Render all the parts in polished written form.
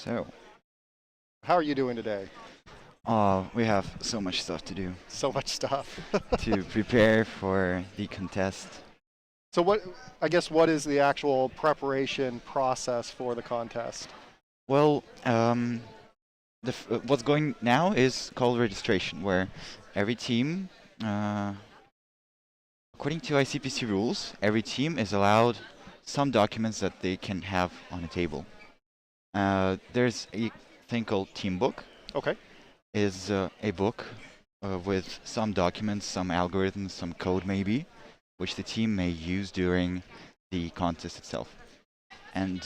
So, How are you doing today? we have so much stuff to do So much stuff. to prepare for the contest. So I guess what is the actual preparation process for the contest? Well, what's going now is called registration, where every team, uh, according to ICPC rules, every team is allowed some documents that they can have on a table. There's a thing called team book, Okay. is a book with some documents, some algorithms, some code maybe, which the team may use during the contest itself. And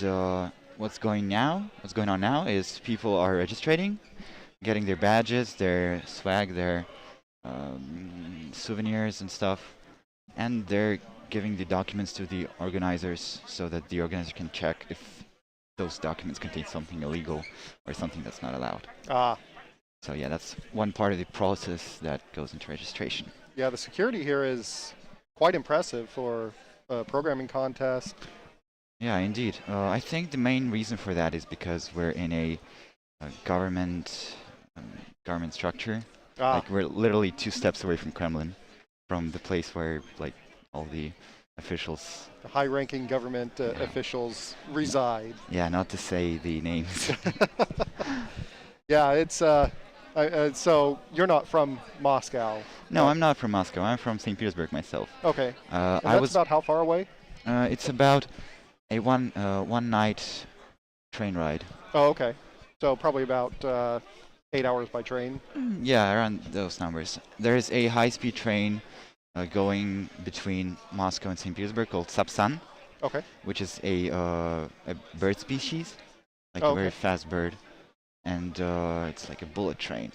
what's going on now is people are registering, getting their badges, their swag, their souvenirs and stuff, and they're giving the documents to the organizers so that the organizer can check if those documents contain something illegal or something that's not allowed. Ah, So yeah, that's one part of the process that goes into registration. yeah, the security here is quite impressive for a programming contest. Yeah, indeed. I think the main reason for that is because we're in a um, government structure. Ah, Like we're literally 2 steps away from Kremlin, from the place where like all the officials. the high-ranking government Yeah. officials reside. Yeah, not to say the names. Yeah, it's so you're not from Moscow. No, I'm not from Moscow. I'm from St. Petersburg myself. Okay. And I that's was. about how far away? It's about a one night train ride. Oh, okay. So probably about 8 hours by train. Yeah, around those numbers. There is a high-speed train going between Moscow and St. Petersburg called Sapsan, Okay. which is a bird species, like Oh, a very okay. fast bird, and it's like a bullet train.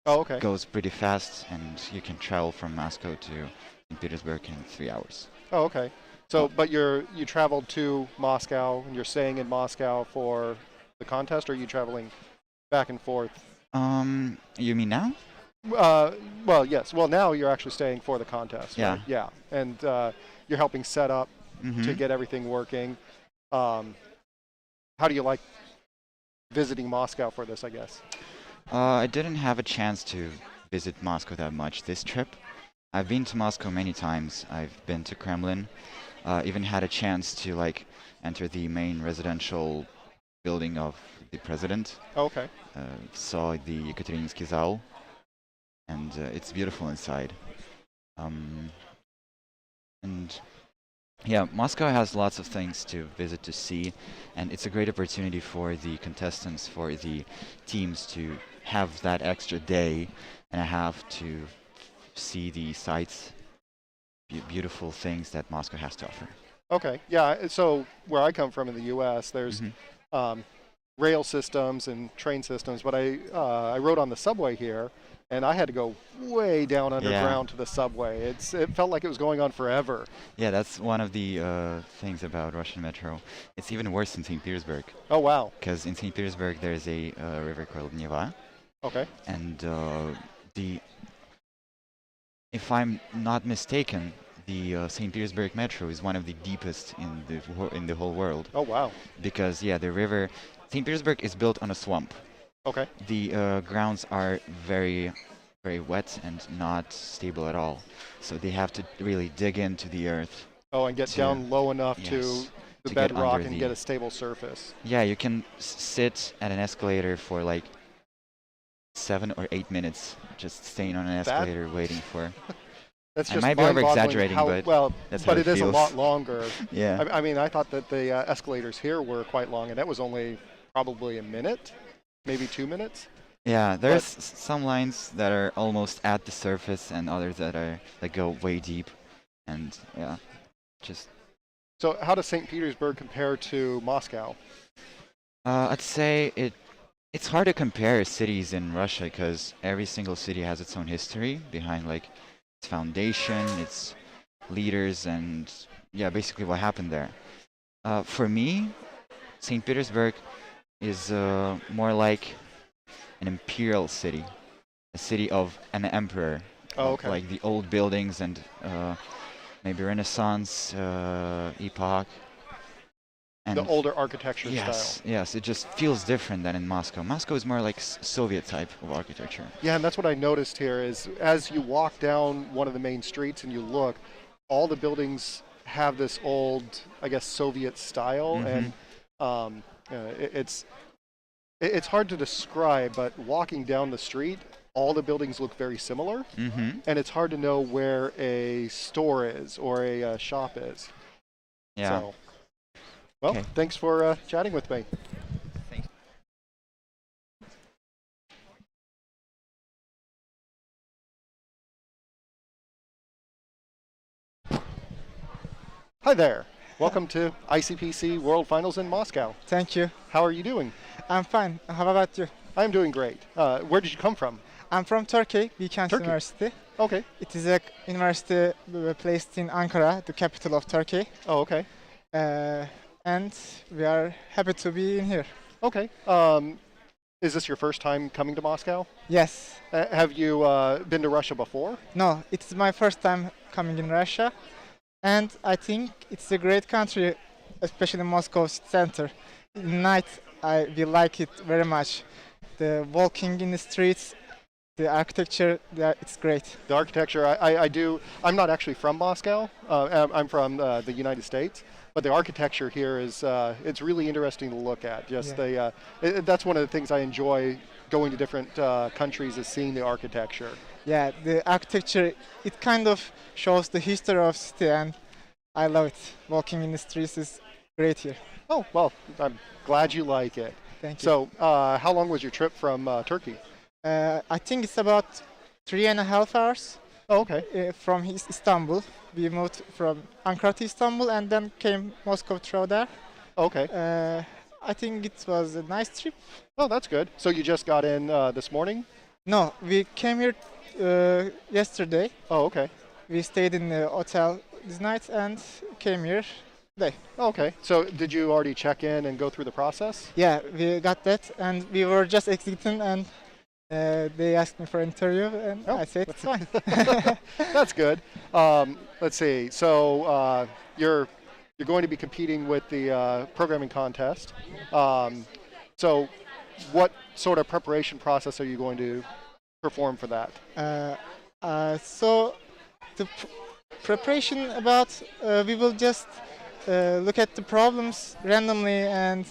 Oh, okay. Goes pretty fast, and you can travel from Moscow to St. Petersburg in 3 hours. Oh, okay. So, but you traveled to Moscow and you're staying in Moscow for the contest, or are you traveling back and forth? You mean now? Uh, well, yes. Well, now you're actually staying for the contest, Yeah. right? Yeah. And you're helping set up to Mm-hmm. get everything working. Um, how do you like visiting Moscow for this, I guess? I didn't have a chance to visit Moscow that much this trip. I've been to Moscow many times. I've been to Kremlin. Even had a chance to like enter the main residential building of the president. Oh, okay. Saw the Yekaterinsky Zal, and it's beautiful inside. Um, and yeah, Moscow has lots of things to visit to see, and it's a great opportunity for the contestants, for the teams to have that extra day and a half to see the sights, beautiful things that Moscow has to offer. Okay. Yeah. So where I come from in the U.S., there's Hmm. um, rail systems and train systems, but I rode on the subway here, and I had to go way down Yeah, underground to the subway. It felt like it was going on forever. yeah, that's one of the things about Russian metro. It's even worse in St. Petersburg, Oh wow. because in St. Petersburg there's a river called Neva, Okay. and the if I'm not mistaken, the St. Petersburg metro is one of the deepest in the whole world, Oh wow. because yeah, the river St. Petersburg is built on a swamp. Okay. The grounds are very, very wet and not stable at all, so they have to really dig into the earth Oh, and get to down low enough to yes the to get bedrock under and the get a stable surface. yeah. You can sit at an escalator for like 7 or 8 minutes, just staying on an That escalator waiting for. that's I just might be over mind-boggling exaggerating, how but well, that's how but it it is a feels. lot longer. Yeah. I mean, I thought that the escalators here were quite long, and that was only probably a minute, maybe 2 minutes. Yeah, But there's some lines that are almost at the surface and others that are that go way deep. And yeah, just so, how does St. Petersburg compare to Moscow? I'd say it's hard to compare cities in Russia because every single city has its own history behind like its foundation, its leaders, and yeah, basically what happened there. For me, St. Petersburg is more like an imperial city, a city of an emperor, Oh, of okay. like the old buildings and maybe Renaissance epoch. The older architecture yes, style. yes, it just feels different than in Moscow. Moscow is more like Soviet type of architecture. Yeah, and that's what I noticed here is as you walk down one of the main streets and you look, all the buildings have this old, I guess, Soviet style, and it's hard to describe, but walking down the street, all the buildings look very similar, and it's hard to know where a store is or a shop is. Yeah. So, well, Okay. thanks for chatting with me. Thanks. Hi there. Welcome to ICPC World Finals in Moscow. Thank you. How are you doing? I'm fine. How about you? I'm doing great. Where did you come from? I'm from Turkey, Bilkent Turkey. University. Okay. It is a university placed in Ankara, the capital of Turkey. Oh, okay. And we are happy to be in here. Okay. Is this your first time coming to Moscow? Yes. Have you been to Russia before? No, it's my first time coming in Russia. And I think it's a great country, especially Moscow center. At night, we like it very much. The walking in the streets, the architecture, it's great. The architecture, I do. I'm not actually from Moscow. I'm from the United States. But the architecture here is, it's really interesting to look at. Just that's one of the things I enjoy going to different countries is seeing the architecture. Yeah, the architecture, it kind of shows the history of city, and I love it. Walking in the streets is great here. Oh, well, I'm glad you like it. Thank you. So, how long was your trip from Turkey? I think it's about 3.5 hours. Oh, okay. From Istanbul. We moved from Ankara to Istanbul and then came Moscow through there. Okay. I think it was a nice trip. Oh, that's good. So you just got in this morning? No, we came here yesterday. Oh, okay. We stayed in the hotel this night and came here today. Okay. So did you already check in and go through the process? Yeah, we got that and we were just exiting and they asked me for an interview and I said it's fine. That's good. Let's see. So you're going to be competing with the programming contest. So what sort of preparation process are you going to perform for that? So the preparation about we will just look at the problems randomly and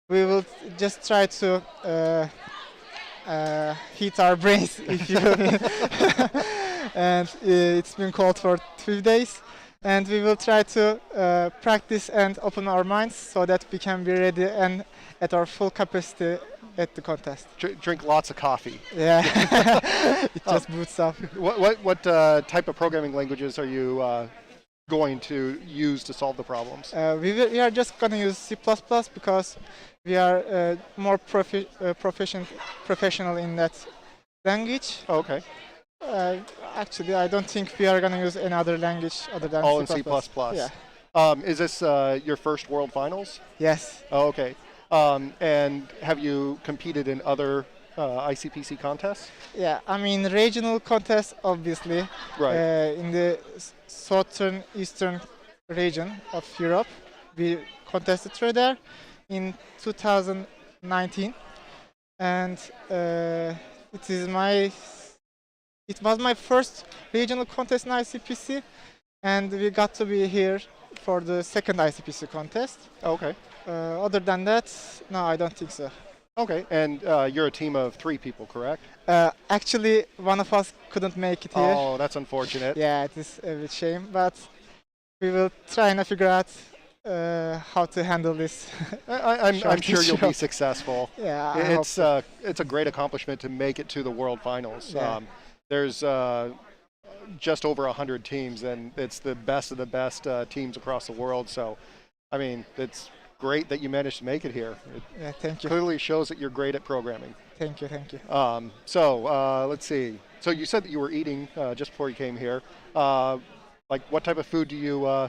we will just try to heat our brains, if you will. And it's been called for 2 days. And we will try to practice and open our minds so that we can be ready and at our full capacity at the contest. Drink lots of coffee. Yeah, it just boots up. What type of programming languages are you going to use to solve the problems? We are just going to use C++ because we are more professional in that language. Oh, okay. Actually, I don't think we are going to use any other language other than all C++. in C++. Yeah. Is this your first World Finals? Yes. Oh, okay. And have you competed in other ICPC contests? Yeah, I mean regional contests, obviously. Right. In the southern eastern region of Europe, we contested through there in 2019, and it was my first regional contest in ICPC, and we got to be here for the second ICPC contest. Okay. Other than that, no, I don't think so. Okay, and you're a team of 3 people, correct? Actually, one of us couldn't make it here. Oh, that's unfortunate. Yeah, it is a bit shame, but we will try and figure out how to handle this. I'm sure you'll be successful. Yeah, it's a great accomplishment to make it to the World Finals. Yeah. There's just over 100 teams, and it's the best of the best teams across the world. So, I mean, it's great that you managed to make it here. Yeah, thank you. Clearly shows that you're great at programming. Thank you, thank you. So let's see. So you said that you were eating just before you came here. Like, what type of food do you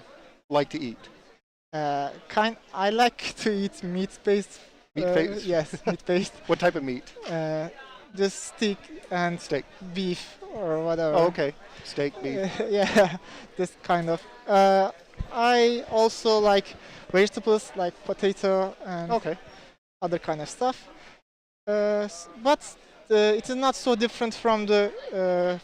like to eat? I like to eat meat-based. Meat-based? Yes, meat-based. What type of meat? Just steak and Steak. beef or whatever. Oh, okay. Steak, beef. Yeah, this kind of. I also like vegetables like potato and Okay. other kind of stuff. But it is not so different from the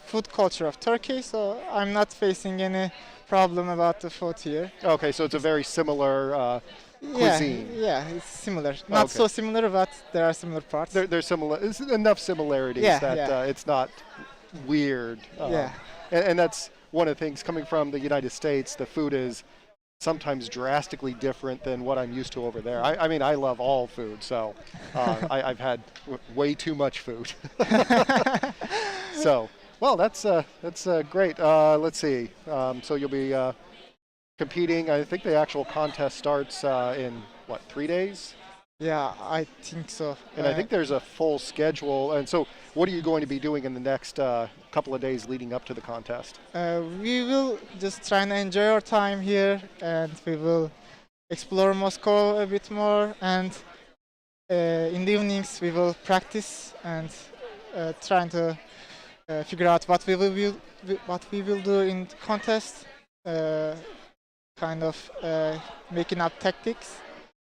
food culture of Turkey, so I'm not facing any problem about the food here. Okay, so it's a very similar cuisine. Yeah, it's similar. Not Okay. so similar, but there are similar parts. There's similar. There's enough similarities Yeah, that yeah. it's not weird. Yeah. And that's one of the things coming from the United States. The food is sometimes drastically different than what I'm used to over there. I mean, I love all food, so I've had way too much food. So, well, that's great. Let's see. So you'll be competing. I think the actual contest starts in what, 3 days? Yeah, I think so. And I think there's a full schedule. And so, what are you going to be doing in the next couple of days leading up to the contest? We will just try and enjoy our time here, and we will explore Moscow a bit more. And in the evenings, we will practice and trying to figure out what we will do in the contest. Kind of making up tactics.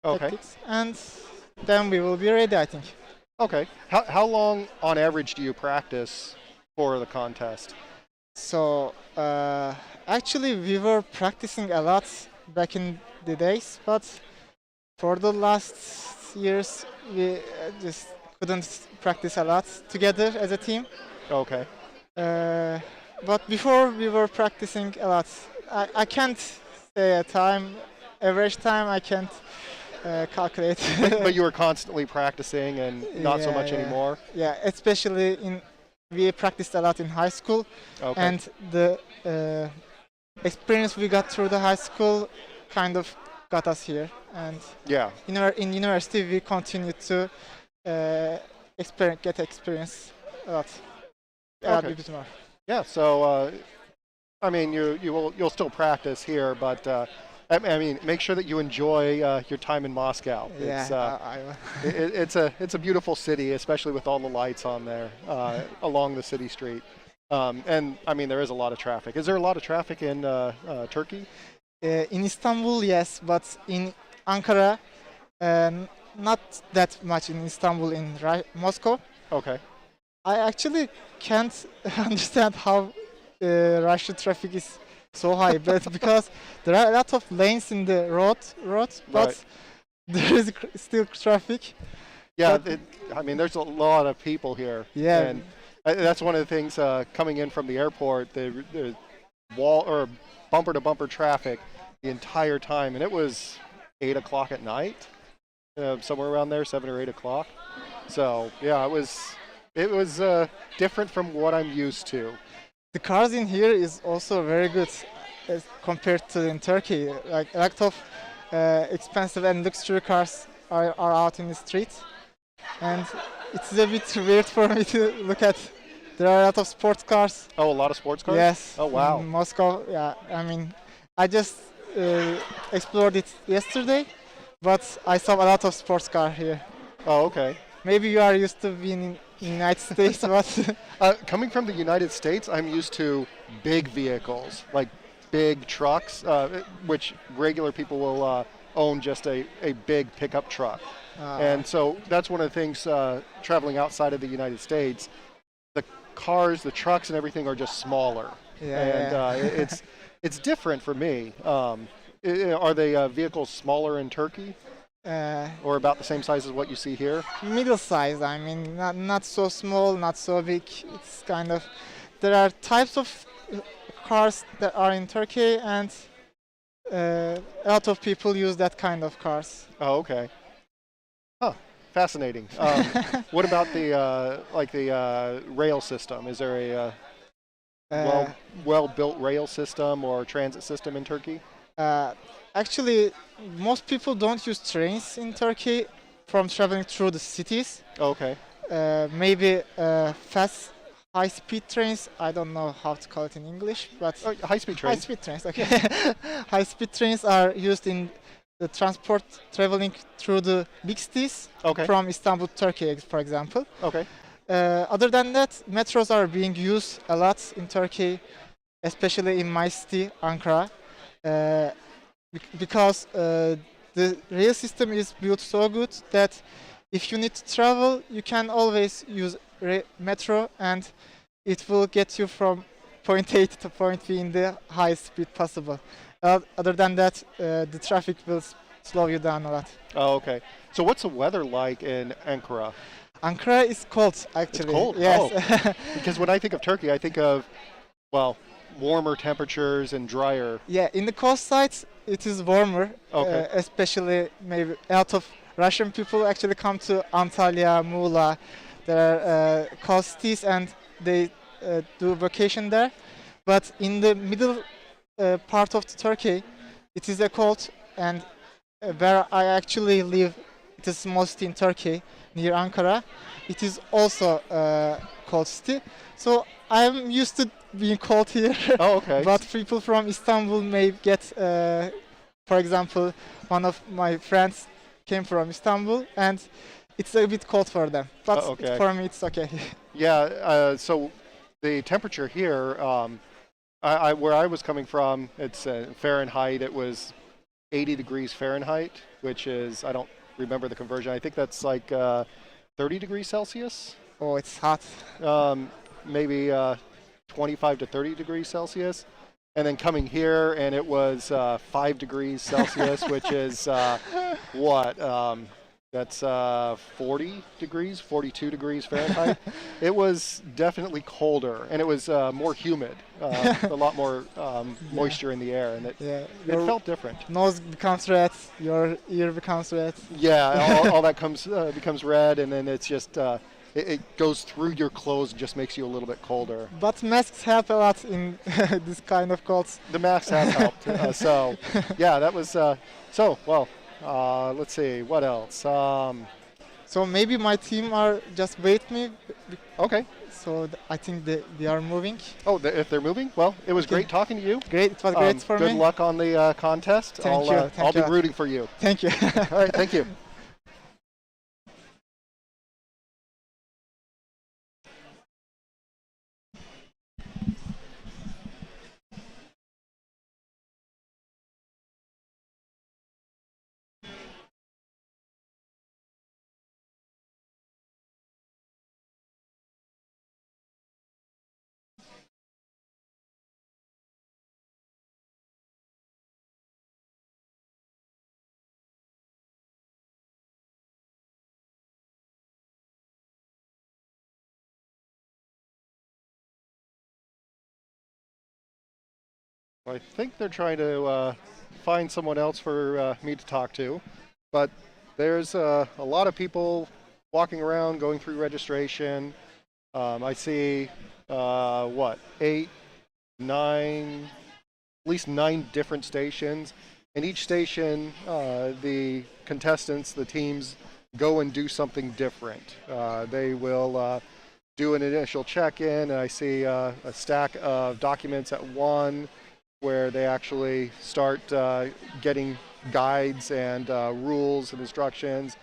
Okay. And then we will be ready, I think. Okay. How long on average do you practice for the contest? So actually we were practicing a lot back in the days, but for the last years we just couldn't practice a lot together as a team. Okay. But before we were practicing a lot. I can't say a time, average time I can't calculate. But you were constantly practicing and not so much anymore? Yeah, especially we practiced a lot in high school. Okay. And the experience we got through the high school kind of got us here. And Yeah. in university we continued to get experience a lot. Okay. A bit more. Yeah. So, I mean, you'll still practice here, but I mean, make sure that you enjoy your time in Moscow. It's a beautiful city, especially with all the lights on there along the city street. And I mean, there is a lot of traffic. Is there a lot of traffic in Turkey? In Istanbul, yes, but in Ankara, not that much in Istanbul, in Moscow. Okay. I actually can't understand how Russian traffic is so high, but because there are a lot of lanes in the road, but Right. there is still traffic. Yeah, But- I mean, there's a lot of people here. Yeah. And that's one of the things coming in from the airport, the wall or bumper to bumper traffic the entire time. And it was 8 o'clock at night, somewhere around there, 7 or 8 o'clock. So, yeah, it was different from what I'm used to. The cars in here is also very good as compared to in Turkey. Like a lot of expensive and luxury cars are out in the street, and it's a bit weird for me to look at. There are a lot of sports cars. Oh, a lot of sports cars? Yes. Oh, wow. In Moscow, yeah. I mean, I just explored it yesterday, but I saw a lot of sports car here. Oh, okay. Maybe you are used to being in United States, but Coming from the United States, I'm used to big vehicles, like big trucks, which regular people will own just a big pickup truck. And so that's one of the things traveling outside of the United States, the cars, the trucks and everything are just smaller. And it's different for me. Are the vehicles smaller in Turkey or about the same size as what you see here? middle size. I mean, not so small, not so big. It's kind of there are types of cars that are in Turkey, and a lot of people use that kind of cars. Oh, okay. Huh. Fascinating. What about the rail system? Is there a well-built rail system or transit system in Turkey? Actually, most people don't use trains in Turkey from traveling through the cities. Okay. Maybe fast, high-speed trains. I don't know how to call it in English, but High-speed trains. high-speed trains. Okay. High-speed trains are used in the transport traveling through the big cities Okay. from Istanbul, Turkey, for example. Okay. Other than that, metros are being used a lot in Turkey, especially in my city, Ankara. because the rail system is built so good that if you need to travel, you can always use metro, and it will get you from point A to point B in the highest speed possible. Other than that, the traffic will slow you down a lot. Oh, okay. So what's the weather like in Ankara? Ankara is cold, It's actually. cold. Yes. Oh, because when I think of Turkey, I think of, well, warmer temperatures and drier. Yeah, in the coast sides it is warmer, Okay. especially maybe a lot of Russian people actually come to Antalya, Muğla. There are coast cities and they do vacation there. But in the middle part of the Turkey, it is a cold, and where I actually live, it is mostly in Turkey, near Ankara. It is also cold city. So I'm used to being cold here. Oh, okay. But people from Istanbul may get, for example, one of my friends came from Istanbul, and it's a bit cold for them. But Okay. for me, it's okay. Yeah. So the temperature here, where I was coming from, it's Fahrenheit. It was 80 degrees Fahrenheit, which is, I don't remember the conversion. I think that's like 30 degrees Celsius. Oh, it's hot. Maybe 25 to 30 degrees Celsius. And then coming here, and it was 5 degrees Celsius, which is what? That's 40 degrees, 42 degrees Fahrenheit. It was definitely colder, and it was more humid, a lot more moisture in the air, and Yeah, it felt different. nose becomes red, your ear becomes red. Yeah, all that becomes red, and then it's just it goes through your clothes and just makes you a little bit colder. But masks help a lot in this kind of colds. The masks have helped. So, yeah, that was well. Let's see what else. So maybe my team are just wait me. Okay. So I think they are moving. Oh, if they're moving, well, it was Okay. great talking to you. Great, it was great for Good me. luck on the contest. Thank you, thank I'll be you. rooting for you. Thank you. All right, thank you. I think they're trying to find someone else for me to talk to, but there's a lot of people walking around, going through registration. I see what, 8, 9, at least 9 different stations, and each station, the contestants, the teams, go and do something different. They will do an initial check-in, and I see a stack of documents at one, where they actually start getting guides and rules and instructions.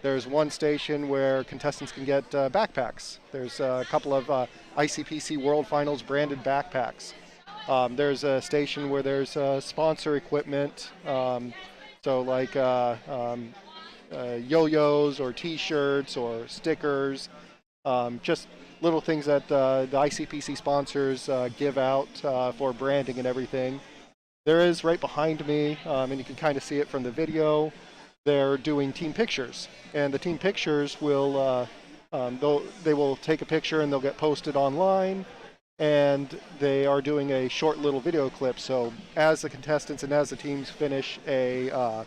There's one station where contestants can get backpacks. There's a couple of ICPC World Finals branded backpacks. There's a station where there's sponsor equipment, so like yo-yos or t-shirts or stickers, just little things that the ICPC sponsors give out for branding and everything. There is right behind me, and you can kind of see it from the video, they're doing team pictures. And the team pictures will, they will take a picture and they'll get posted online, and they are doing a short little video clip. So as the contestants and as the teams finish a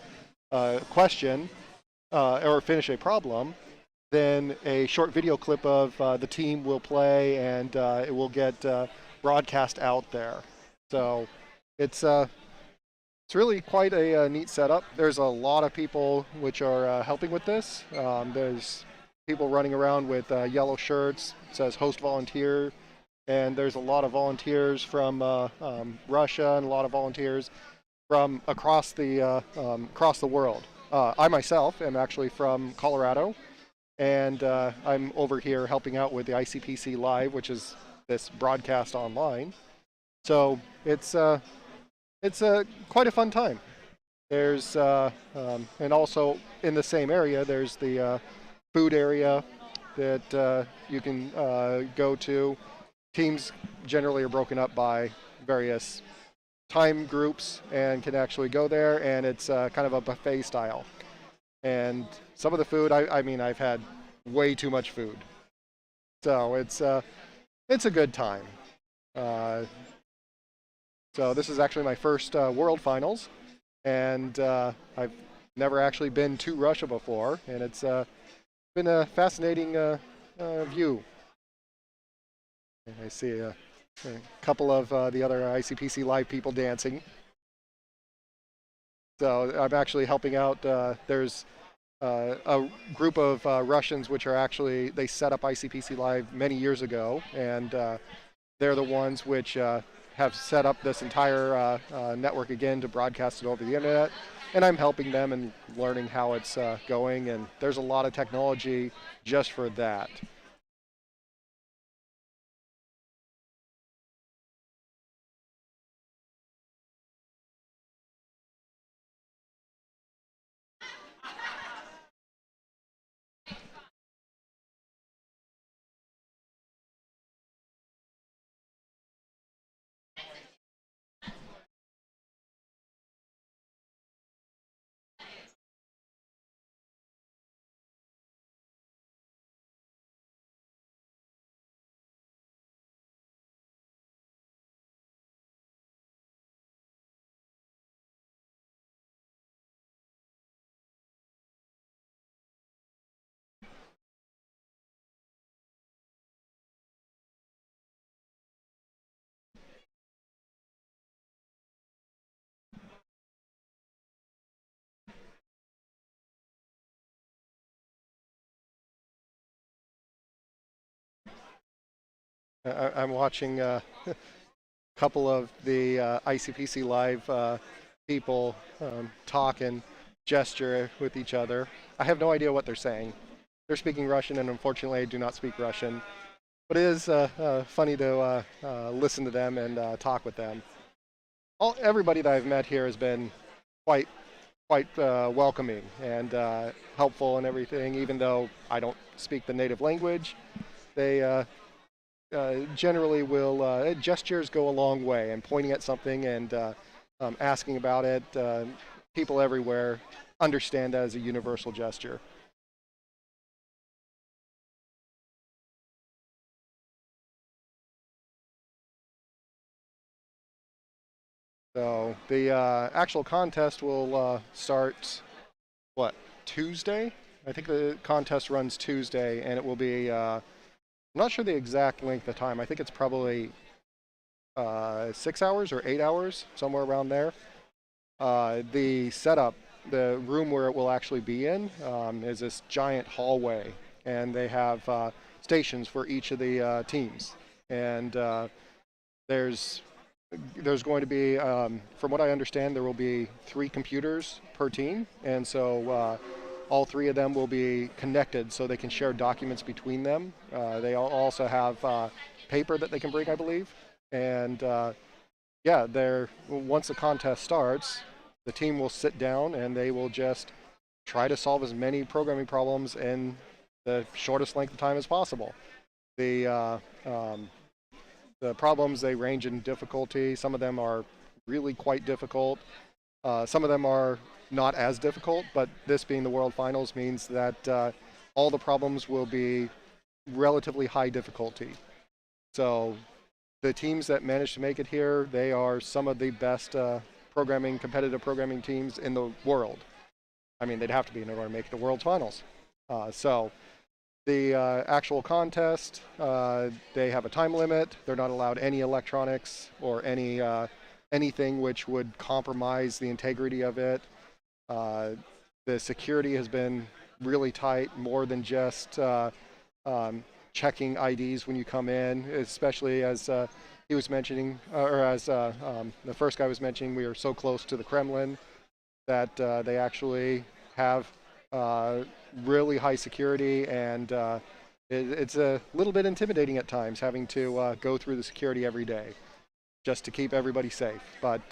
question or finish a problem, then a short video clip of the team will play, and it will get broadcast out there. So it's really quite a neat setup. There's a lot of people which are helping with this. There's people running around with yellow shirts. It says host volunteer, and there's a lot of volunteers from Russia and a lot of volunteers from across the world. I myself am actually from Colorado, and I'm over here helping out with the ICPC Live, which is this broadcast online. So it's quite a fun time. There's and also in the same area, there's the food area that you can go to. Teams generally are broken up by various time groups and can actually go there, and it's kind of a buffet style. And some of the food, I mean, I've had way too much food, so it's a good time. Uh, so this is actually my first World Finals, and I've never actually been to Russia before, and it's been a fascinating view. And I see a couple of the other ICPC live people dancing. So I'm actually helping out. There's a group of Russians which are actually, they set up ICPC Live many years ago, and they're the ones which have set up this entire network again to broadcast it over the internet. And I'm helping them and learning how it's going, and there's a lot of technology just for that. I'm watching a couple of the ICPC Live people talk and gesture with each other. I have no idea what they're saying. They're speaking Russian, and unfortunately, I do not speak Russian. But it is funny to listen to them and talk with them. Everybody that I've met here has been quite welcoming and helpful and everything. Even though I don't speak the native language, they generally will gestures go a long way, and pointing at something and asking about it. People everywhere understand that as a universal gesture. So the actual contest will start, what, Tuesday? I think the contest runs Tuesday, and it will be, I'm not sure the exact length of time. I think it's probably 6 hours or 8 hours, somewhere around there. The setup, the room where it will actually be in, is this giant hallway, and they have stations for each of the teams. And there's going to be, from what I understand, there will be 3 computers per team, and so all 3 of them will be connected so they can share documents between them. They also have paper that they can bring, I believe. And yeah, once the contest starts, the team will sit down and they will just try to solve as many programming problems in the shortest length of time as possible. The problems, they range in difficulty. Some of them are really quite difficult. Some of them are not as difficult, but this being the World Finals means that all the problems will be relatively high difficulty. So the teams that manage to make it here, they are some of the best competitive programming teams in the world. I mean, they'd have to be in order to make the World Finals. So the actual contest, they have a time limit. They're not allowed any electronics or anything which would compromise the integrity of it. The security has been really tight, more than just checking IDs when you come in, especially as he was mentioning, or as the first guy was mentioning, we are so close to the Kremlin that they actually have really high security, and it's a little bit intimidating at times having to go through the security every day just to keep everybody safe. But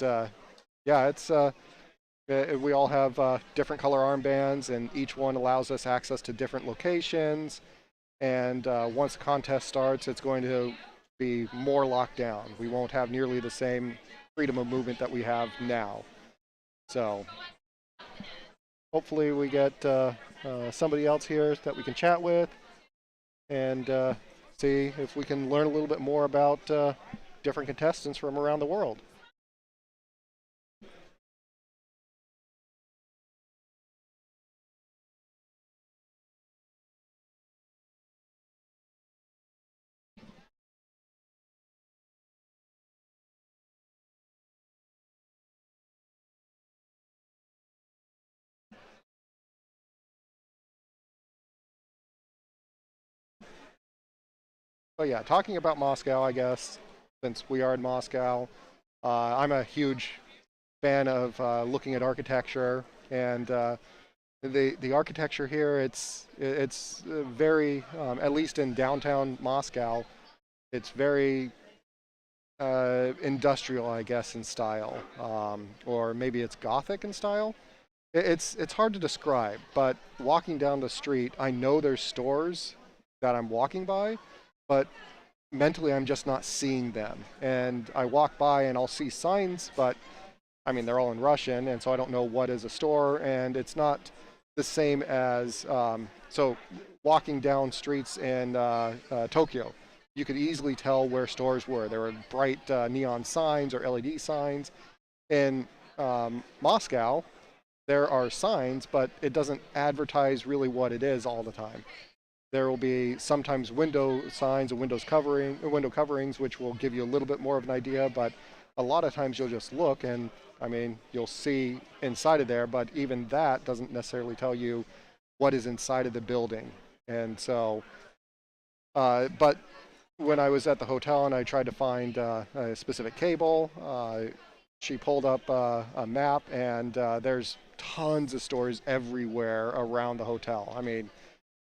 yeah, We all have different color armbands, and each one allows us access to different locations. And once the contest starts, it's going to be more locked down. We won't have nearly the same freedom of movement that we have now. So hopefully we get somebody else here that we can chat with and see if we can learn a little bit more about different contestants from around the world. But yeah, talking about Moscow, I guess, since we are in Moscow, I'm a huge fan of looking at architecture, and the architecture here, it's very, at least in downtown Moscow, it's very industrial, I guess, in style, or maybe it's Gothic in style. It's hard to describe, but walking down the street, I know there's stores that I'm walking by, but mentally I'm just not seeing them. And I walk by and I'll see signs, but I mean, they're all in Russian, and so I don't know what is a store, and it's not the same as, so walking down streets in Tokyo, you could easily tell where stores were. There were bright neon signs or LED signs. In Moscow, there are signs, but it doesn't advertise really what it is all the time. There will be sometimes window signs and window coverings, which will give you a little bit more of an idea, but a lot of times you'll just look and, I mean, you'll see inside of there, but even that doesn't necessarily tell you what is inside of the building. And so, but when I was at the hotel and I tried to find a specific cable, she pulled up a map, and there's tons of stores everywhere around the hotel. I mean,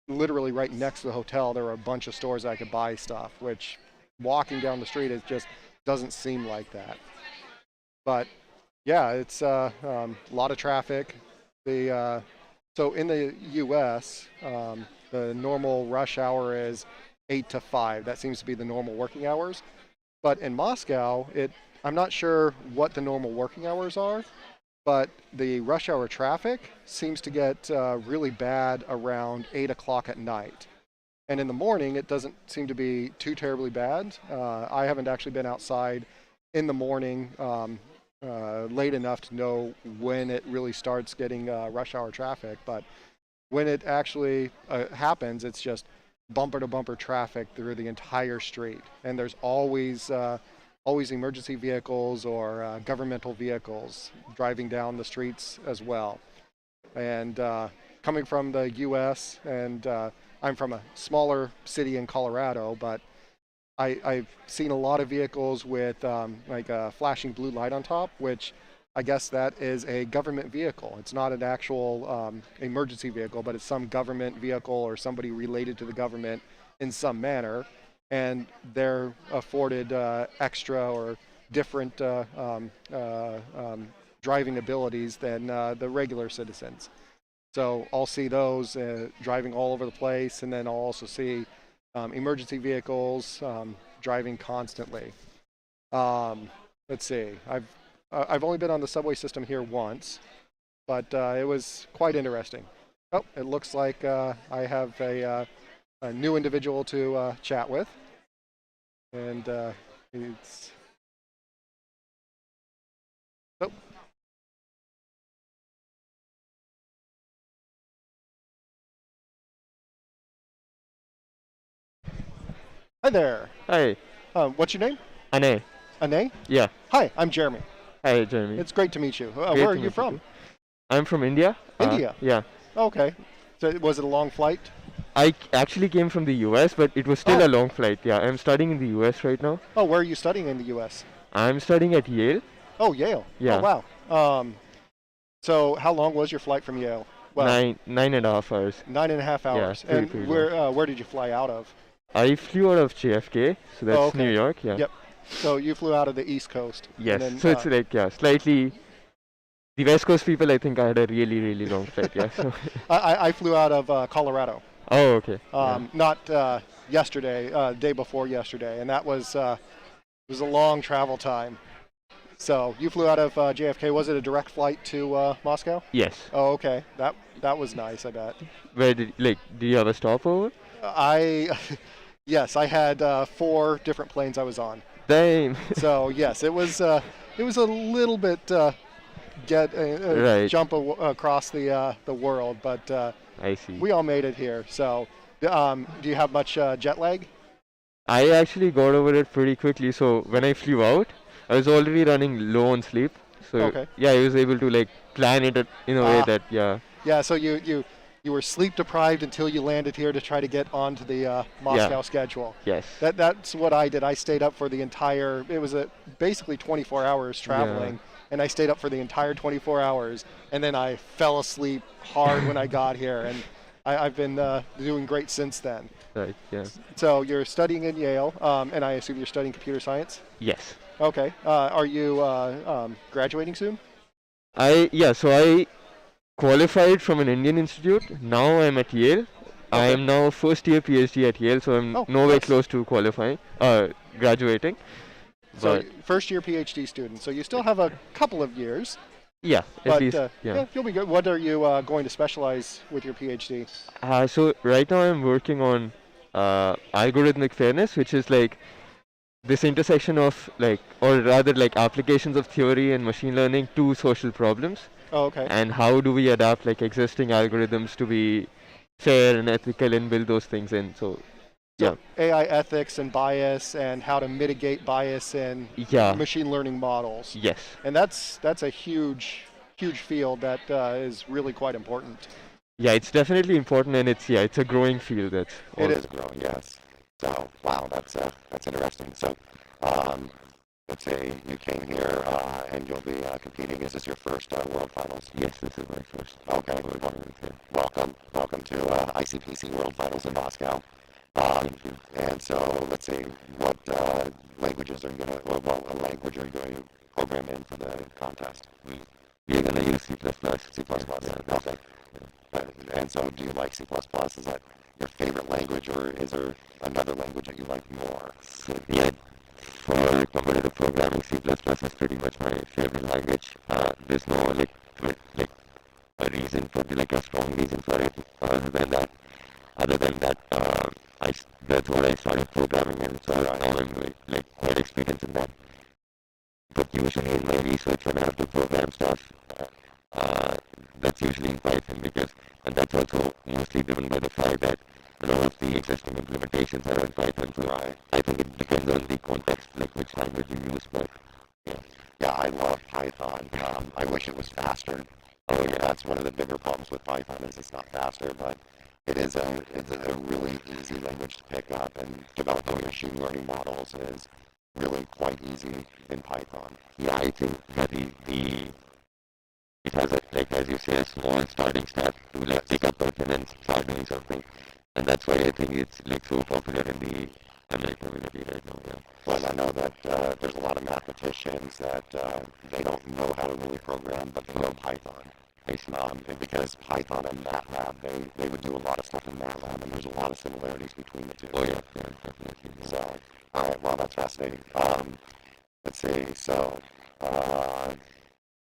literally right next to the hotel, there were a bunch of stores that I could buy stuff, which walking down the street, it just doesn't seem like that. But yeah, it's a lot of traffic. So in the U.S., the normal rush hour is 8 to 5. That seems to be the normal working hours. But in Moscow, I'm not sure what the normal working hours are, but the rush hour traffic seems to get really bad around 8 o'clock at night. And in the morning, it doesn't seem to be too terribly bad. I haven't actually been outside in the morning late enough to know when it really starts getting rush hour traffic. But when it actually happens, it's just bumper to bumper traffic through the entire street. And there's always emergency vehicles or governmental vehicles driving down the streets as well. And coming from the U.S., and I'm from a smaller city in Colorado, but I've seen a lot of vehicles with like a flashing blue light on top, which I guess that is a government vehicle. It's not an actual emergency vehicle, but it's some government vehicle or somebody related to the government in some manner. And they're afforded extra or different driving abilities than the regular citizens. So I'll see those driving all over the place, and then I'll also see emergency vehicles driving constantly. Let's see, I've only been on the subway system here once, but it was quite interesting. Oh, it looks like I have a new individual to chat with, and it's oh. Hi there. Hi, What's your name? Ane. Ane? Yeah. Hi, I'm Jeremy. Hi, Jeremy. It's great to meet you. Great Where are to you meet from? too. I'm from India. India? Yeah. Okay. So was it a long flight? I actually came from the US, but it was still a long flight. Yeah, I'm studying in the US right now. Oh, where are you studying in the U.S.? I'm studying at Yale. Oh, Yale. Yeah. Oh, wow. So how long was your flight from Yale? Well, 9.5 hours. 9.5 hours. pretty And long. where did you fly out of? I flew out of JFK, so that's okay. New York. Yeah. Yep. So you flew out of the East Coast. Yes. And then, So it's like slightly The West Coast people, I think I had a really, really long flight. Yeah. So. I flew out of Colorado. Oh, okay. Yeah. Not yesterday, day before yesterday, and that was a long travel time. So you flew out of JFK. Was it a direct flight to Moscow? Yes. Oh, okay. That was nice. I bet. Where did you have a stopover? I yes, I had 4 different planes I was on. Damn. So yes, it was a little bit Right. jump across the world, but I see. we all made it here. So do you have much jet lag? I actually got over it pretty quickly. So when I flew out, I was already running low on sleep. So Okay. yeah, I was able to like plan it in a way Ah. that yeah. Yeah. So you were sleep deprived until you landed here to try to get onto the Moscow schedule. Yes. That's what I did. I stayed up for the entire. It was basically 24 hours traveling, and I stayed up for the entire 24 hours, and then I fell asleep hard when I got here, and I've been doing great since then. Right. Yeah. So you're studying in Yale, and I assume you're studying computer science. Yes. Okay. Are you graduating soon? So I qualified from an Indian institute. Now I'm at Yale. I Okay. am now first year PhD at Yale, so I'm Oh, nowhere nice. close to qualifying, graduating. So But first year PhD student. So you still have a couple of years, yeah, at but least yeah, you'll be good. What are you going to specialize with your PhD? So right now I'm working on algorithmic fairness, which is like this intersection of like, or rather like applications of theory and machine learning to social problems, Oh, okay. and how do we adapt like existing algorithms to be fair and ethical and build those things in. So yeah, So AI ethics and bias and how to mitigate bias in yeah, machine learning models. yes, And that's a huge field that is really quite important. yeah, it's definitely important, and it's a growing field. That's It all. is growing, yes. So, wow, that's interesting. So, um, let's say you came here and you'll be competing. Is this your first World Finals? Yes, this is my first. Okay. Welcome to ICPC World Finals in Moscow. Thank you. And so, let's see, what languages are you gonna? Well, what language are you going to program in for the contest? We're gonna use C++. C++. Okay. And so, do you like C++? Is that your favorite language, or is there another language that you like more? So yeah, for competitive programming, C++ is pretty much my favorite language. There's no like a reason for like a strong reason for it. Other than that, that's what I started programming in. So now I'm like quite experienced in that. But usually in my research, when I have to program stuff, that's usually in Python and that's also mostly driven by the fact that a lot of the existing implementations are in Python. So I think it depends on the context, like which language you use. But yeah, Yeah, I love Python. I wish it was faster. oh yeah, That's one of the bigger problems with Python is it's not faster, but it's a really easy language to pick up, and developing machine learning models is really quite easy in Python. yeah. I think that it has a, like as you say, a small starting step to like pick up Python and start doing something, and that's why I think it's like so popular in the ML community right now. Yeah. Well, I know that there's a lot of mathematicians that they don't know how to really program, but they know Python. Because Python and MATLAB, they would do a lot of stuff in MATLAB, and there's a lot of similarities between the two. Oh yeah, yeah, definitely. So, all right, well, that's fascinating. Let's see. So,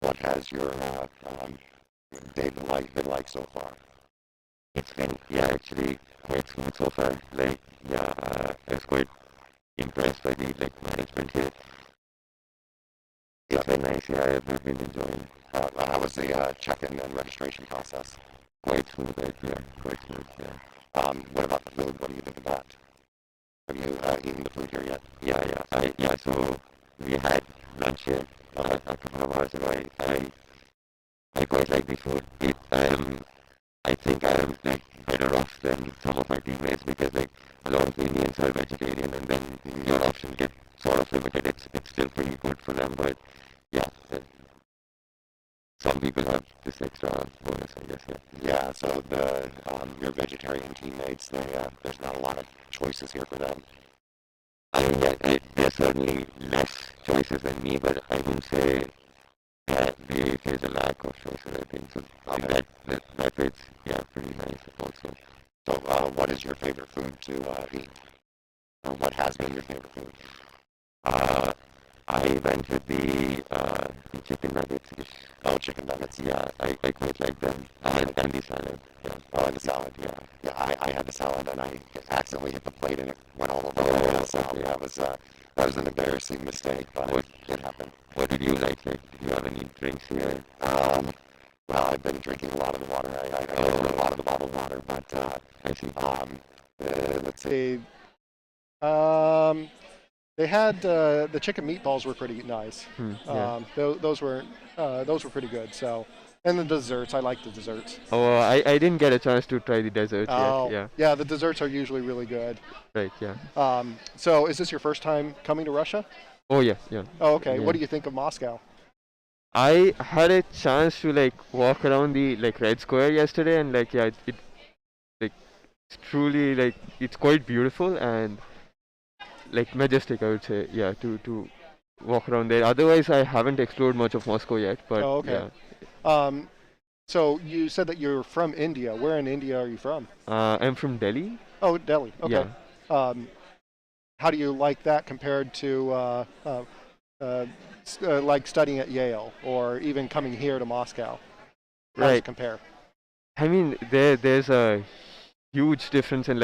what has your day been like so far? It's been, yeah, actually quite smooth so far. Like, yeah, I was quite impressed by the like management here. It's been nice. Yeah, I've been enjoying. How was the check-in and registration process? Quite smooth, right? Yeah, quite smooth. Yeah. What about the food? What do you think of that? Have you eaten the food here yet? Yeah. So we had lunch here a couple of hours ago. I quite like the food. I think I am like better off than some of my teammates because like a lot of Indians are vegetarian, and then your options get sort of limited. It's still pretty good for them, but yeah, some people have this extra bonus, I guess. Yeah. Yeah. So your vegetarian teammates, there's not a lot of choices here for them. I mean, there's certainly less choices than me, but I wouldn't say yeah, there's a lack of choices, I think. So that way it's, yeah, pretty nice also. So, what is your favorite food to eat? Or what has been your favorite food? Uh, I went with the chicken nuggets dish. Oh, chicken nuggets. Yeah, I quite like them. And the salad. Yeah. Oh, and the salad. Yeah. Yeah, I had the salad and I accidentally hit the plate and it went all over Oh, the salad. okay. That was an embarrassing mistake, but it happened. What did you like? Like, did you have any drinks here? Well, I've been drinking a lot of the water. I drink a lot of the bottled water, but I see. let's see. They had the chicken meatballs were pretty nice. Yeah. Those were pretty good. So, and the desserts, I like the desserts. Oh, I didn't get a chance to try the dessert Oh, yet. yeah, the desserts are usually really good. Yeah, right, yeah. So is this your first time coming to Russia? Oh, yeah, yeah. Oh, okay. Yeah. What do you think of Moscow? I had a chance to like walk around the like Red Square yesterday, and like yeah, it like it's truly like it's quite beautiful and like majestic, I would say. Yeah, to walk around there. Otherwise, I haven't explored much of Moscow yet, but Oh, okay. yeah. So you said that you're from India. Where in India are you from? I'm from Delhi. Oh, Delhi. Okay. Yeah. How do you like that compared to like studying at Yale or even coming here to Moscow? How does it Right. compare? I mean, there's a huge difference in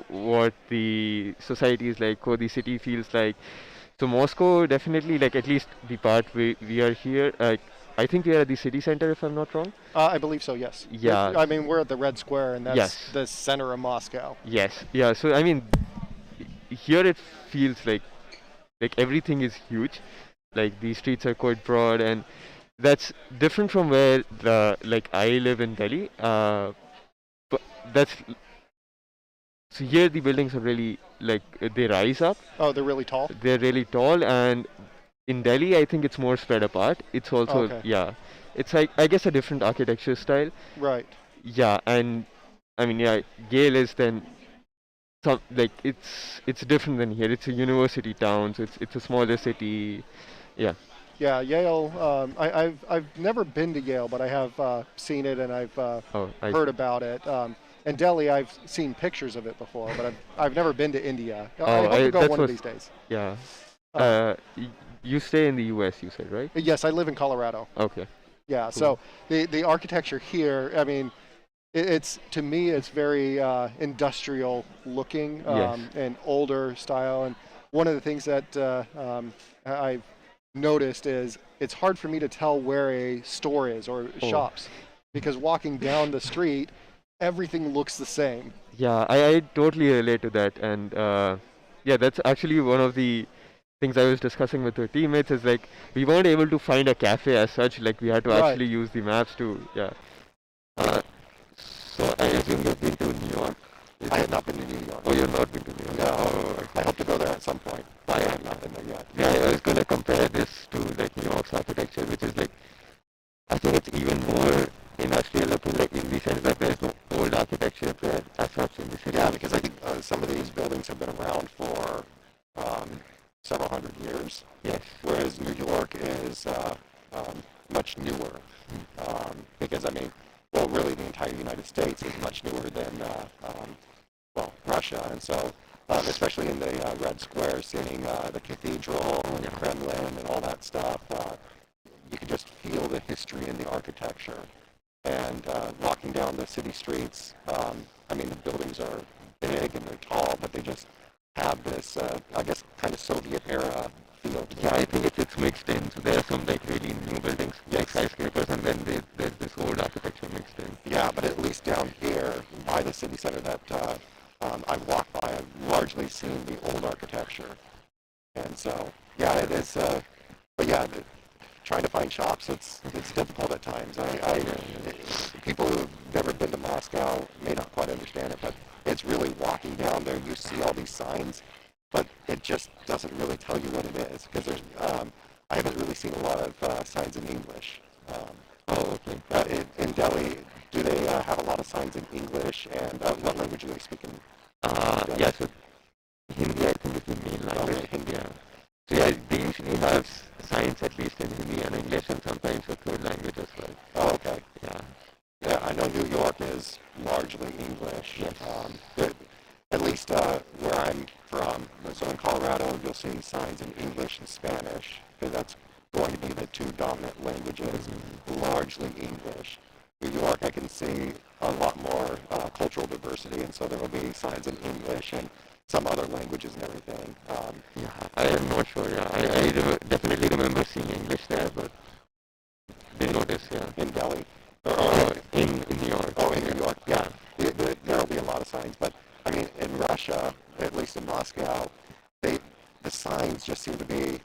what the society is like, what the city feels like. So Moscow definitely, like at least the part we are here, I think we are at the city center if I'm not wrong. I believe so, yes. Yeah. I mean, we're at the Red Square, and that's Yes. the center of Moscow. Yes. Yeah. So I mean, here it feels like everything is huge. Like the streets are quite broad, and that's different from where I live in Delhi. But that's so here the buildings are really they rise up. Oh, they're really tall? They're really tall, and in Delhi, I think it's more spread apart. It's also Okay. yeah, it's like I guess a different architecture style. Right. Yeah, and I mean yeah, Yale is then some like it's different than here. It's a university town, so it's a smaller city. Yeah. Yeah, Yale. I've never been to Yale, but I have seen it and I've Oh, I heard see. about it. And Delhi, I've seen pictures of it before, but I've never been to India. I Oh, hope to go that's one of what- these days. Yeah. Uh, You stay in the U.S. You said, right? Yes, I live in Colorado. Okay. Yeah, so the architecture here, I mean, it's to me it's very industrial looking Yes. and older style. And one of the things that I've noticed is it's hard for me to tell where a store is or Oh. shops because walking down the street, everything looks the same. Yeah, I totally relate to that, and yeah, that's actually one of the things I was discussing with our teammates. Is like we weren't able to find a cafe as such. Like we had to Right. actually use the maps to yeah. So I assume you've been to New York. I have not been to New York. Oh, you've not been to New York. No, Oh, I hope to go there at some point. I have not been there yet. yeah, I was gonna compare this to like New York's architecture, which is like I think it's even more industrial looking, like in the sense that there's no old architecture there as such in the city. Yeah, because I think some of these buildings have been around for several hundred years, Yes. whereas New York is much newer. Because I mean, well, really the entire United States is much newer than well, Russia, and so especially in the Red Square, seeing the cathedral and the Kremlin and all that stuff, you can just feel the history in the architecture. And walking down the city streets, I mean, the buildings are big and they're tall, but they just have this, I guess, kind of Soviet era feel to them. Yeah, I think it's mixed in. So there are some like really new buildings, like skyscrapers, and then there's this old architecture mixed in. Yeah, but at least down here by the city center that I've walked by, I've largely seen the old architecture. And so, yeah, it is, but yeah, trying to find shops, it's difficult at times. People who've never been to Moscow may not quite understand it, but it's really walking down there, you see all these signs, but it just doesn't really tell you what it is, because there's, I haven't really seen a lot of signs in English. Oh, okay. In Delhi, do they have a lot of signs in English, and what language do they speak in? Yeah, so Hindi I think is the main language. Okay, Hindi. Yeah. So yeah, they usually have signs at least in Hindi and English. York is largely English. Yes. At least where I'm from. So in Colorado, you'll see signs in English and Spanish, because that's going to be the two dominant languages, largely English. New York, I can see a lot more cultural diversity, and so there will be signs in English and some other languages and everything. Yeah, I am not sure. Yeah, I definitely remember seeing English there, but didn't notice. Yeah. In Delhi. In New York. Oh, in New York, yeah. There will be a lot of signs, but I mean, in Russia, at least in Moscow, the signs just seem to be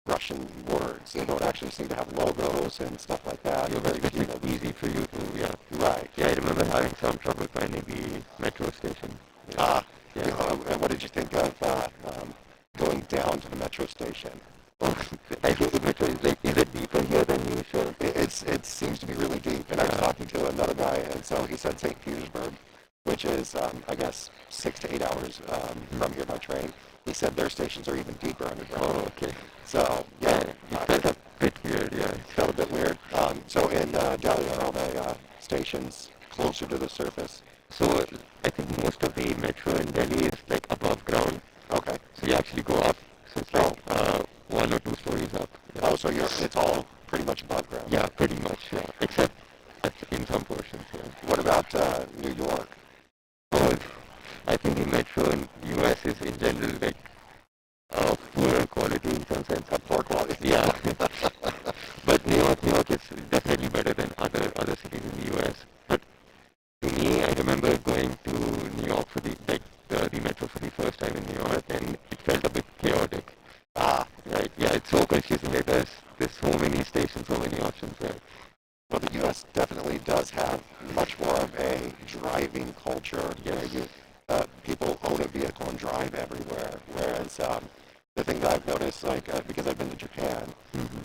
Russian words. They don't actually seem to have logos and stuff like that. Yeah, but it's easy for you to, yeah. Right. Yeah, I remember having some trouble finding the metro station. Yeah. Yeah. And what did you think of going down to the metro station? Oh, I guess the metro is is it deeper here than usual? It seems to be really deep. And I was talking to another guy, and so he said St. Petersburg, which is, I guess, 6 to 8 hours from here by train. He said their stations are even deeper underground. Oh, okay. So, yeah. It felt a bit weird, yeah. It felt a bit weird. So in Delhi, are all the stations closer to the surface? So I think most of the metro in Delhi is above ground. Okay. So you actually go up. So it's 1 or 2 stories up. Yeah. Oh, so it's all pretty much above ground? Yeah, pretty much. Yeah. Except in some portions. Yeah. What about New York? Oh, I think the metro in US is in general poorer quality in some sense. Poor quality? Yeah. But New York is definitely better than other cities in the US. But to me, I remember going to New York for the metro for the first time in New York, and it felt a bit chaotic. Right. Yeah, it's so confusing. There's so many stations, so many options there. Well, the U.S. definitely does have much more of a driving culture. Yes. People own a vehicle and drive everywhere, whereas the thing that I've noticed, because I've been to Japan,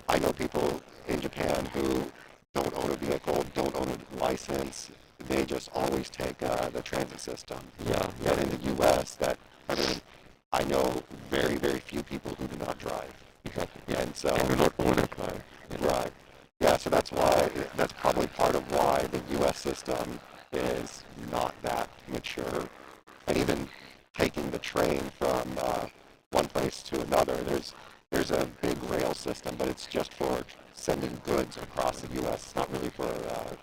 I know people in Japan who don't own a vehicle, don't own a license. They just always take the transit system. Yeah. And in the U.S., I know very, very few people who do not drive. Exactly. Yeah. And so, do not own a car. Yeah. right. Yeah, so that's probably part of why the U.S. system is not that mature. And even taking the train from one place to another, there's a big rail system, but it's just for sending goods across the U.S. It's not really for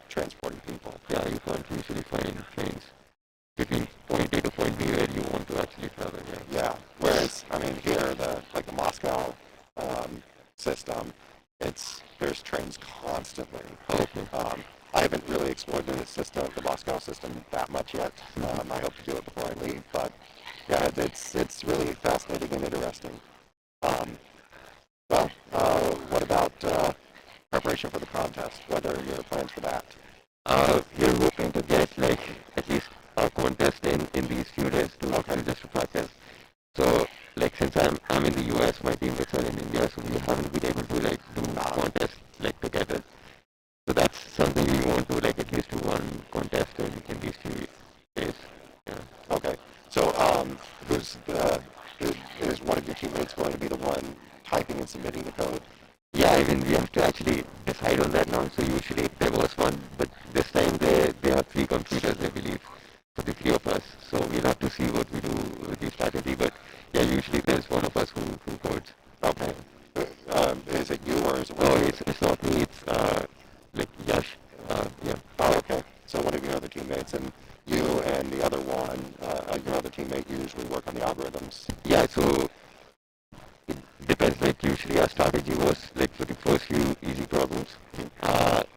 transporting people. Yeah, you can't usually find trains between point A to point B where you want to actually travel. Yeah. Yeah. Whereas, here, the Moscow system, there's trains constantly. Okay. I haven't really explored the Moscow system that much yet. I hope to do it before I leave, but yeah, it's really fascinating and interesting. What about preparation for the contest? What are your plans for that? We're hoping to get at least a contest in these few days just to practice. So since I'm in the US, my teammates are in India, so we haven't been able to do contests together. So that's something we want to at least do one contest in these few days. Yeah. Okay. So is one of your teammates going to be the one typing and submitting the code? Yeah, we have to actually decide on that now. So usually there was one, but this time they have 3 computers, I believe, for the 3 of us. So we'll have to see what we do with the strategy. But yeah, usually there's one of us who codes. Okay. Is it you or is it? Oh, it's not me. It's Yash. Yeah. Oh, okay. So one of your other teammates, and you and the other one, your other teammate, usually work on the algorithms. Yeah. So it depends. Usually our strategy was for the first few easy problems.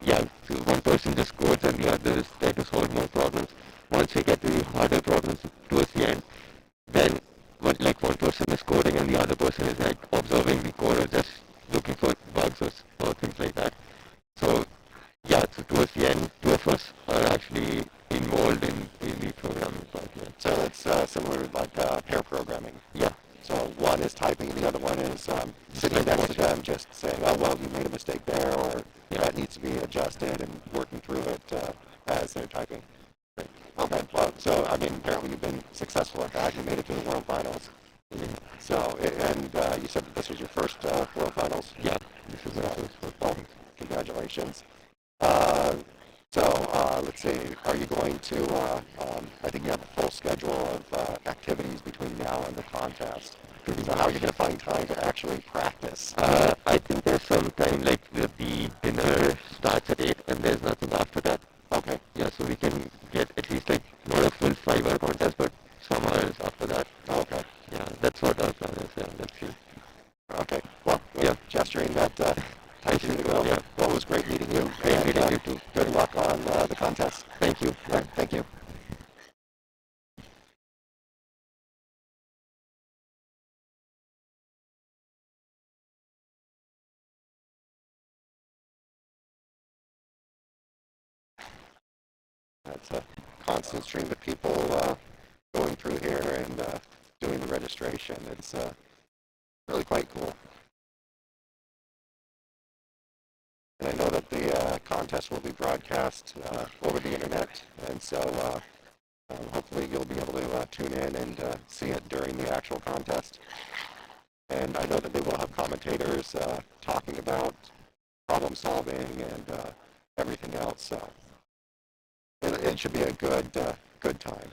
Yeah. So one person just codes and the others try to solve more problems. Once we get to the harder problems towards the end, then one person is coding and the other person is observing the code or just looking for bugs or things like that. So yeah, so towards the end, 2 of us are actually involved in the programming part. Yeah. So it's similar to pair programming. Yeah. So one is typing, the other one is sitting next to them, just saying, "Oh well, you made a mistake there," or that needs to be adjusted, and working through it as they're typing. Great. Okay. Well, so apparently you've been successful at that. You made it to the World Finals. Yeah. So and you said that this was your first World Finals. Yeah. This is my first. Well, congratulations. So let's see, are you going to, I think you have a full schedule of activities between now and the contest. So how are you going to find time to actually practice? I think there's some time, like the dinner starts at 8 and there's nothing after that. Okay. Yeah, so we can get at least like not a full 5 hour contest, but some hours after that. Okay. Yeah, that's what our plan is. Yeah, let's see. Okay. Well, Yeah. gesturing that Thank you. well, it was great meeting you. Great and, meeting you too. Good luck on the contest. Thank you. All right, thank you. That's a constant stream of people going through here and doing the registration. It's really quite cool. And I know that the contest will be broadcast over the internet, and so hopefully you'll be able to tune in and see it during the actual contest. And I know that they will have commentators talking about problem solving and everything else. So it should be a good time.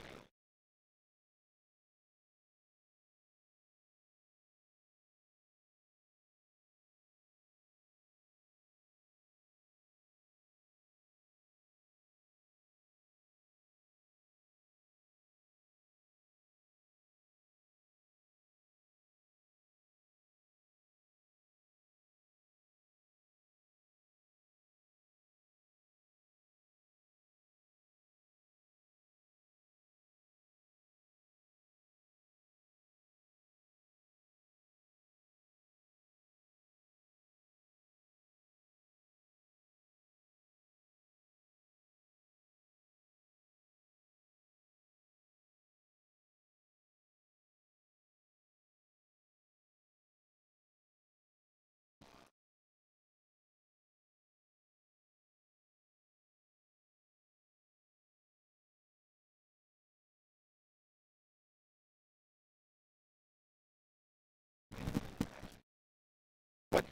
What?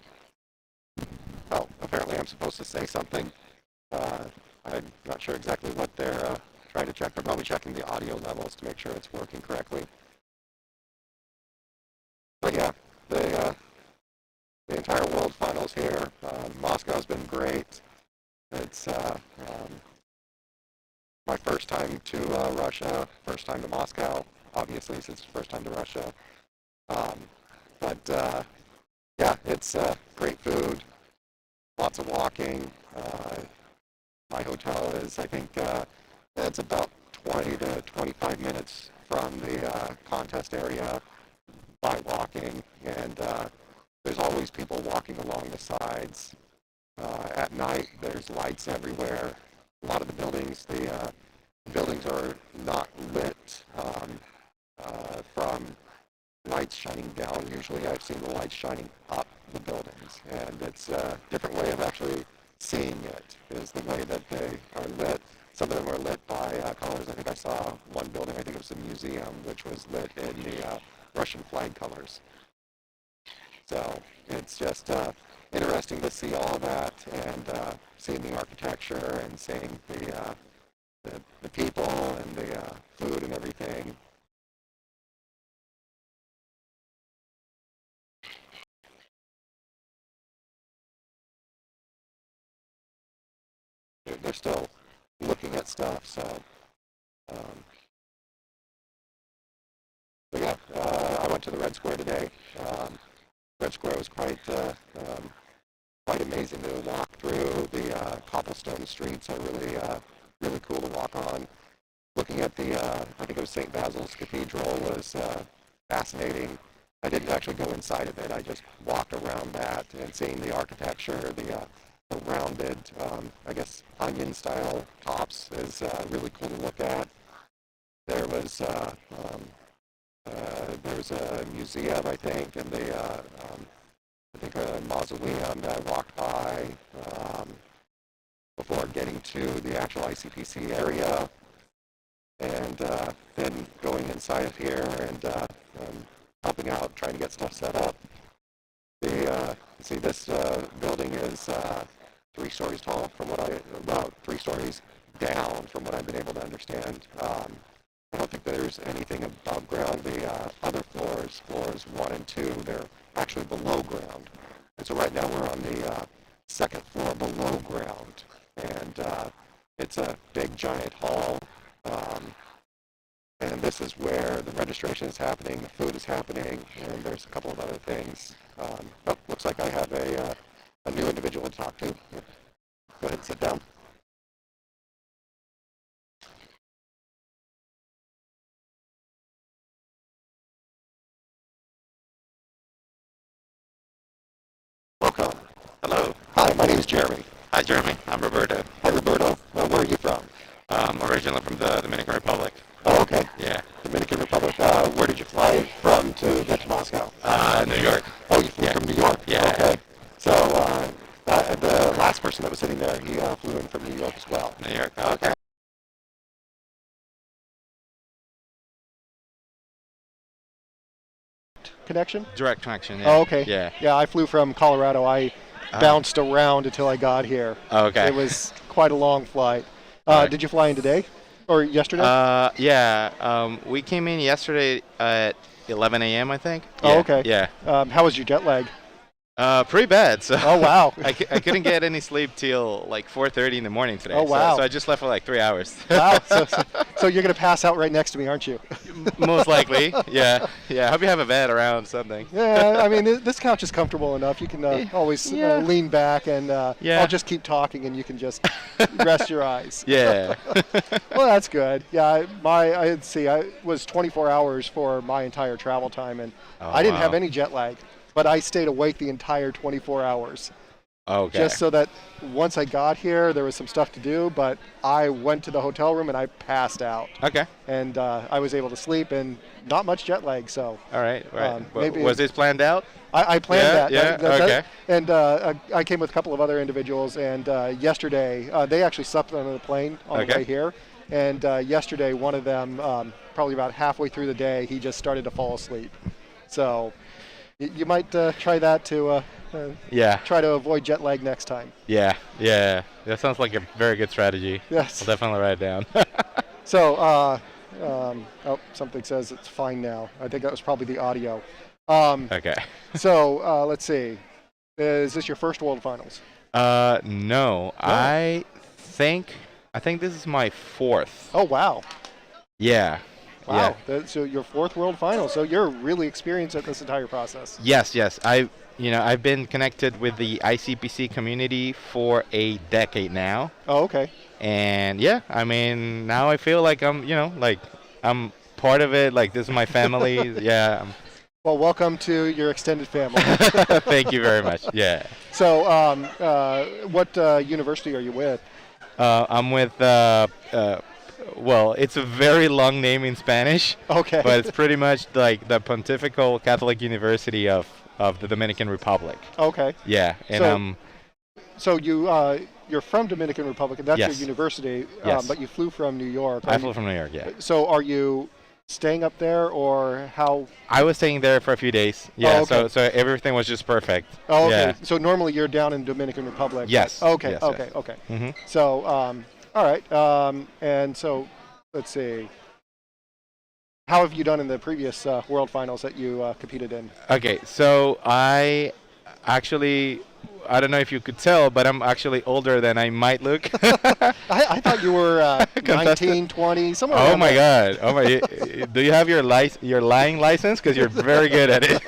Oh, apparently I'm supposed to say something. Uh, I'm not sure exactly what they're trying to check. They're probably checking the audio levels to make sure it's working correctly. But yeah, the entire World Finals here. Moscow's been great. It's my first time to Russia, first time to Moscow, obviously since it's first time to Russia. Um, but yeah, it's great food, lots of walking. My hotel is, I think, it's about 20 to 25 minutes from the contest area by walking, and there's always people walking along the sides. At night, there's lights everywhere. A lot of the buildings are not lit from lights shining down. Usually I've seen the lights shining up the buildings, and it's a different way of actually seeing it, is the way that they are lit. Some of them are lit by colors. I think I saw one building, I think it was a museum, which was lit in the Russian flag colors. So it's just interesting to see all of that and seeing the architecture and seeing the people and the food and everything. They're still looking at stuff, so um, but yeah, I went to the Red Square today. Red Square was quite amazing to walk through. The cobblestone streets are really cool to walk on. Looking at the, I think it was St. Basil's Cathedral was fascinating. I didn't actually go inside of it. I just walked around that and seeing the architecture, the rounded, I guess, onion-style tops is really cool to look at. There was a museum, I think, and I think a mausoleum that I walked by before getting to the actual ICPC area, and then going inside of here and helping out, trying to get stuff set up. See, this building is 3 stories tall, about 3 stories down, from what I've been able to understand. I don't think there's anything above ground. The other floors 1 and 2, they're actually below ground. And so right now we're on the second floor below ground, and it's a big giant hall. And this is where the registration is happening, the food is happening, and there's a couple of other things. Looks like I have a new individual to talk to. Go ahead and sit down. Welcome. Hello. Hi, my name is Jeremy. Hi, Jeremy. I'm Roberto. Hi, Roberto. Where are you from? Originally from the Dominican Republic. Oh, okay. Yeah. Dominican Republic. Where did you fly from to get to Moscow? New York. Oh, you flew from New York? Yeah. Okay. So the last person that was sitting there, he flew in from New York as well. New York. Okay. Connection? Direct connection. Oh, okay. Yeah. Yeah, I flew from Colorado. I bounced around until I got here. Okay. It was quite a long flight. Right. Did you fly in today or yesterday? Yeah. We came in yesterday at 11 a.m. I think. Oh, Yeah. okay. Yeah. How was your jet lag? Pretty bad. So. Oh, wow. I couldn't get any sleep till like 4:30 in the morning today. Oh, wow. So I just left for like 3 hours. Wow. So you're going to pass out right next to me, aren't you? Most likely. Yeah. Yeah. I hope you have a bed around something. Yeah, I mean, this couch is comfortable enough. You can always lean back, and Yeah. I'll just keep talking, and you can just rest your eyes. Yeah. Well, that's good. Yeah, I was 24 hours for my entire travel time, and Oh, I didn't have wow. any jet lag, but I stayed awake the entire 24 hours. Okay. Just so that once I got here, there was some stuff to do, but I went to the hotel room and I passed out. Okay. And I was able to sleep, and not much jet lag, so. All right. Right. Maybe Was this planned out? I planned Yeah, that. yeah, That- okay. And I came with a couple of other individuals, and yesterday they actually slept on the plane on the Okay. way here. And yesterday, one of them, probably about halfway through the day, he just started to fall asleep. So you might try that to Yeah. try to avoid jet lag next time. Yeah. Yeah. That sounds like a very good strategy. Yes. I'll definitely write it down. So, something says it's fine now. I think that was probably the audio. Okay. So let's see. Is this your first World Finals? No. I think this is my 4th. Oh, wow. Yeah. Wow. Yeah. So your 4th World Final. So you're really experienced at this entire process. Yes. I've been connected with the ICPC community for a decade now. Oh, okay. And yeah, I mean, now I feel like I'm part of it. Like, this is my family. Yeah. Well, welcome to your extended family. Thank you very much. Yeah. So, what university are you with? I'm with, well, it's a very long name in Spanish. Okay. But it's pretty much like the Pontifical Catholic University of the Dominican Republic. Okay. Yeah. And So you're from Dominican Republic, and that's Yes. your university. Yes. But you flew from New York. I flew from New York, yeah. So are you staying up there, or how? I was staying there for a few days. Yeah. Oh, okay. So everything was just perfect. Oh, okay. Yeah. So normally you're down in Dominican Republic. Yes. Okay. Yes, okay. yes. Okay. Mm-hmm. So, all right. And so, let's see. How have you done in the previous World Finals that you competed in? Okay. So I don't know if you could tell, but I'm actually older than I might look. I thought you were 19, 20, somewhere Oh around my there. God! Oh my! Do you have your lying license? Because you're very good at it.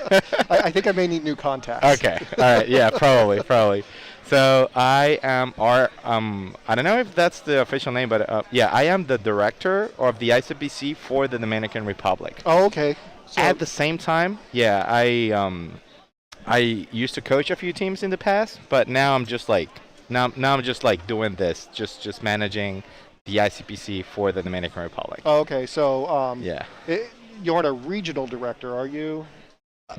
I think I may need new contacts. Okay. All right. Yeah. Probably. So I am I don't know if that's the official name, but yeah, I am the director of the ICPC for the Dominican Republic. Oh, okay. So, At the same time, yeah, I used to coach a few teams in the past, but now I'm just like doing this, just managing the ICPC for the Dominican Republic. oh, okay. So, Yeah. you aren't a regional director, are you?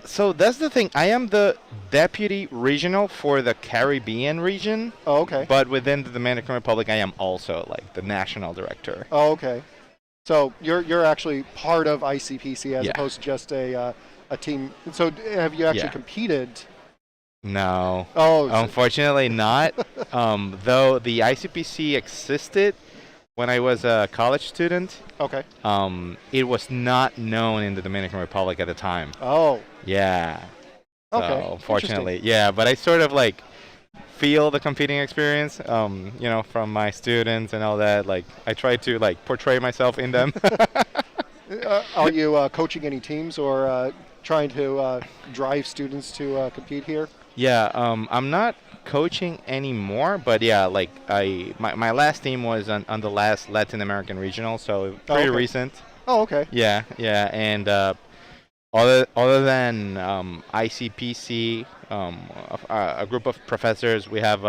So that's the thing. I am the deputy regional for the Caribbean region, Oh, okay. but within the Dominican Republic, I am also like the national director. Oh, okay. So you're actually part of ICPC as Yeah. opposed to just a team. So have you actually Yeah. competed No. Oh, Unfortunately not. Though the ICPC existed when I was a college student, okay. it was not known in the Dominican Republic at the time. Oh, Yeah. So okay. unfortunately, yeah. But I sort of like feel the competing experience, from my students and all that. Like I try to like portray myself in them. Are you coaching any teams or trying to drive students to compete here? Yeah, I'm not coaching anymore, but yeah, like my last team was on the last Latin American regional, so pretty okay. recent. Oh, okay. Yeah, yeah, and other than ICPC, a group of professors, we have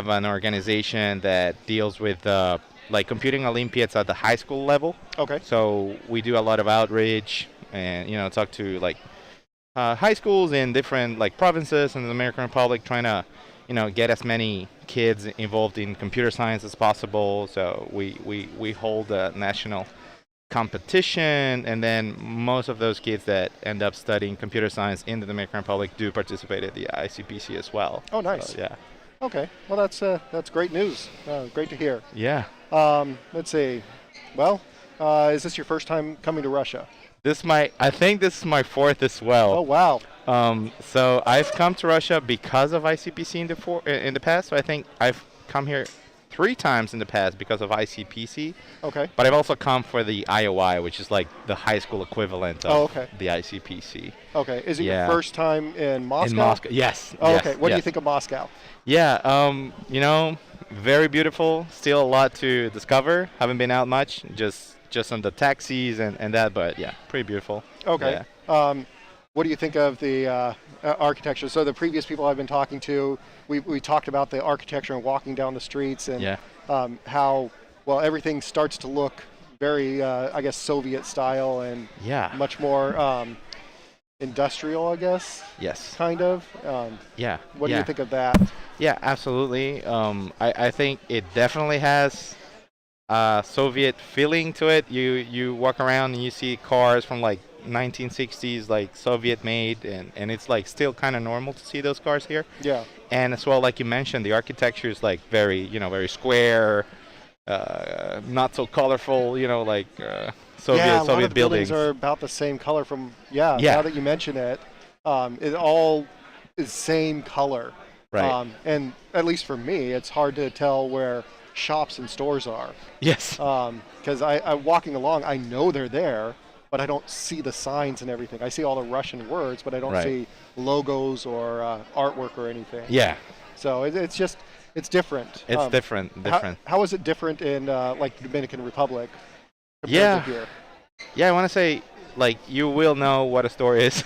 an organization that deals with like computing Olympiads at the high school level. Okay. So we do a lot of outreach and talk to like high schools in different like provinces in the Dominican Republic, trying to get as many kids involved in computer science as possible. So we hold a national competition, and then most of those kids that end up studying computer science in the Dominican Republic do participate at the ICPC as well. Oh, nice. So, yeah. Okay. Well, that's great news. Great to hear. Yeah. Let's see. Well, is this your first time coming to Russia? I think this is my fourth as well. Oh, wow. So I've come to Russia because of ICPC in the past. So I think I've come here 3 times in the past because of ICPC. Okay. But I've also come for the IOI, which is like the high school equivalent of the ICPC. Okay. Is it your first time in Moscow? In Moscow, yes. Oh, yes, okay. What do you yes. think of Moscow? Yeah, very beautiful. Still a lot to discover. Haven't been out much. Just on the taxis and that, but yeah, pretty beautiful. Okay. Yeah. What do you think of the architecture? So the previous people I've been talking to, we talked about the architecture and walking down the streets and how, well, everything starts to look very, I guess, Soviet style and much more industrial, I guess. Yes. Kind of. Yeah. What do you think of that? Yeah, absolutely. I think it definitely has Soviet feeling to it. You walk around and you see cars from like 1960s, like Soviet made, and it's like still kind of normal to see those cars here. Yeah. And as well, like you mentioned, the architecture is like very very square, not so colorful. Like Soviet a lot of the buildings buildings are about the same color from now that you mention it. It all is same color. Right. And at least for me, it's hard to tell where shops and stores are. Yes. Because I'm walking along, I know they're there, but I don't see the signs and everything. I see all the Russian words, but I don't see logos or artwork or anything. Yeah. So it's different. It's different. How is it different in like the Dominican Republic compared to here? Yeah, I want to say like you will know what a store is.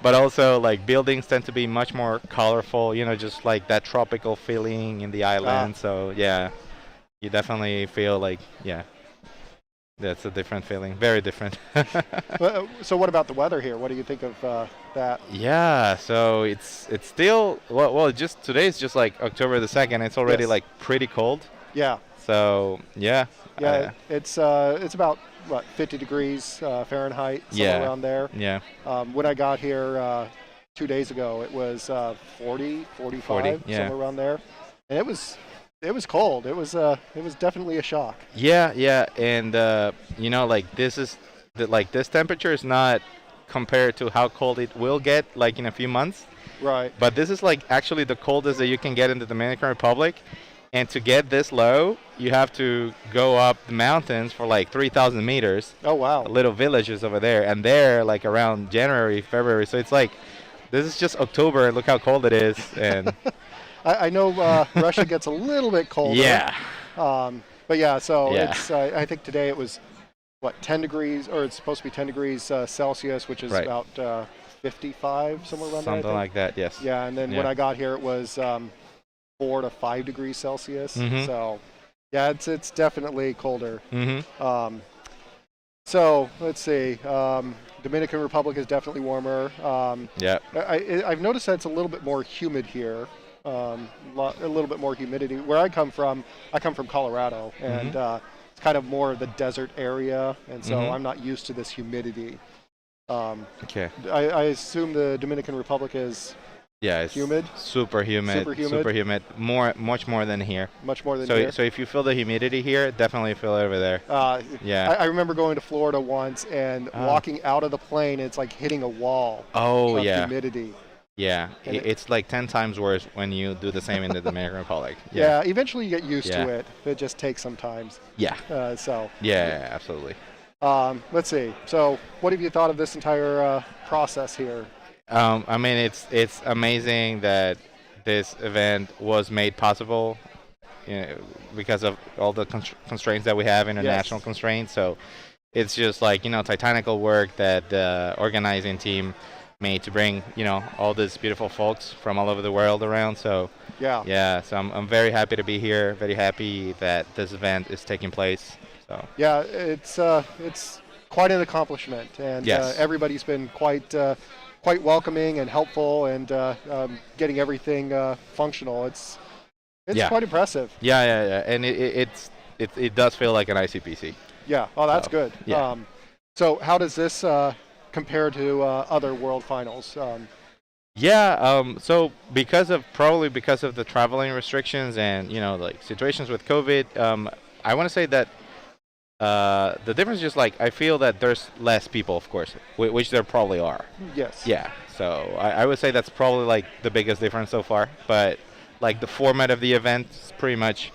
But also, like, buildings tend to be much more colorful, just like that tropical feeling in the island. So, yeah, you definitely feel like, that's a different feeling. Very different. So what about the weather here? What do you think of that? Yeah, so it's still, well, just today is just like October the 2nd. It's already, like, pretty cold. Yeah. So, yeah. Yeah, it's about, 50 degrees Fahrenheit, somewhere around there. Yeah. When I got here 2 days ago, it was 40, 45, somewhere around there. And it was cold. It was definitely a shock. Yeah, and like this temperature is not compared to how cold it will get like in a few months. Right. But this is like actually the coldest that you can get in the Dominican Republic. And to get this low, you have to go up the mountains for like 3,000 meters. Oh, wow. Little villages over there. And they're like around January, February. So it's like, this is just October. Look how cold it is. And I know Russia gets a little bit colder. Yeah. But yeah, so it's, I think today it was, 10 degrees, or it's supposed to be 10 degrees Celsius, which is about 55, somewhere around there. Something like that, yes. Yeah, and then when I got here, it was 4 to 5 degrees Celsius. Mm-hmm. So, yeah, it's definitely colder. Mm-hmm. So let's see. Dominican Republic is definitely warmer. I've noticed that it's a little bit more humid here. A little bit more humidity. Where I come from Colorado, and it's kind of more of the desert area, and so I'm not used to this humidity. Okay. I assume the Dominican Republic is Yeah, it's humid? super humid. Super humid? Super humid. Much more than here. Much more than So here. so if you feel the humidity here, definitely feel it over there. Yeah. I remember going to Florida once and walking out of the plane, it's like hitting a wall Oh of yeah. humidity. Yeah. And It's like 10 times worse when you do the same in the Dominican Republic. Yeah, eventually you get used Yeah. to it. It just takes some time. Yeah. Yeah, absolutely. Let's see. So, what have you thought of this entire process here? I mean, it's amazing that this event was made possible, because of all the constraints that we have, international constraints. So it's just like, titanical work that the organizing team made to bring, all these beautiful folks from all over the world around. So Yeah. so I'm very happy to be here. Very happy that this event is taking place. So Yeah, it's quite an accomplishment, and Yes. everybody's been quite welcoming and helpful, and getting everything functional. It's Yeah. quite impressive. yeah, and it does feel like an ICPC. Yeah. Oh, that's So, good. yeah. So how does this compare to other World Finals? So probably because of the traveling restrictions and like situations with COVID, I want to say that the difference is just like I feel that there's less people, of course, which there probably are. Yes. Yeah. So I would say that's probably like the biggest difference so far. But like the format of the event is pretty much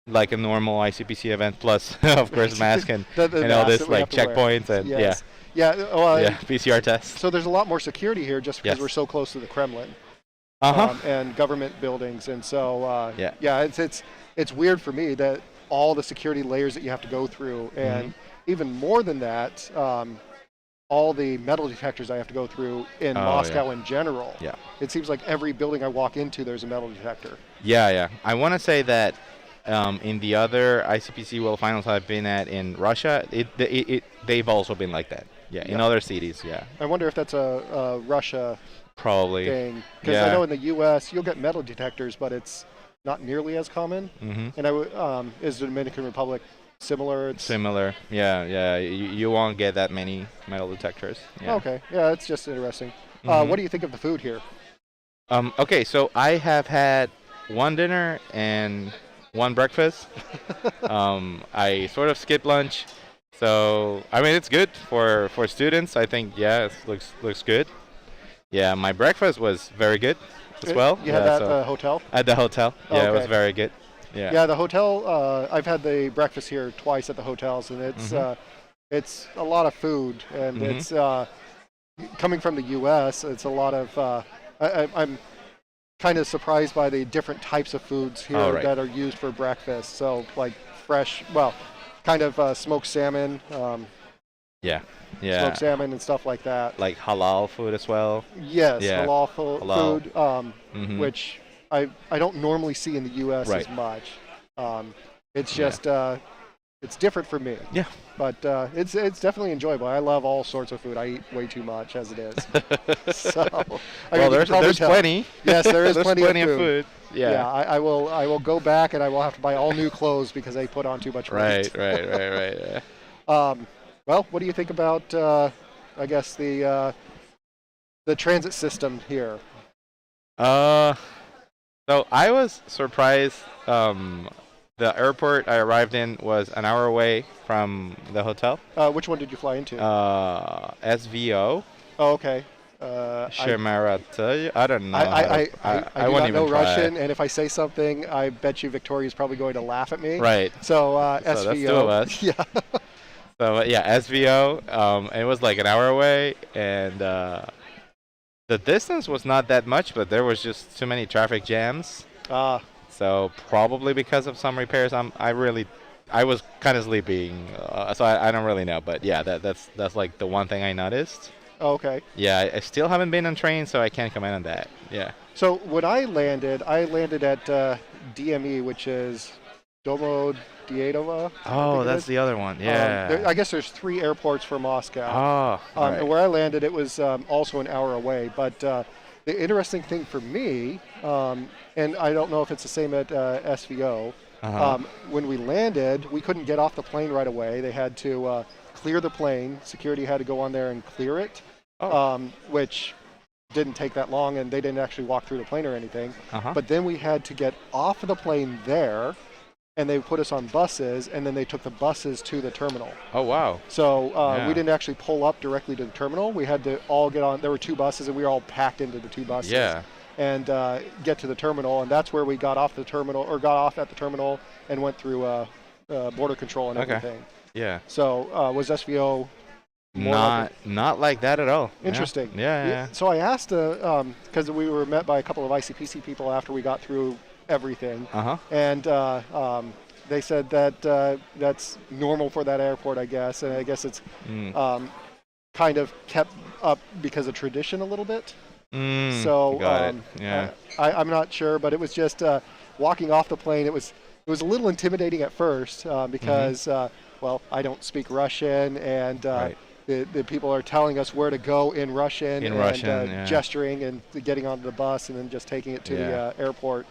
like a normal ICPC event, plus of course mask and, The and all mask this that we like have to wear. checkpoints and Yes. Yeah. Well, yeah PCR tests. So there's a lot more security here just because Yes. we're so close to the Kremlin. Uh-huh. And government buildings, and so Yeah. it's weird for me that all the security layers that you have to go through, and even more than that, all the metal detectors I have to go through in Moscow in general. Yeah. It seems like every building I walk into, there's a metal detector. Yeah. I want to say that in the other ICPC World Finals I've been at in Russia, they've also been like that. Yeah, in other cities. Yeah, I wonder if that's a Russia probably. thing, because I know in the U.S. you'll get metal detectors, but it's not nearly as common. Mm-hmm. And is the Dominican Republic similar? Similar. Yeah. You won't get that many metal detectors. Yeah. Okay. Yeah, it's just interesting. Mhm. What do you think of the food here? Okay, so I have had one dinner and one breakfast. I sort of skipped lunch. So I mean it's good for students. I think it looks good. Yeah, my breakfast was very good as well. You had that at the hotel? At the hotel. Yeah, it was Okay. very good. Yeah. Yeah, the hotel. I've had the breakfast here twice at the hotels, and Mhm. it's a lot of food, and Mhm. it's coming from the U.S. It's a lot of. I'm kind of surprised by the different types of foods here Oh, right. that are used for breakfast. So like fresh, kind of smoked salmon, Yeah. smoked salmon and stuff like that. Like halal food as well. Yes, Yeah. halal Halal. food, Mhm. which I don't normally see in the U.S. as Right. much. It's Yeah. just it's different for me. Yeah. But it's definitely enjoyable. I love all sorts of food. I eat way too much as it is. So I mean, Well, you can there's probably tell. plenty. Yes, there is There's plenty of of food. food. Yeah. I will go back and I will have to buy all new clothes because I put on too much weight. Right. Yeah. Well, what do you think about I guess the transit system here? So I was surprised. The airport I arrived in was an hour away from the hotel. Which one did you fly into? SVO. Oh, okay. Shemarata. I don't know. I do won't not know even try. Russian, and if I say something, I bet you Victoria's probably going to laugh at me. Right. So that's SVO. two of us. Yeah. So SVO. It was like an hour away, and the distance was not that much, but there was just too many traffic jams. So probably because of some repairs, I was kind of sleeping, so I don't really know. But yeah, that's like the one thing I noticed. Okay. Yeah, I still haven't been on train, so I can't comment on that. Yeah. So when I landed at DME, which is Domo Dietova. Oh, that's the other one. Yeah. I guess there's 3 airports for Moscow. Oh. Right. And where I landed, it was also an hour away. But the interesting thing for me, and I don't know if it's the same at SVO, Uh-huh. When we landed, we couldn't get off the plane right away. They had to clear the plane. Security had to go on there and clear it, Oh. which didn't take that long, and they didn't actually walk through the plane or anything. Uh-huh. But then we had to get off of the plane there, and they put us on buses, and then they took the buses to the terminal. Oh, wow. So Yeah. we didn't actually pull up directly to the terminal. We had to all get on. There were 2 buses, and we were all packed into the 2 buses. Yeah. And get to the terminal, and that's where we got off the terminal, or got off at the terminal, and went through border control and Okay. everything. Yeah. So was SVO more like Not like that at all. Yeah. interesting? Yeah. So I asked, because we were met by a couple of ICPC people after we got through everything, Uh-huh. and they said that that's normal for that airport, I guess, and I guess it's kind of kept up because of tradition a little bit. So got it. Yeah. I'm not sure, but it was just walking off the plane. It was a little intimidating at first because well, I don't speak Russian, and Right. the people are telling us where to go in Russian, In and Russian, yeah. gesturing and getting onto the bus and then just taking it to Yeah. the airport,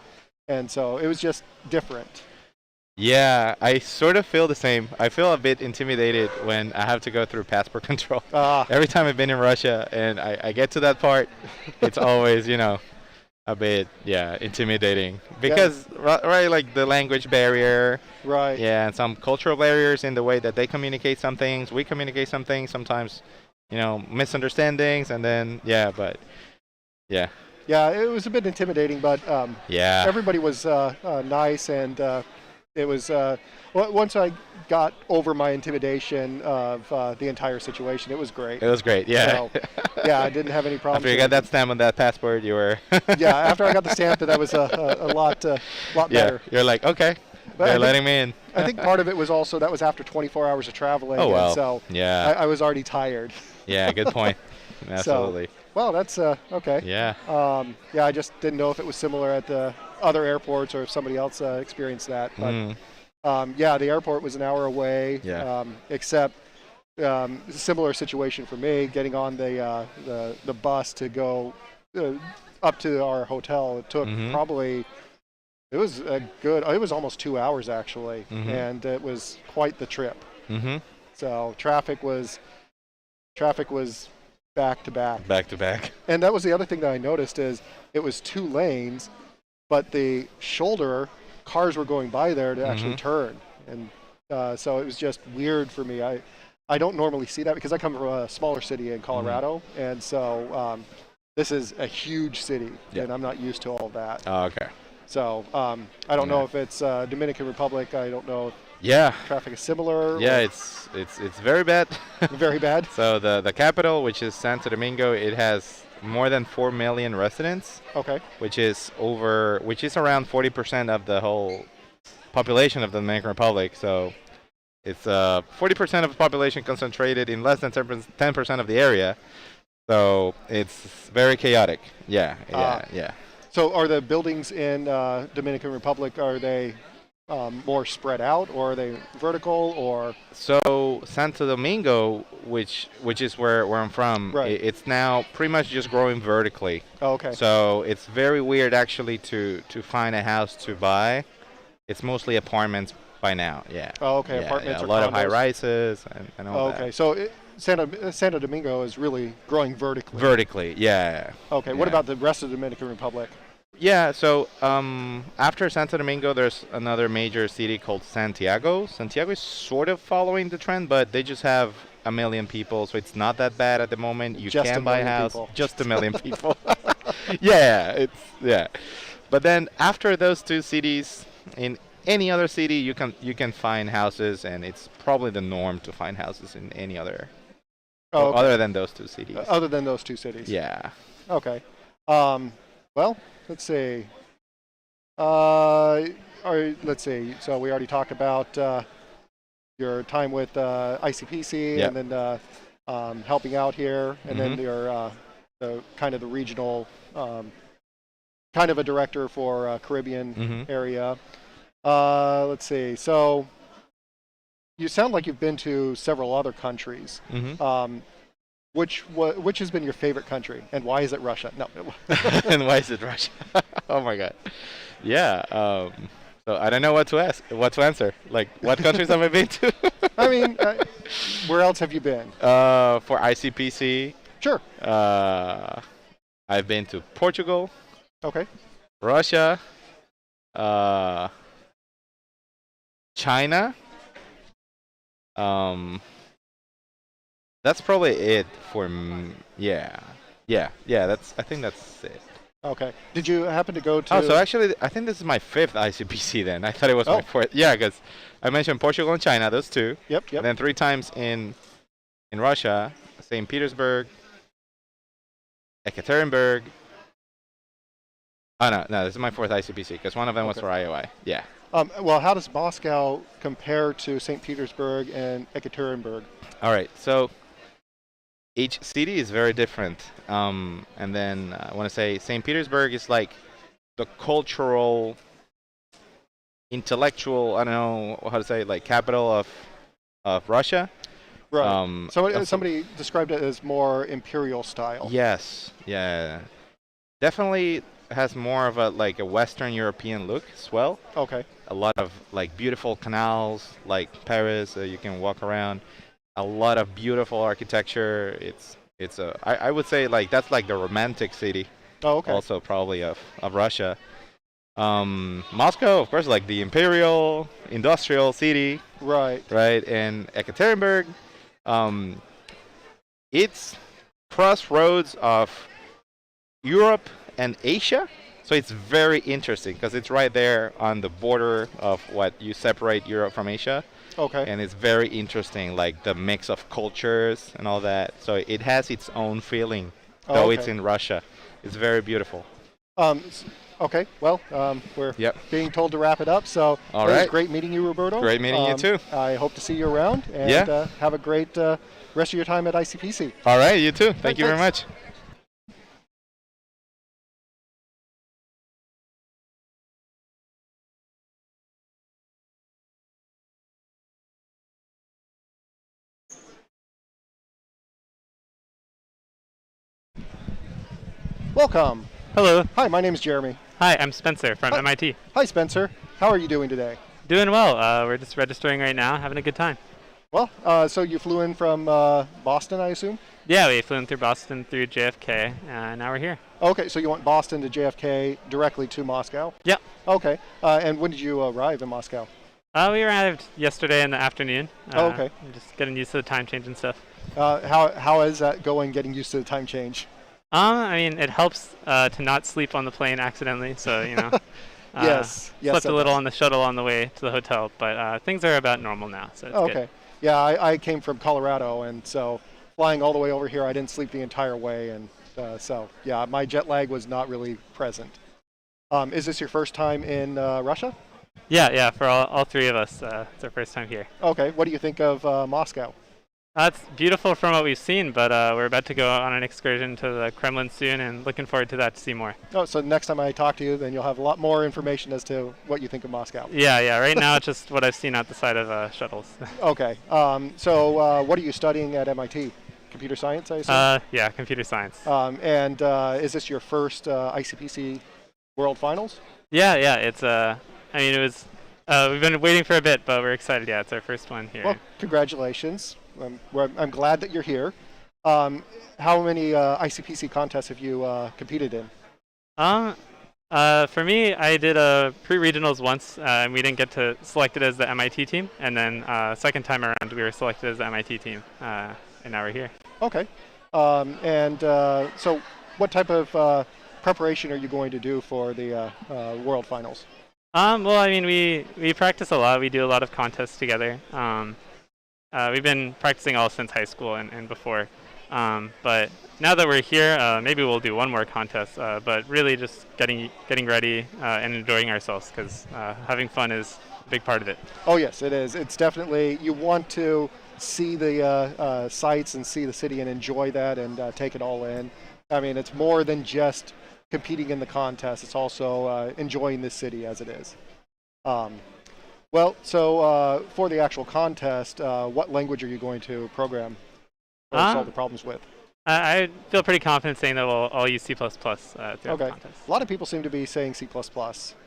and so it was just different. Yeah, I sort of feel the same. I feel a bit intimidated when I have to go through passport control. Every time I've been in Russia and I get to that part, it's always, a bit, intimidating. Because, right, like the language barrier, Right. yeah, and some cultural barriers in the way that they communicate some things, we communicate some things, sometimes, misunderstandings, and then, yeah, Yeah, it was a bit intimidating, but yeah. everybody was nice, and it was once I got over my intimidation of the entire situation, it was great. It was great, yeah. So, yeah, I didn't have any problems. After you got that stamp on that passport, you were... Yeah, after I got the stamp, that was a lot yeah, better. you're like, okay, But I they're think- letting me in. I think part of it was also that was after 24 hours of traveling, Oh, wow. and so Yeah. I was already tired. Yeah, good point. Absolutely. Well, that's okay. Yeah. Yeah, I just didn't know if it was similar at the other airports or if somebody else experienced that. But yeah, the airport was an hour away. Yeah. Except similar situation for me, getting on the bus to go up to our hotel. It took probably. It was it was almost 2 hours actually, and it was quite the trip. So traffic was back to back. Back to back. And that was the other thing that I noticed is it was 2 lanes, but the shoulder cars were going by there to actually turn, and so it was just weird for me. I don't normally see that because I come from a smaller city in Colorado, and so this is a huge city, and I'm not used to all of that. Oh, okay. So I don't know if it's Dominican Republic. I don't know if Yeah. traffic is similar. Yeah, or it's very bad. very bad. So the capital, which is Santo Domingo, it has more than 4 million residents, Okay. which is around 40% of the whole population of the Dominican Republic. So it's 40% of the population concentrated in less than 10% of the area. So it's very chaotic. Yeah. So are the buildings in Dominican Republic, are they more spread out, or are they vertical, or? So Santo Domingo, which is where I'm from, Right. it's now pretty much just growing vertically. Oh, okay. So it's very weird actually to find a house to buy. It's mostly apartments by now. Yeah. Oh, okay. Yeah, Apartments yeah, or a lot of high condos? rises and all Oh, that. okay. So Santo Domingo is really growing vertically. Vertically, yeah. Okay. What Yeah. about the rest of the Dominican Republic? Yeah, so after Santo Domingo, there's another major city called Santiago. Santiago is sort of following the trend, but they just have 1 million people, so it's not that bad at the moment. You Just can a buy a million house. people. Just 1 million people. Yeah. But then after those 2 cities, in any other city, you can find houses, and it's probably the norm to find houses in any other, Oh, okay. other than those 2 cities. Other than those 2 cities. Yeah. Okay. Well, let's see. Let's see. So we already talked about your time with ICPC, Yeah. and then helping out here, and then your the kind of the regional kind of a director for Caribbean area. Let's see. So you sound like you've been to several other countries. Which has been your favorite country, and why is it Russia? No. And why is it Russia? Oh my God. Yeah. So I don't know what to ask, what to answer. Like, what countries have I been to? I mean, where else have you been? For ICPC, Sure. I've been to Portugal, Okay. Russia, uh, China. That's probably it for yeah, yeah. I think that's it. Okay. Did you happen to go to? Oh, so actually, I think this is my 5th ICPC then. I thought it was my 4th. Yeah, because I mentioned Portugal and China, those two. Yep. And then 3 times in Russia, St. Petersburg, Ekaterinburg. Oh, no, this is my 4th ICPC because one of them was for IOI. Yeah. Well, how does Moscow compare to St. Petersburg and Ekaterinburg? All right, so each city is very different. And then I want to say St. Petersburg is like the cultural, intellectual, I don't know how to say, like capital of Russia. Right. So somebody described it as more imperial style. Yes. Yeah. Definitely has more of a Western European look as well. Okay. A lot of like beautiful canals, like Paris. You can walk around. A lot of beautiful architecture. I would say like that's like the romantic city. Oh, okay. Also probably of Russia. Moscow, of course, like the imperial industrial city. Right. Right. And Ekaterinburg, it's crossroads of Europe and Asia. So it's very interesting because it's right there on the border of what you separate Europe from Asia. Okay. And it's very interesting, like the mix of cultures and all that. So it has its own feeling, though it's in Russia. It's very beautiful. Okay. Well, we're Yep. being told to wrap it up. So All it was right. great meeting you, Roberto. Great meeting you too. I hope to see you around and Yeah. have a great rest of your time at ICPC. All right, you too. Thank you very much. Welcome. Hello. Hi, my name is Jeremy. Hi, I'm Spencer from Hi. MIT. Hi, Spencer. How are you doing today? Doing well. We're just registering right now, having a good time. Well, so you flew in from Boston, I assume? Yeah, we flew in through Boston through JFK, and now we're here. Okay, so you went Boston to JFK directly to Moscow? Yep. Okay, and when did you arrive in Moscow? We arrived yesterday in the afternoon. Okay. I'm just getting used to the time change and stuff. How is that going, getting used to the time change? I mean, it helps to not sleep on the plane accidentally, so, you know. Yes. Slept a little on the shuttle on the way to the hotel, but things are about normal now, so it's okay. good. Yeah, I came from Colorado, and so flying all the way over here, I didn't sleep the entire way, and so, yeah, my jet lag was not really present. Is this your first time in Russia? Yeah, for all 3 of us, it's our first time here. Okay, what do you think of Moscow? It's beautiful from what we've seen, but we're about to go on an excursion to the Kremlin soon, and looking forward to that to see more. Oh, so next time I talk to you, then you'll have a lot more information as to what you think of Moscow. Yeah. Right now, it's just what I've seen out the side of shuttles. Okay. So what are you studying at MIT? Computer science, I assume? Yeah, computer science. And is this your first ICPC World Finals? Yeah. It's I mean, it was. We've been waiting for a bit, but we're excited. Yeah, it's our first one here. Well, congratulations. I'm glad that you're here. How many ICPC contests have you competed in? For me, I did a pre-regionals once, and we didn't get to select it as the MIT team. And then second time around, we were selected as the MIT team, and now we're here. Okay. So what type of preparation are you going to do for the World Finals? Well, I mean, we practice a lot. We do a lot of contests together. We've been practicing all since high school and before. But now that we're here, maybe we'll do one more contest. But really just getting ready and enjoying ourselves, because having fun is a big part of it. Oh, yes, it is. It's definitely, you want to see the sights and see the city and enjoy that and take it all in. I mean, it's more than just competing in the contest. It's also enjoying this city as it is. Well, so for the actual contest, what language are you going to program or solve the problems with? I feel pretty confident saying that I'll use C++ throughout the Okay. contest. A lot of people seem to be saying C++.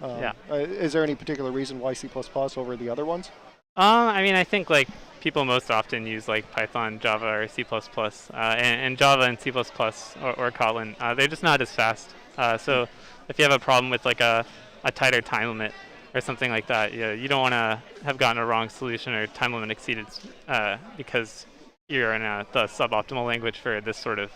Yeah. Is there any particular reason why C++ over the other ones? I mean, I think like people most often use like Python, Java, or C++, and Java and C++ or Kotlin. They're just not as fast. So if you have a problem with like a tighter time limit or something like that, you don't want to have gotten a wrong solution or time limit exceeded because you're in the suboptimal language for this sort of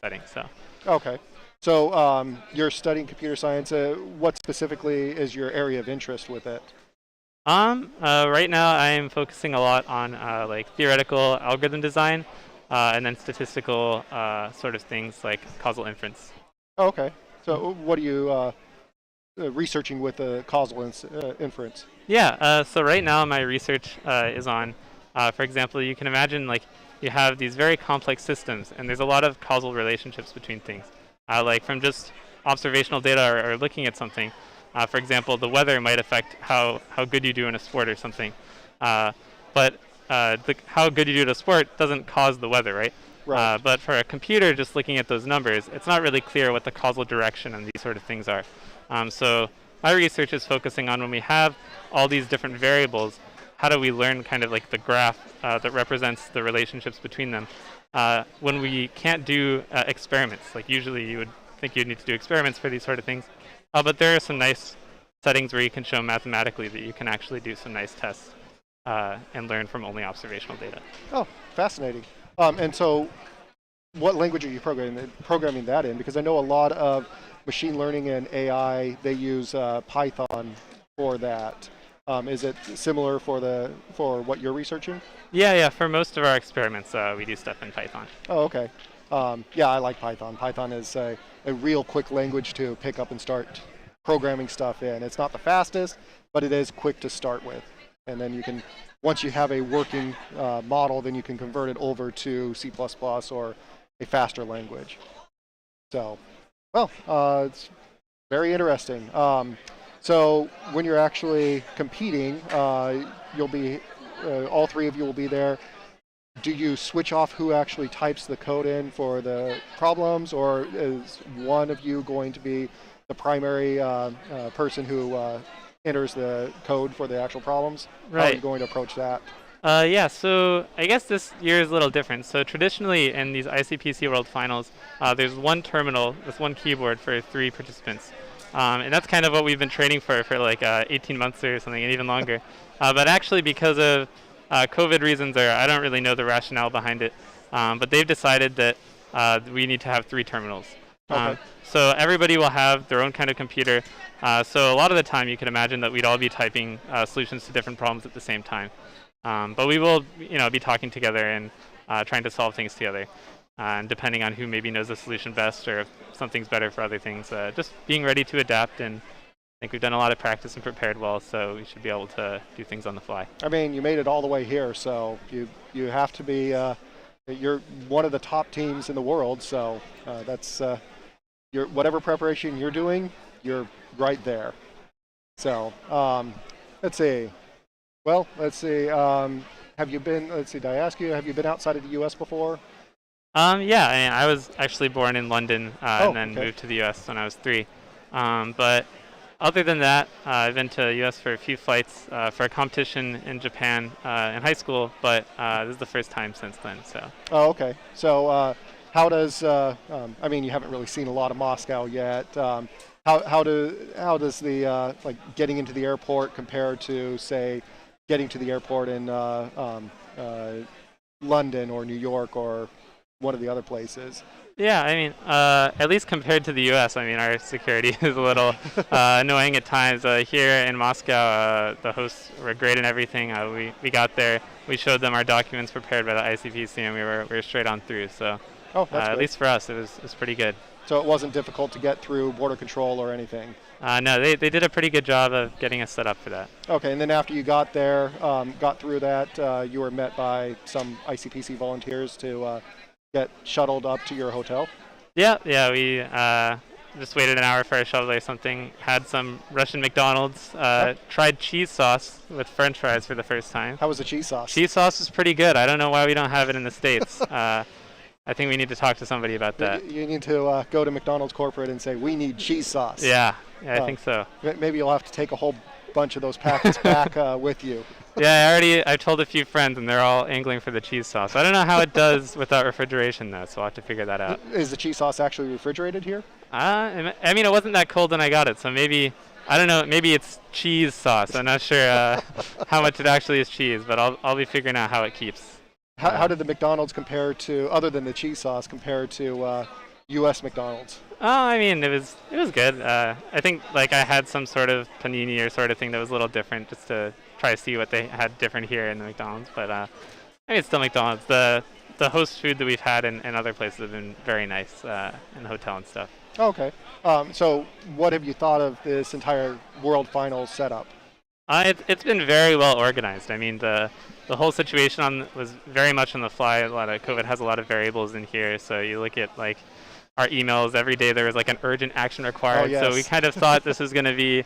setting. So. Okay. So you're studying computer science. What specifically is your area of interest with it? Right now I'm focusing a lot on like theoretical algorithm design, and then statistical sort of things like causal inference. Okay. So what are you researching with the causal inference? Yeah. So right now my research is on, for example, you can imagine like you have these very complex systems, and there's a lot of causal relationships between things. Like from just observational data or looking at something. For example, the weather might affect how good you do in a sport or something. But how good you do at a sport doesn't cause the weather, right? Right. But for a computer, just looking at those numbers, it's not really clear what the causal direction and these sort of things are. So my research is focusing on when we have all these different variables, how do we learn kind of like the graph that represents the relationships between them when we can't do experiments. Like usually you would think you'd need to do experiments for these sort of things. But there are some nice settings where you can show mathematically that you can actually do some nice tests and learn from only observational data. Oh, fascinating. And so what language are you programming that in? Because I know a lot of machine learning and AI, they use Python for that. Is it similar for what you're researching? Yeah. For most of our experiments, we do stuff in Python. Oh, okay. Yeah, I like Python. Python is a real quick language to pick up and start programming stuff in. It's not the fastest, but it is quick to start with. And then you can, once you have a working model, then you can convert it over to C++ or a faster language. So, well, it's very interesting. So when you're actually competing, you'll be, all three of you will be there. Do you switch off who actually types the code in for the problems, or is one of you going to be the primary person who enters the code for the actual problems? Right. How are you going to approach that? Yeah, so I guess this year is a little different. So traditionally in these ICPC World Finals, there's one terminal with one keyboard for 3 participants. And that's kind of what we've been training for like 18 months or something, and even longer. But actually because of COVID reasons, or I don't really know the rationale behind it, but they've decided that we need to have 3 terminals. Okay. So everybody will have their own kind of computer. So a lot of the time you can imagine that we'd all be typing solutions to different problems at the same time. But we will be talking together and trying to solve things together. And depending on who maybe knows the solution best, or if something's better for other things, just being ready to adapt. And I think we've done a lot of practice and prepared well, so we should be able to do things on the fly. I mean, you made it all the way here, so you have to be, you're one of the top teams in the world, so that's, whatever preparation you're doing, you're right there. So, let's see. Well, let's see. Have you been, did I ask you, have you been outside of the U.S. before? Yeah, I was actually born in London and then okay. moved to the US when I was 3. But other than that, I've been to the US for a few flights for a competition in Japan in high school, but this is the first time since then. So. Oh, okay. So how does, I mean, you haven't really seen a lot of Moscow yet. How does the, like getting into the airport compare to, say, getting to the airport in London or New York or one of the other places? Yeah, I mean, at least compared to the U.S., I mean, our security is a little annoying at times. Here in Moscow, the hosts were great and everything. We got there, we showed them our documents prepared by the ICPC, and we were straight on through. So at least for us, it was pretty good. So it wasn't difficult to get through border control or anything? No, they did a pretty good job of getting us set up for that. Okay, and then after you got there, got through that, you were met by some ICPC volunteers to get shuttled up to your hotel? Yeah, we just waited an hour for our shuttle or something, had some Russian McDonald's, tried cheese sauce with French fries for the first time. How was the cheese sauce? Cheese sauce is pretty good. I don't know why we don't have it in the States. I I think we need to talk to somebody about that. You need to go to McDonald's corporate and say, we need cheese sauce. Yeah, I think so. Maybe you'll have to take a whole bunch of those packets back with you. Yeah, I've told a few friends, and they're all angling for the cheese sauce. I don't know how it does without refrigeration, though, so I'll have to figure that out. Is the cheese sauce actually refrigerated here? I mean, it wasn't that cold when I got it, so maybe, I don't know, maybe it's cheese sauce. I'm not sure how much it actually is cheese, but I'll be figuring out how it keeps. How did the McDonald's compare to, other than the cheese sauce, compare to U.S. McDonald's? Oh, I mean, it was good. I think like I had some sort of panini or sort of thing that was a little different, just to try to see what they had different here in the McDonald's. But I mean, it's still McDonald's. The host food that we've had in other places have been very nice in the hotel and stuff. Okay. So what have you thought of this entire World Finals setup? It's been very well organized. I mean, the whole situation was very much on the fly. A lot of COVID has a lot of variables in here, so you look at like our emails every day. There was like an urgent action required. Oh, yes. So we kind of thought this was going to be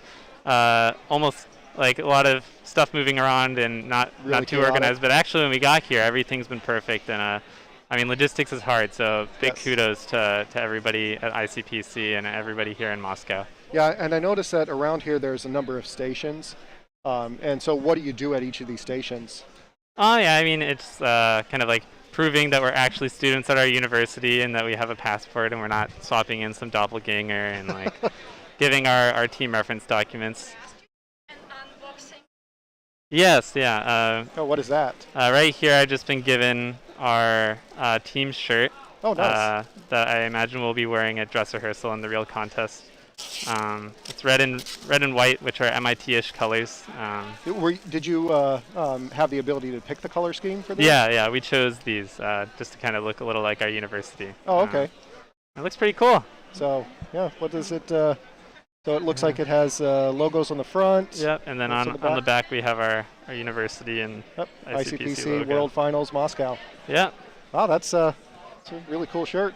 almost like a lot of stuff moving around and not too chaotic. organized. But actually, when we got here, everything's been perfect. And I mean, logistics is hard. So big kudos to everybody at ICPC and everybody here in Moscow. Yeah, and I noticed that around here there's a number of stations. And so what do you do at each of these stations? Oh, yeah, I mean, it's kind of like proving that we're actually students at our university and that we have a passport and we're not swapping in some doppelganger and like giving our team reference documents. And unboxing. Yes, yeah. What is that? Right here, I've just been given our team shirt. Oh, nice. That I imagine we'll be wearing at dress rehearsal in the real contest. It's red and white, which are MIT-ish colors. Did you have the ability to pick the color scheme for this? Yeah, we chose these just to kind of look a little like our university. Oh, okay. It looks pretty cool. So, yeah, what does it, so it looks like it has logos on the front. Yep, and then on the back we have our university and ICPC logo. World Finals Moscow. Yeah. Wow, that's a really cool shirt.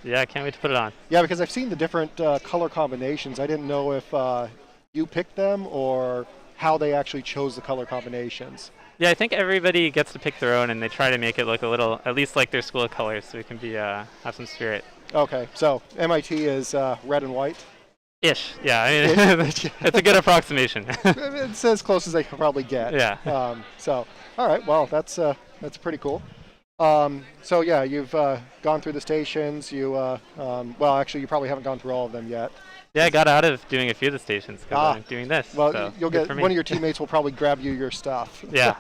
Yeah, I can't wait to put it on. Yeah, because I've seen the different color combinations. I didn't know if you picked them or how they actually chose the color combinations. Yeah, I think everybody gets to pick their own, and they try to make it look a little, at least like their school colors, so we can be have some spirit. Okay, so MIT is red and white. Ish, yeah. I mean, it's a good approximation. It's as close as they can probably get. Yeah. So, all right. Well, that's pretty cool. So yeah, you've gone through the stations. Well, actually, you probably haven't gone through all of them yet. Yeah, I got out of doing a few of the stations because I'm doing this. Well, so you'll get one of your teammates will probably grab you your stuff. Yeah.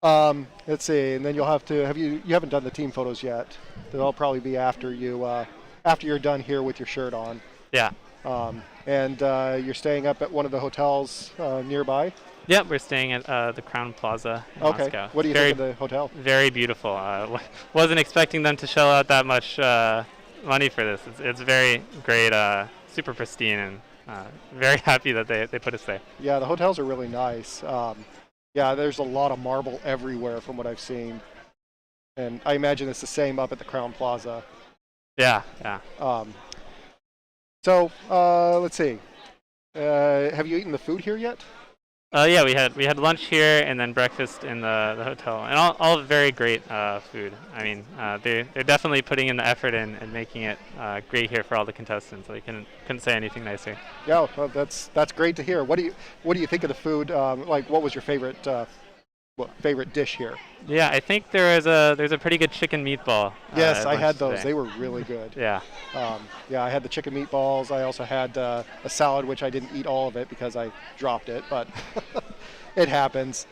Let's see, and then you'll have to you haven't done the team photos yet. They'll probably be after you're done here with your shirt on. Yeah. And you're staying up at one of the hotels nearby. Yep, we're staying at the Crown Plaza in Moscow. What do you think of the hotel? Very beautiful. Wasn't expecting them to shell out that much money for this. It's very great, super pristine, and very happy that they put us there. Yeah, the hotels are really nice. Yeah, there's a lot of marble everywhere from what I've seen. And I imagine it's the same up at the Crown Plaza. Yeah. So let's see. Have you eaten the food here yet? Yeah, we had lunch here and then breakfast in the hotel, and all very great food. I mean, they're definitely putting in the effort and making it great here for all the contestants. I couldn't say anything nicer. Yeah, well, that's great to hear. What do you think of the food? Like, what was your favorite dish here? Yeah, I think there's a pretty good chicken meatball. Yes, I had those. Today. They were really good. Yeah. Yeah, I had the chicken meatballs. I also had a salad, which I didn't eat all of it because I dropped it, but it happens.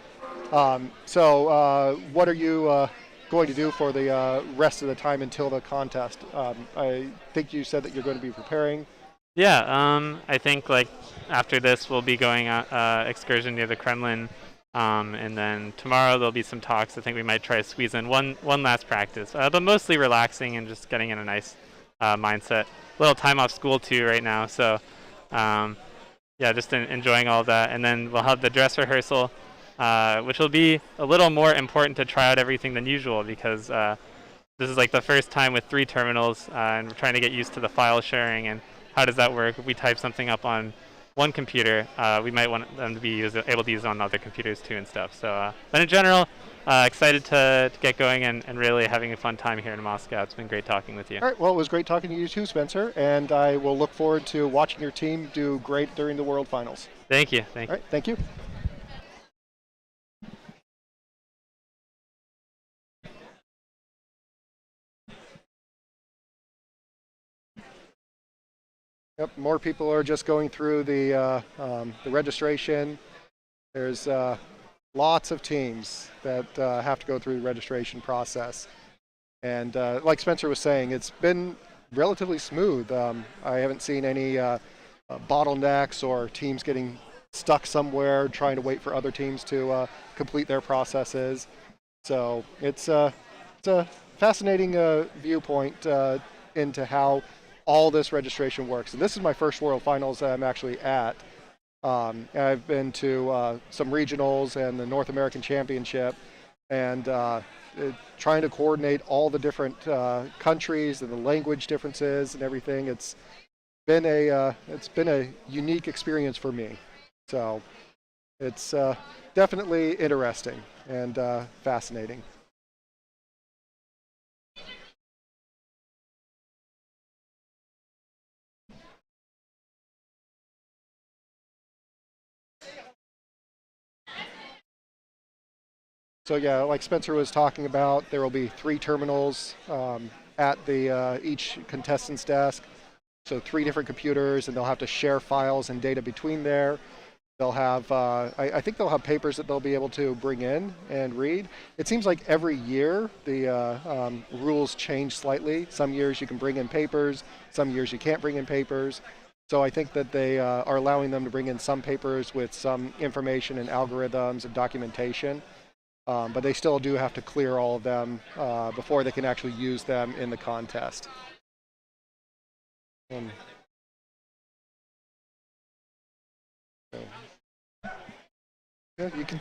So what are you going to do for the rest of the time until the contest? I think you said that you're going to be preparing. Yeah, I think like after this we'll be going excursion near the Kremlin. And then tomorrow there'll be some talks. I think we might try to squeeze in one last practice, but mostly relaxing and just getting in a nice mindset. A little time off school too right now, so yeah, just enjoying all of that. And then we'll have the dress rehearsal, which will be a little more important to try out everything than usual because this is like the first time with 3 terminals, and we're trying to get used to the file sharing and how does that work. If we type something up on one computer, we might want them to be able to use on other computers too and stuff. So, but in general, excited to get going and really having a fun time here in Moscow. It's been great talking with you. All right, well, it was great talking to you too, Spencer, and I will look forward to watching your team do great during the World Finals. Thank you. Thank you. All right, thank you. Yep, more people are just going through the registration. There's lots of teams that have to go through the registration process. And like Spencer was saying, it's been relatively smooth. I haven't seen any bottlenecks or teams getting stuck somewhere trying to wait for other teams to complete their processes. So it's a fascinating viewpoint into how all this registration works. And this is my first World Finals that I'm actually at. I've been to some regionals and the North American Championship, and trying to coordinate all the different countries and the language differences and everything. It's been a unique experience for me. So it's definitely interesting and fascinating. So yeah, like Spencer was talking about, there will be 3 terminals at the each contestant's desk. So 3 different computers, and they'll have to share files and data between there. They'll have, I think they'll have papers that they'll be able to bring in and read. It seems like every year the rules change slightly. Some years you can bring in papers, some years you can't bring in papers. So I think that they are allowing them to bring in some papers with some information and algorithms and documentation. But they still do have to clear all of them before they can actually use them in the contest. Yeah, you can.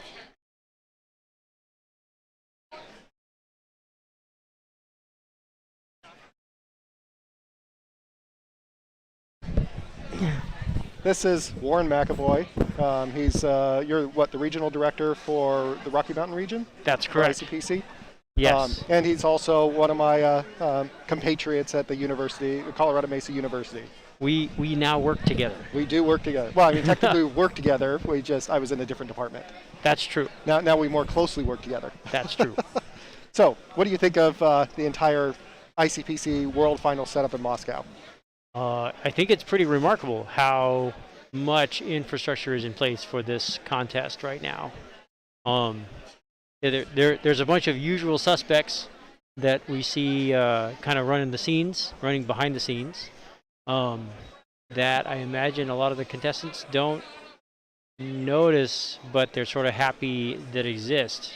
This is Warren McAvoy. He's you're what, the regional director for the Rocky Mountain region? That's correct. ICPC. Yes. And he's also one of my compatriots at the university, Colorado Mesa University. We now work together. We do work together. Well, I mean, technically we work together. I was in a different department. That's true. Now we more closely work together. That's true. So, what do you think of the entire ICPC World Final setup in Moscow? I think it's pretty remarkable how much infrastructure is in place for this contest right now. There's a bunch of usual suspects that we see kind of running behind the scenes, that I imagine a lot of the contestants don't notice, but they're sort of happy that exist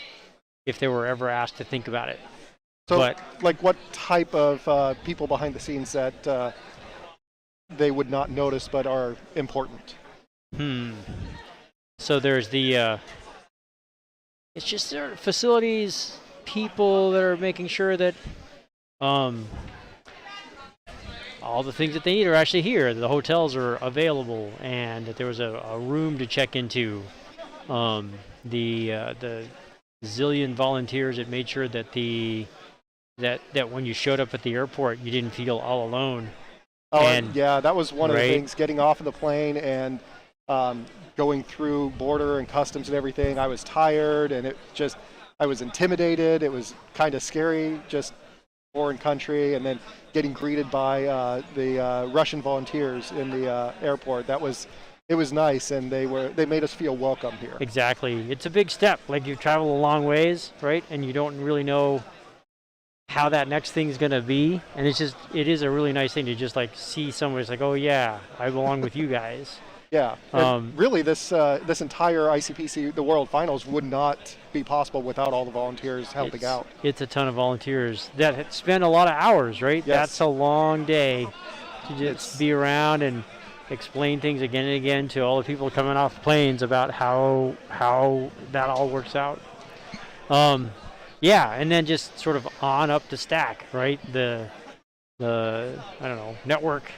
if they were ever asked to think about it. So, like what type of people behind the scenes that they would not notice but are important? So there's the it's just there are facilities, people that are making sure that all the things that they need are actually here. The hotels are available, and that there was a room to check into. The zillion volunteers that made sure that that when you showed up at the airport, you didn't feel all alone. Oh, and yeah, that was one of the things, getting off of the plane and going through border and customs and everything. I was tired, and I was intimidated. It was kind of scary, just foreign country, and then getting greeted by the Russian volunteers in the airport. It was nice, and they made us feel welcome here. Exactly. It's a big step. Like, you travel a long ways, right? And you don't really know how that next thing's gonna be, and it is a really nice thing to just like see someone who's like, oh yeah, I belong with you guys. Yeah. Really, this entire ICPC, the World Finals, would not be possible without all the volunteers helping out. It's a ton of volunteers that spend a lot of hours, right? Yes. That's a long day to just be around and explain things again and again to all the people coming off planes about how that all works out. Yeah, and then just sort of on up the stack, right? The I don't know, network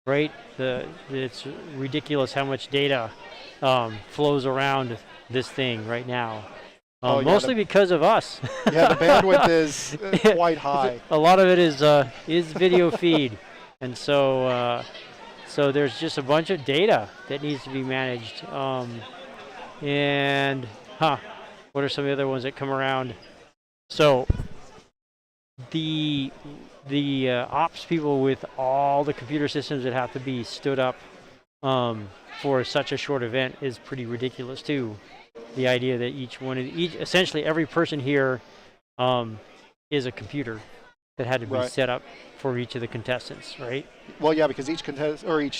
right? It's ridiculous how much data flows around this thing right now. Oh, yeah, Mostly because of us. Yeah, the bandwidth is quite high. A lot of it is video feed, and so there's just a bunch of data that needs to be managed. And what are some of the other ones that come around? So the ops people with all the computer systems that have to be stood up for such a short event is pretty ridiculous too. The idea that essentially every person here is a computer that had to be set up for each of the contestants, right? Well, yeah, because each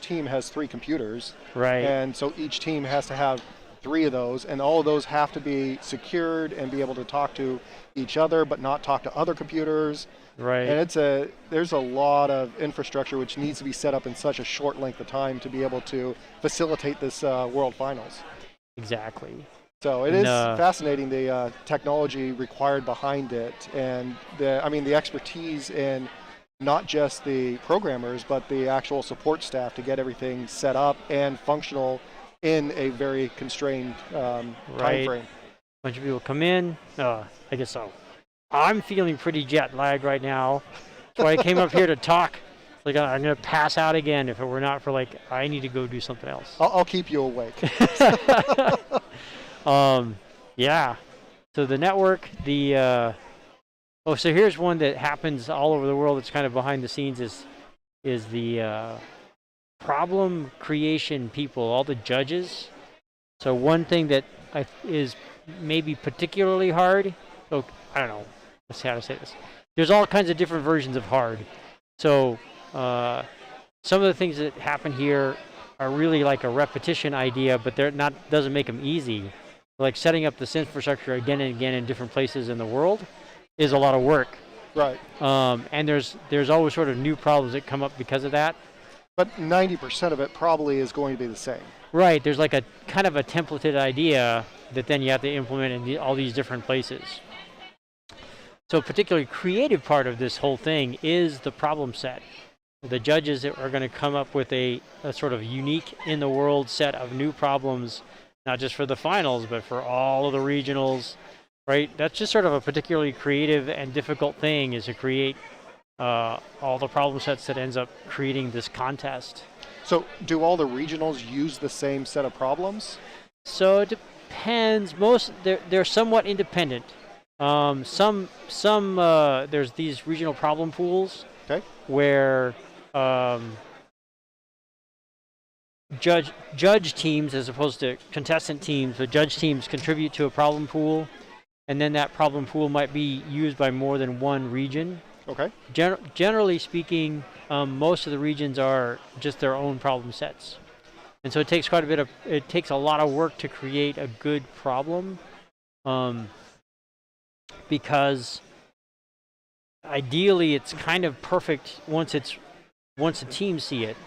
team has 3 computers, right? And so each team has to have 3 of those, and all of those have to be secured and be able to talk to each other, but not talk to other computers. Right. And there's a lot of infrastructure which needs to be set up in such a short length of time to be able to facilitate this World Finals. Exactly. So it is fascinating, the technology required behind it, and the expertise in not just the programmers, but the actual support staff to get everything set up and functional in a very constrained time frame. A bunch of people come in. I guess so. I'm feeling pretty jet lagged right now. That's why I came up here to talk. Like I'm gonna pass out again if it were not for I need to go do something else. I'll keep you awake. Yeah. So the network, so here's one that happens all over the world. It's kind of behind the scenes. Is the problem creation people, all the judges. So one thing that is maybe particularly hard. So I don't know. Let's see how to say this. There's all kinds of different versions of hard. So some of the things that happen here are really like a repetition idea, but doesn't make them easy. Like setting up this infrastructure again and again in different places in the world is a lot of work. Right. And there's always sort of new problems that come up because of that. But 90% of it probably is going to be the same. Right. There's like a kind of a templated idea that then you have to implement in all these different places. So a particularly creative part of this whole thing is the problem set. The judges are going to come up with a sort of unique in the world set of new problems, not just for the finals, but for all of the regionals, right? That's just sort of a particularly creative and difficult thing, is to create all the problem sets that ends up creating this contest. So do all the regionals use the same set of problems? So it depends. They're somewhat independent. Some there's these regional problem pools where judge teams, as opposed to contestant teams, the judge teams contribute to a problem pool, and then that problem pool might be used by more than one region. Okay. Generally speaking, most of the regions are just their own problem sets, and so it takes a lot of work to create a good problem, because ideally it's kind of perfect once the teams see it.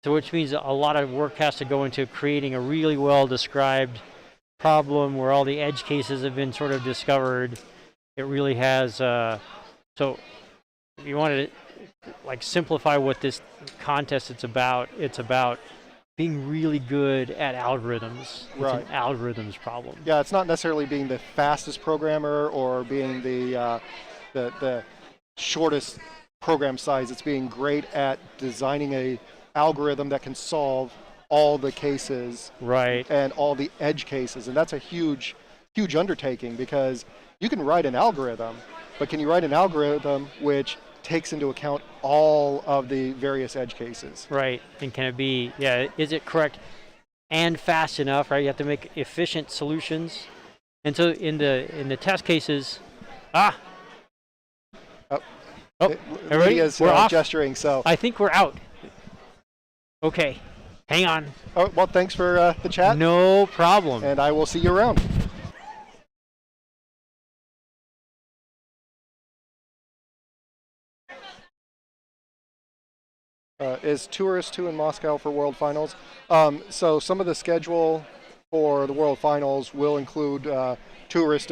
So which means a lot of work has to go into creating a really well described problem where all the edge cases have been sort of discovered. It really has, so if you wanted to simplify what this contest it's about being really good at algorithms. Right. It's an algorithms problem. Yeah, it's not necessarily being the fastest programmer or being the shortest program size. It's being great at designing a algorithm that can solve all the cases, right, and all the edge cases, and that's a huge undertaking, because you can write an algorithm, but can you write an algorithm which takes into account all of the various edge cases? Right. And can it be, is it correct and fast enough, right? You have to make efficient solutions. And so in the test cases, everybody, Lydia's we're off. gesturing, so I think we're out. Okay, hang on. Oh, well, thanks for the chat. No problem. And I will see you around. Is Tourist 2 in Moscow for World Finals? So some of the schedule for the World Finals will include tourist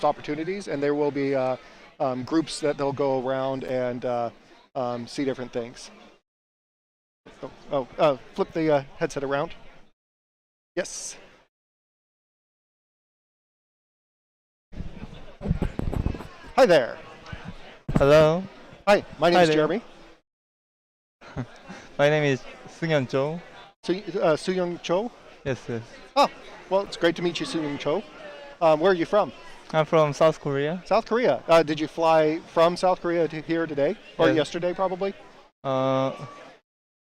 opportunities, and there will be groups that they'll go around and see different things. Flip the headset around. Yes. Hi there. Hello, Hi, my name Hi is there. Jeremy. my name is Sungyeon Cho. Soo-young Cho. Yes, yes. Oh, well, it's great to meet you, Soo-young Cho. Where are you from? I'm from South Korea. South Korea. Did you fly from South Korea to here today? Or Yes. yesterday, probably? Uh,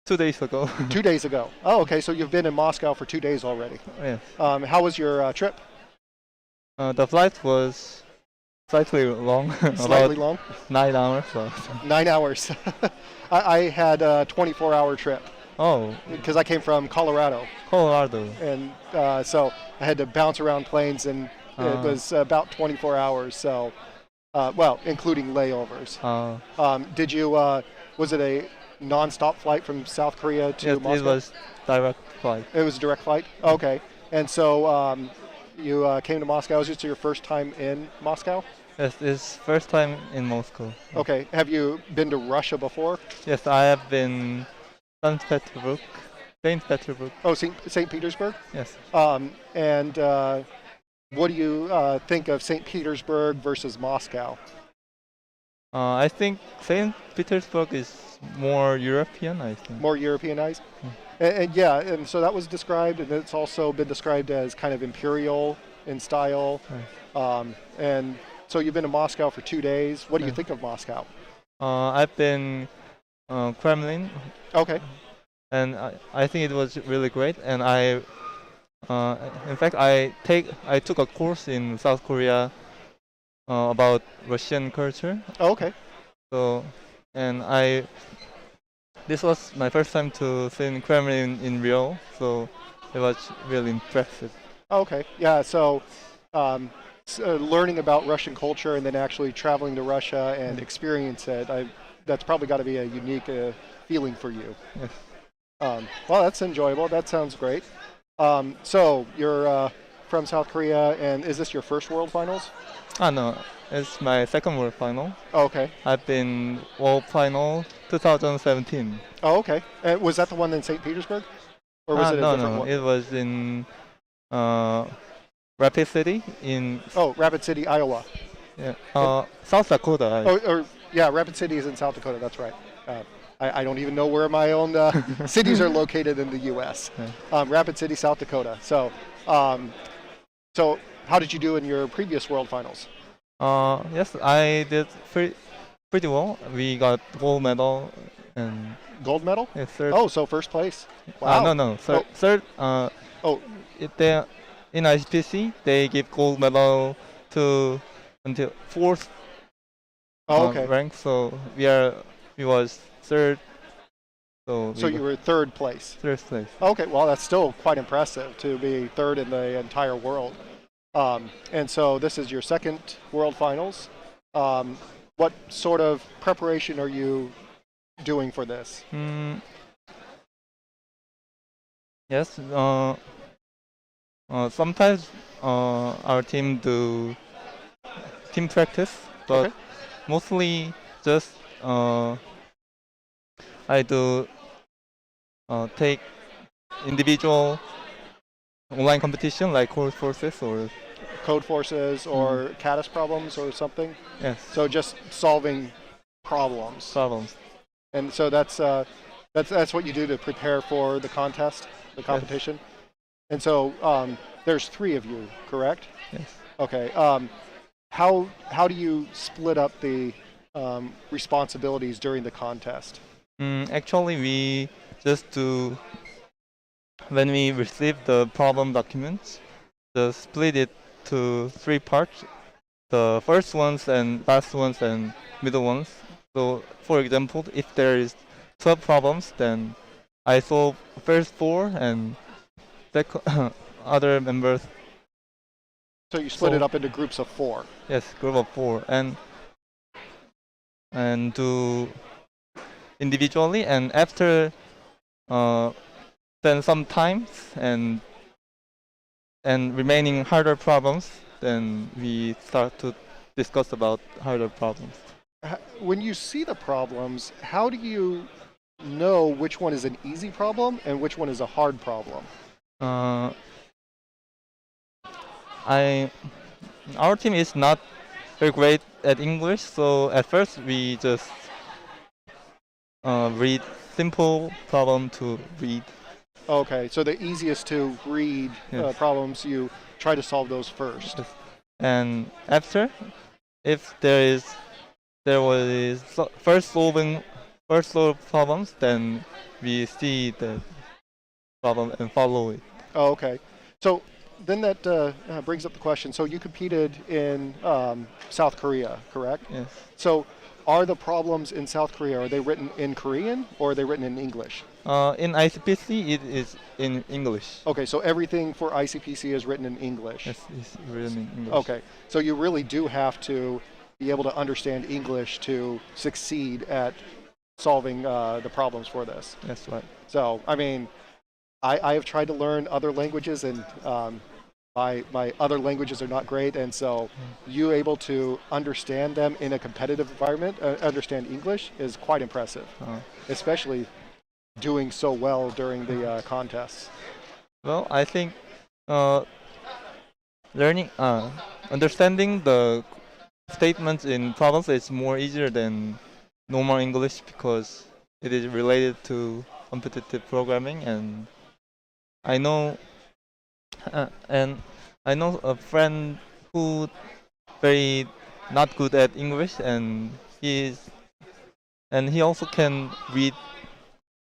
2 days ago. 2 days ago. Oh, okay, so you've been in Moscow for 2 days already. yes. How was your trip? The flight was slightly long, Slightly about long? 9 hours. So. 9 hours. I had a 24-hour trip Oh, because I came from Colorado. Colorado. And so I had to bounce around planes, and it was about 24 hours. So, well, including layovers. Did you? Was it a non-stop flight from South Korea to Yes, Moscow? it was direct flight. It was a direct flight. Okay. And so you came to Moscow. Was this your first time in Moscow? Yes, it's first time in Moscow. Okay. Have you been to Russia before? Yes, I have been St. Petersburg. St. Petersburg. Oh, St. Petersburg. Yes. And what do you think of St. Petersburg versus Moscow? I think St. Petersburg is more European, I think. More Europeanized? And so that was described, and it's also been described as kind of imperial in style. And so you've been to Moscow for 2 days. What do you think of Moscow? I've been Kremlin. Okay. And I think it was really great. And in fact, I took a course in South Korea about Russian culture. Oh, okay. So, and this was my first time to see Kremlin in real. So it was really impressive. Okay. Yeah. So, learning about Russian culture and then actually traveling to Russia and experience it, that's probably got to be a unique feeling for you. Yes. Well, that's enjoyable. That sounds great. So you're from South Korea, and is this your first World Finals? No, it's my second World Final. Oh, okay. I've been World Final 2017. Oh, okay. Was that the one in St. Petersburg, or was it a different one? It was in Rapid City in. Oh, Rapid City, Iowa. Yeah. South Dakota. Rapid City is in South Dakota. That's right. I don't even know where my own cities are located in the U.S. Rapid City, South Dakota. So how did you do in your previous World Finals? Yes, I did pretty well. We got gold medal and. Gold medal? Yeah, third. Oh, so first place. Wow. No. Third. In ICPC, they give gold medal to until fourth rank. So we was third. So you were third place. Third place. Okay, well that's still quite impressive to be third in the entire world. And so this is your second World Finals. What sort of preparation are you doing for this? Yes. Sometimes our team do team practice, but mostly just I do take individual online competition like Code Forces or Caddis problems or something. Yes. So just solving problems. And so that's what you do to prepare for the contest, the competition. Yes. And so there's 3 of you, correct? Yes. Okay. How do you split up the responsibilities during the contest? Actually, we just do when we receive the problem documents, just split it to 3 parts: the first ones and last ones and middle ones. So, for example, if there is 12 problems, then I solve first 4 and other members. So you split it up into groups of 4. Yes, group of 4, and do individually, and after then sometimes and remaining harder problems, then we start to discuss about harder problems. When you see the problems, how do you know which one is an easy problem and which one is a hard problem? Uh, I our team is not very great at English, so at first we just read simple problem to read. Okay, so the easiest to read Yes. problems, you try to solve those first. Yes. And after, if there was first solve problems, then we see the problem and follow it. Oh, okay. So then that brings up the question. So you competed in South Korea, correct? Yes. So are the problems in South Korea, are they written in Korean or are they written in English? In ICPC, it is in English. Okay, so everything for ICPC is written in English. Yes, it's written in English. Okay, so you really do have to be able to understand English to succeed at solving the problems for this. That's right. So, I mean, I have tried to learn other languages, and my other languages are not great, and so you able to understand them in a competitive environment, understand English, is quite impressive, especially doing so well during the contests. Well, I think understanding the statements in problems is more easier than normal English because it is related to competitive programming, and I know a friend who very not good at English, and he also can read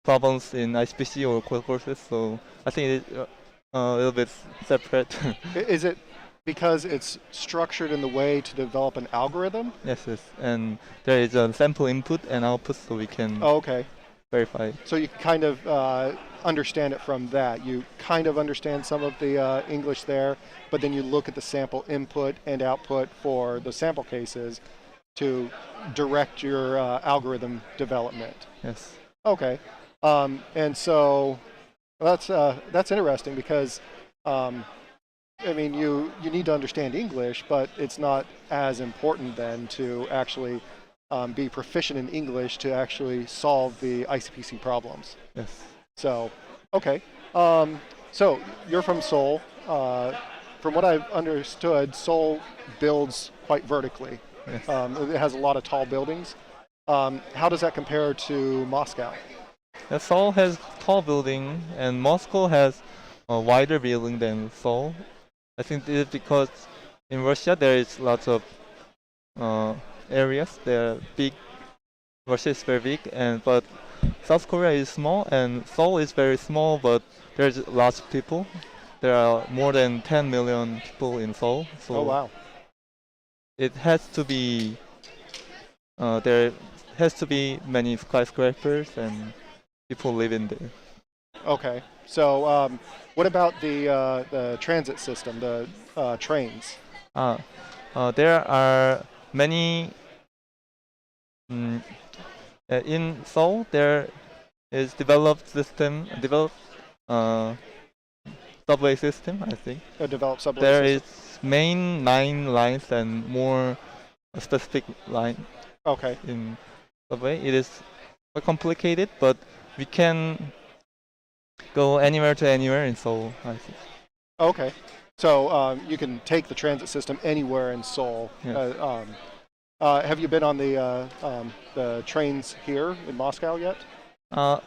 problems in ICPC or core courses, so I think it's a little bit separate. Is it because it's structured in the way to develop an algorithm? Yes, and there is a sample input and output, so we can Okay. verify. So you can kind of understand it from that. You kind of understand some of the English there, but then you look at the sample input and output for the sample cases to direct your algorithm development. Yes. Okay. And so that's interesting because I mean you need to understand English, but it's not as important then to actually be proficient in English to actually solve the ICPC problems. Yes. So, okay. So you're from Seoul. From what I've understood, Seoul builds quite vertically. Yes. It has a lot of tall buildings. How does that compare to Moscow? Seoul has tall building, and Moscow has a wider building than Seoul. I think this is because in Russia there is lots of areas. They're big. Russia is very big, but South Korea is small, and Seoul is very small, but there's lots of people. There are more than 10 million people in Seoul. So Oh wow. it has to be there has to be many skyscrapers and people live in there. Okay. So what about the transit system, the trains? There are many. In Seoul, there is developed subway system. I think A developed subway there system? is main 9 lines and more specific line Okay. in subway. It is quite complicated, but we can go anywhere to anywhere in Seoul, I think. Okay. So you can take the transit system anywhere in Seoul. Yeah. Have you been on the trains here in Moscow yet? I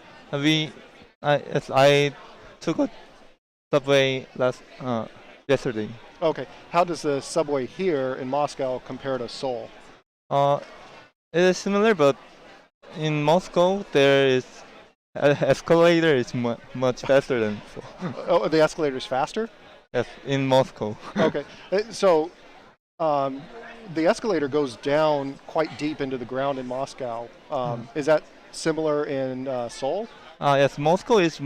took a subway yesterday. Okay. How does the subway here in Moscow compare to Seoul? It is similar, but in Moscow there is escalator is much faster than Seoul. Oh, the escalator is faster? Yes, in Moscow. Okay. So the escalator goes down quite deep into the ground in Moscow. Is that similar in Seoul? Yes, Moscow is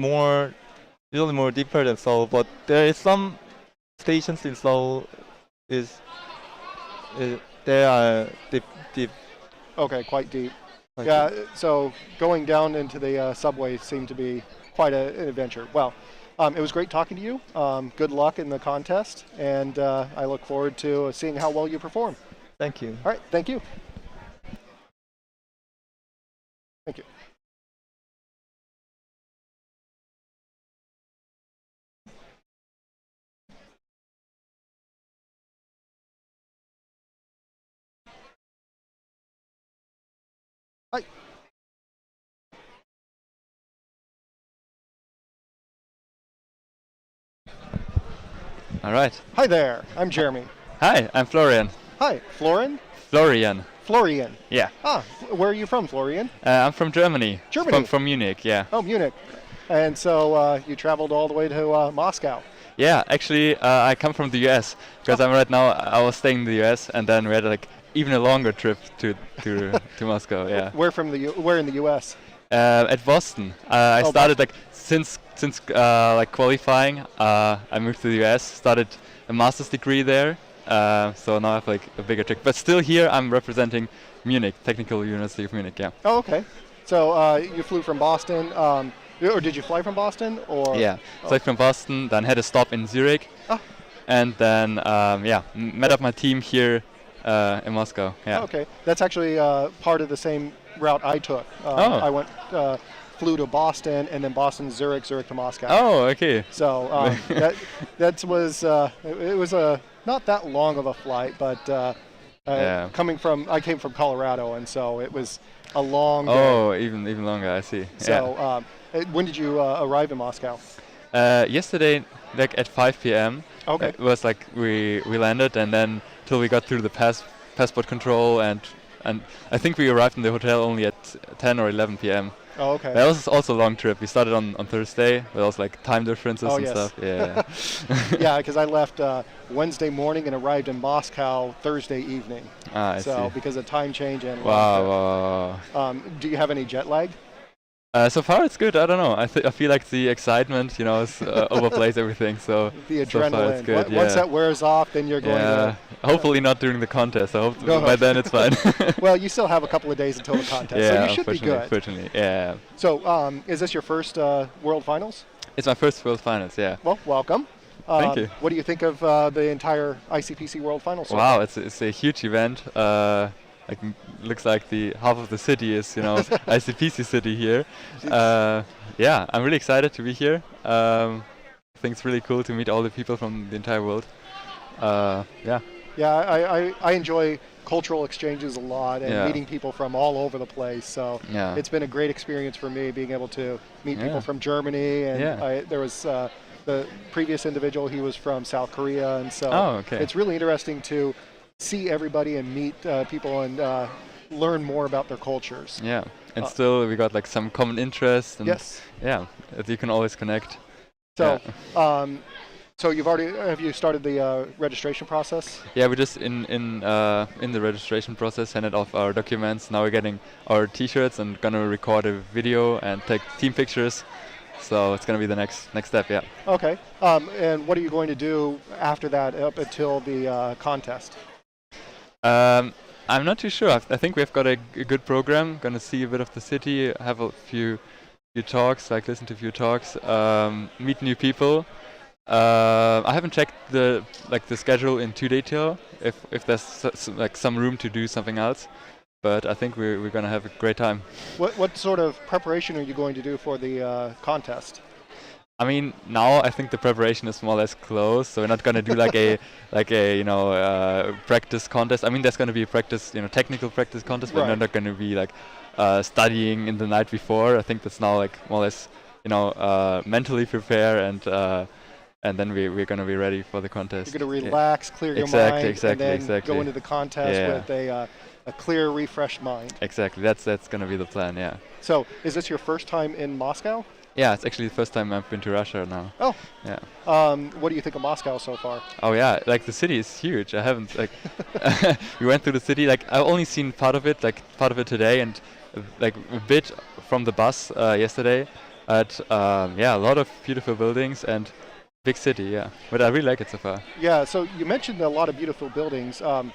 usually more deeper than Seoul, but there is some stations in Seoul they are deep. Okay, quite deep. Quite Yeah, deep. so going down into the subway seemed to be quite an adventure. Well, it was great talking to you. Good luck in the contest, and I look forward to seeing how well you perform. Thank you. All right, thank you. Thank you. All right. Hi there. I'm Jeremy. Hi, I'm Florian. Hi, Florin? Florian. Florian. Yeah. Ah, where are you from, Florian? I'm from Germany. Germany? From Munich, yeah. Oh, Munich. And so you traveled all the way to Moscow. Yeah, actually, I come from the US because I'm right now. I was staying in the US, and then we had like even a longer trip to to Moscow. Yeah. Where in the U.S.? At Boston. I Oh, started like since like qualifying. I moved to the US, started a master's degree there. So now I have like a bigger trip, but still here I'm representing Munich, Technical University of Munich. Yeah. Oh, okay. So you flew from Boston, or did you fly from Boston? Or Yeah. So from Boston, then had a stop in Zurich, and then met up my team here in Moscow. Yeah. Oh, okay. That's actually part of the same route I took. I went, flew to Boston, and then Boston to Zurich, Zurich to Moscow. Oh, okay. So that was it was not that long of a flight, but I came from Colorado, and so it was a long day. Oh, even longer. I see. So when did you arrive in Moscow? Yesterday, like at 5 p.m. Okay. It was like we landed, and then till we got through the passport control, and I think we arrived in the hotel only at 10 or 11 p.m. Oh, okay. That was also a long trip. We started on Thursday. There was like time differences and stuff. Yeah. Yeah, because I left Wednesday morning and arrived in Moscow Thursday evening. I see. Because of time change and Wow. do you have any jet lag? So far it's good. I don't know. I feel like the excitement, is overplays everything. So the so far adrenaline. it's good. Once that wears off, then you're going to. Hopefully not during the contest. I hope by then it's fine. Well, you still have a couple of days until the contest, so you should be good. Fortunately, yeah. So, is this your first World Finals? It's my first World Finals. Yeah. Well, welcome. Thank you. What do you think of the entire ICPC World Finals? So Wow, far? it's a huge event. Looks like the half of the city is, ICPC city here. Yeah, I'm really excited to be here. I think it's really cool to meet all the people from the entire world. Yeah. Yeah, I enjoy cultural exchanges a lot and meeting people from all over the place. So it's been a great experience for me being able to meet people from Germany, and there was the previous individual, he was from South Korea, and so it's really interesting to see everybody and meet people and learn more about their cultures. Yeah, and still we got like some common interest, and yeah, that you can always connect. So, so have you started the registration process? Yeah, we're just in the registration process, handed off our documents. Now we're getting our T-shirts and gonna record a video and take team pictures. So it's gonna be the next step. Yeah. Okay. And what are you going to do after that up until the contest? I'm not too sure. I think we've got a good program. Gonna see a bit of the city, have a few talks, listen to a few talks, meet new people. I haven't checked the schedule in too detail. If there's some room to do something else, but I think we're gonna have a great time. What sort of preparation are you going to do for the contest? I mean, now I think the preparation is more or less close, so we're not gonna do like a practice contest. I mean, there's gonna be a practice, technical practice contest, but we're not gonna be studying in the night before. I think that's now more or less, mentally prepare, and then we're gonna be ready for the contest. You're gonna relax, clear your mind, and then go into the contest with a clear, refreshed mind. Exactly. That's gonna be the plan. Yeah. So, is this your first time in Moscow? Yeah, it's actually the first time I've been to Russia now. Oh. Yeah. What do you think of Moscow so far? Oh yeah, the city is huge. I haven't we went through the city. I've only seen part of it today, and a bit from the bus yesterday. But a lot of beautiful buildings and big city. Yeah, but I really like it so far. Yeah. So you mentioned a lot of beautiful buildings. I'm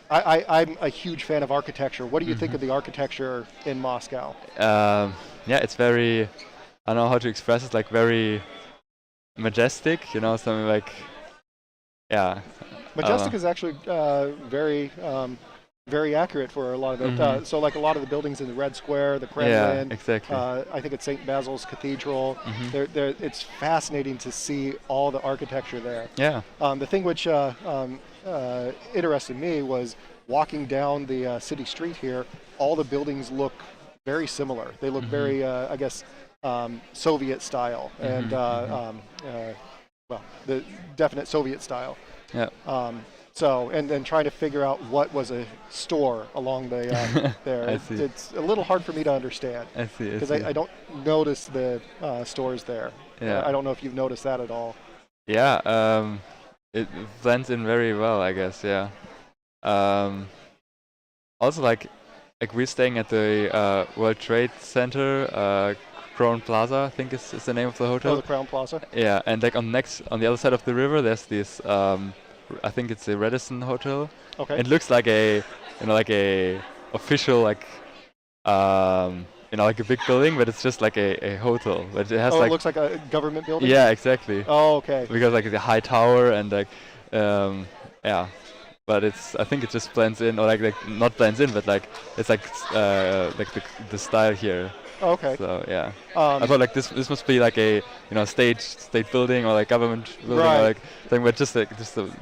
a huge fan of architecture. What do you think of the architecture in Moscow? It's very. I don't know how to express it. Very majestic. Something Majestic is actually very accurate for a lot of it. So a lot of the buildings in the Red Square, the Kremlin, exactly. I think it's St. Basil's Cathedral. It's fascinating to see all the architecture there. Yeah. The thing which interested me was walking down the city street here. All the buildings look very similar. They look very, Soviet style, and well, the definite Soviet style. Yeah. So, and then trying to figure out what was a store along the there. I see. It's a little hard for me to understand I see. because I don't notice the stores there. Yeah. I don't know if you've noticed that at all. Yeah. It blends in very well, I guess. Yeah. Also, like we're staying at the World Trade Center, Crown Plaza, I think is the name of the hotel. Oh, the Crown Plaza. Yeah, and like on the other side of the river, there's this. I think it's the Radisson Hotel. Okay. It looks like a official like like a big building, but it's just like a hotel. But it has it looks like a government building. Yeah, exactly. Oh, okay. Because like the high tower and like yeah. But I think it just blends in, or like not blends in, but like it's like the style here. Oh, okay. So yeah, I thought like this must be like a state building or like government building Right. or like thing, but just a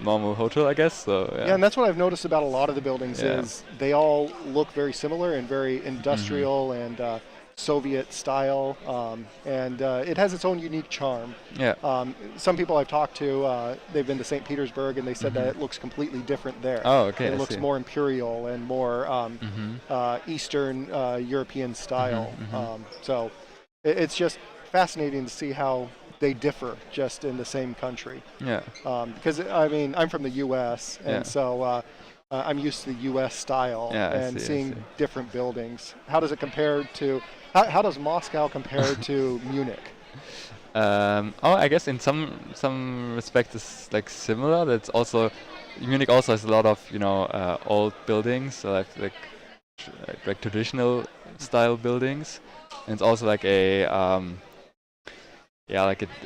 normal hotel, I guess. So yeah. Yeah, and that's what I've noticed about a lot of the buildings Yeah. is they all look very similar and very industrial and Soviet style, and it has its own unique charm. Yeah. Some people I've talked to, they've been to St. Petersburg, and they said that it looks completely different there. Oh, okay. It I looks see. more imperial and more Eastern European style. So it's just fascinating to see how they differ just in the same country. Yeah. Because I mean, I'm from the U.S. and Yeah. so I'm used to the U.S. style Yeah, I and see, I seeing see. different buildings. How does it compare to? How does Moscow compare to Munich? I guess in some respects it's like similar. That's also Munich also has a lot of old buildings, so like traditional style buildings, and it's also like a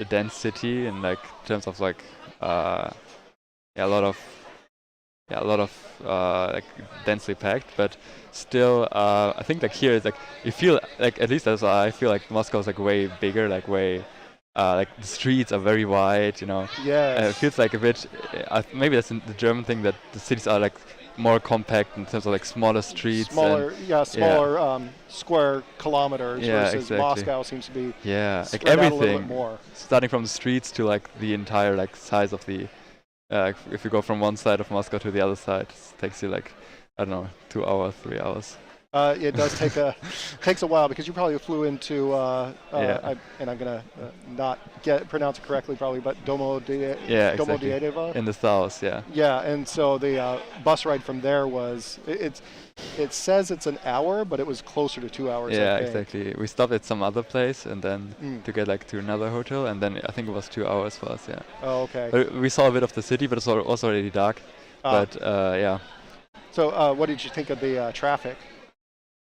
dense city in like terms of like a lot of like densely packed, but still I think like here it's like you feel like, at least as I feel like Moscow is like way bigger, like way like the streets are very wide, Yes. it feels like a bit maybe that's the German thing, that the cities are like more compact in terms of like smaller streets, Smaller square kilometers Yeah, versus exactly. Moscow seems to be like spread out a little bit everything, more. starting from the streets to like the entire like size of the if you go from one side of Moscow to the other side, it takes you like, I don't know, 2 hours, 3 hours. It does takes a while because you probably flew into Yeah. and I'm gonna not pronounce it correctly probably, but Yeah, exactly. Domodedova. In the south, yeah. Yeah, and so the bus ride from there was it says it's an hour, but it was closer to 2 hours. Yeah, I think. exactly. We stopped at some other place and then to get like to another hotel, and then I think it was 2 hours for us. Yeah. Oh, okay. But we saw a bit of the city, but it's also already dark. But yeah. So what did you think of the traffic?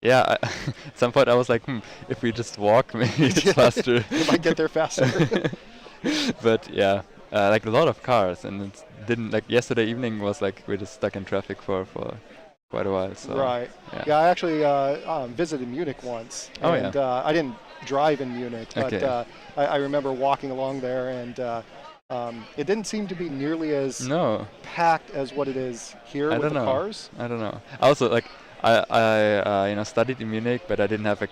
Yeah, at some point I was like, if we just walk, maybe it's faster. You might get there faster. But yeah, like a lot of cars, and it didn't, like yesterday evening was like we're just stuck in traffic for quite a while. So Right. Yeah, I actually visited Munich once. Oh, and I didn't drive in Munich, but Okay. I remember walking along there, and it didn't seem to be nearly as No, packed as what it is here I with don't the know. cars. I don't know. Also, like I studied in Munich, but I didn't have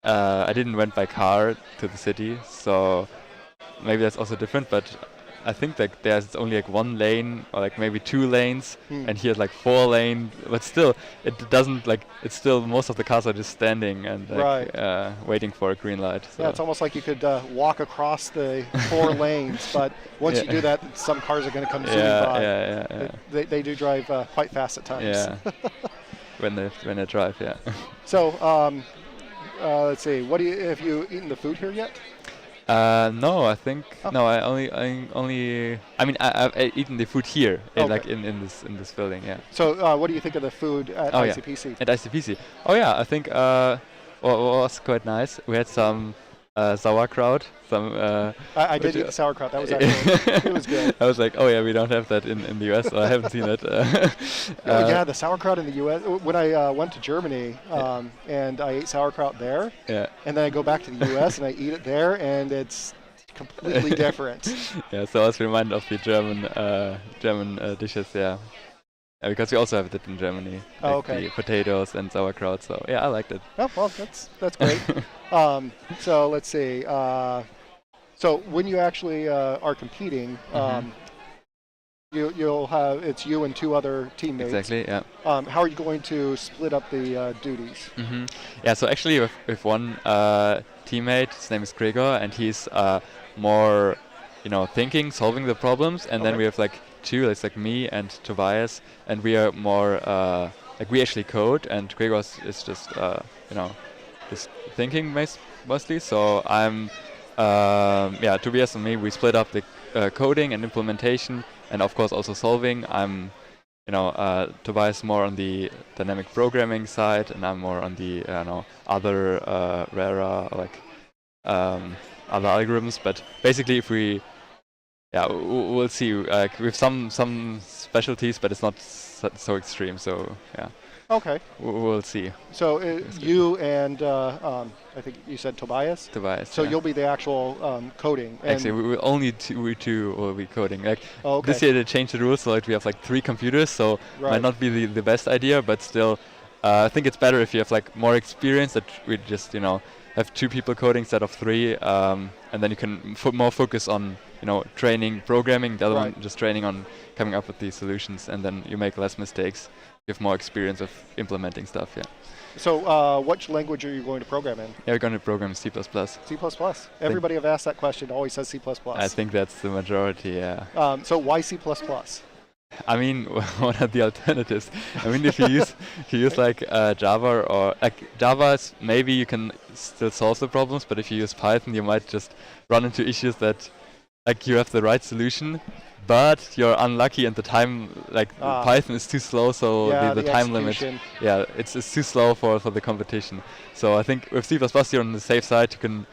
I didn't went by car to the city, so maybe that's also different. But I think like there's only like one lane or like maybe 2 lanes, and here's like 4 lanes. But still, it doesn't like it's still most of the cars are just standing and like, waiting for a green light. So. Yeah, it's almost like you could walk across the 4 lanes, but once you do that, some cars are going to come zooming by. Yeah. They do drive quite fast at times. Yeah. when they drive, yeah. So let's see. Have you eaten the food here yet? No, I think no. I mean, I've eaten the food here, like in this building. Yeah. So, what do you think of the food at ICPC? Yeah. At ICPC. Oh yeah, I think what was quite nice. We had some sauerkraut. I did eat the sauerkraut. That was actually it was good. I was like, oh yeah, we don't have that in the US, so I haven't seen it. Yeah, the sauerkraut in the US. When I went to Germany and I ate sauerkraut there, and then I go back to the US and I eat it there, and it's completely different. Yeah, so I was reminded of the German dishes. Yeah. Because we also have that in Germany. Oh, like okay. the potatoes and sauerkraut. So yeah, I liked it. Oh well, that's great. So let's see. So when you actually are competing, you'll have it's you and two other teammates. Exactly. Yeah. How are you going to split up the duties? Yeah. So actually, with one teammate, his name is Gregor, and he's more, thinking, solving the problems, and then we have like two. It's like me and Tobias, and we are more like we actually code, and Gregor is just just thinking mostly. So I'm Tobias and me, we split up the coding and implementation, and of course also solving. I'm Tobias more on the dynamic programming side, and I'm more on the other rarer other algorithms. But basically, if we'll see. With some specialties, but it's not so extreme. So yeah. Okay. We'll see. So you and I think you said Tobias. Tobias. So yeah. you'll be the actual coding. Actually, we will only we two will be coding. Like okay. This year they changed the rules, so like we have like 3 computers. So might not be the best idea, but still, I think it's better if you have like more experience. That we just have 2 people coding instead of 3, and then you can more focus on training programming. The other one just training on coming up with these solutions, and then you make less mistakes. You have more experience of implementing stuff. Yeah. So which language are you going to program in? Yeah, we're going to program C++. C++. Everybody I've asked that question always says C++. I think that's the majority. Yeah. So why C++? I mean, what are the alternatives? I mean, if you use like Java or like Java, maybe you can still solve the problems, but if you use Python, you might just run into issues that like you have the right solution, but you're unlucky and the time Python is too slow, so the time limit. Yeah, it's too slow for the competition. So I think with C++ you're on the safe side. You can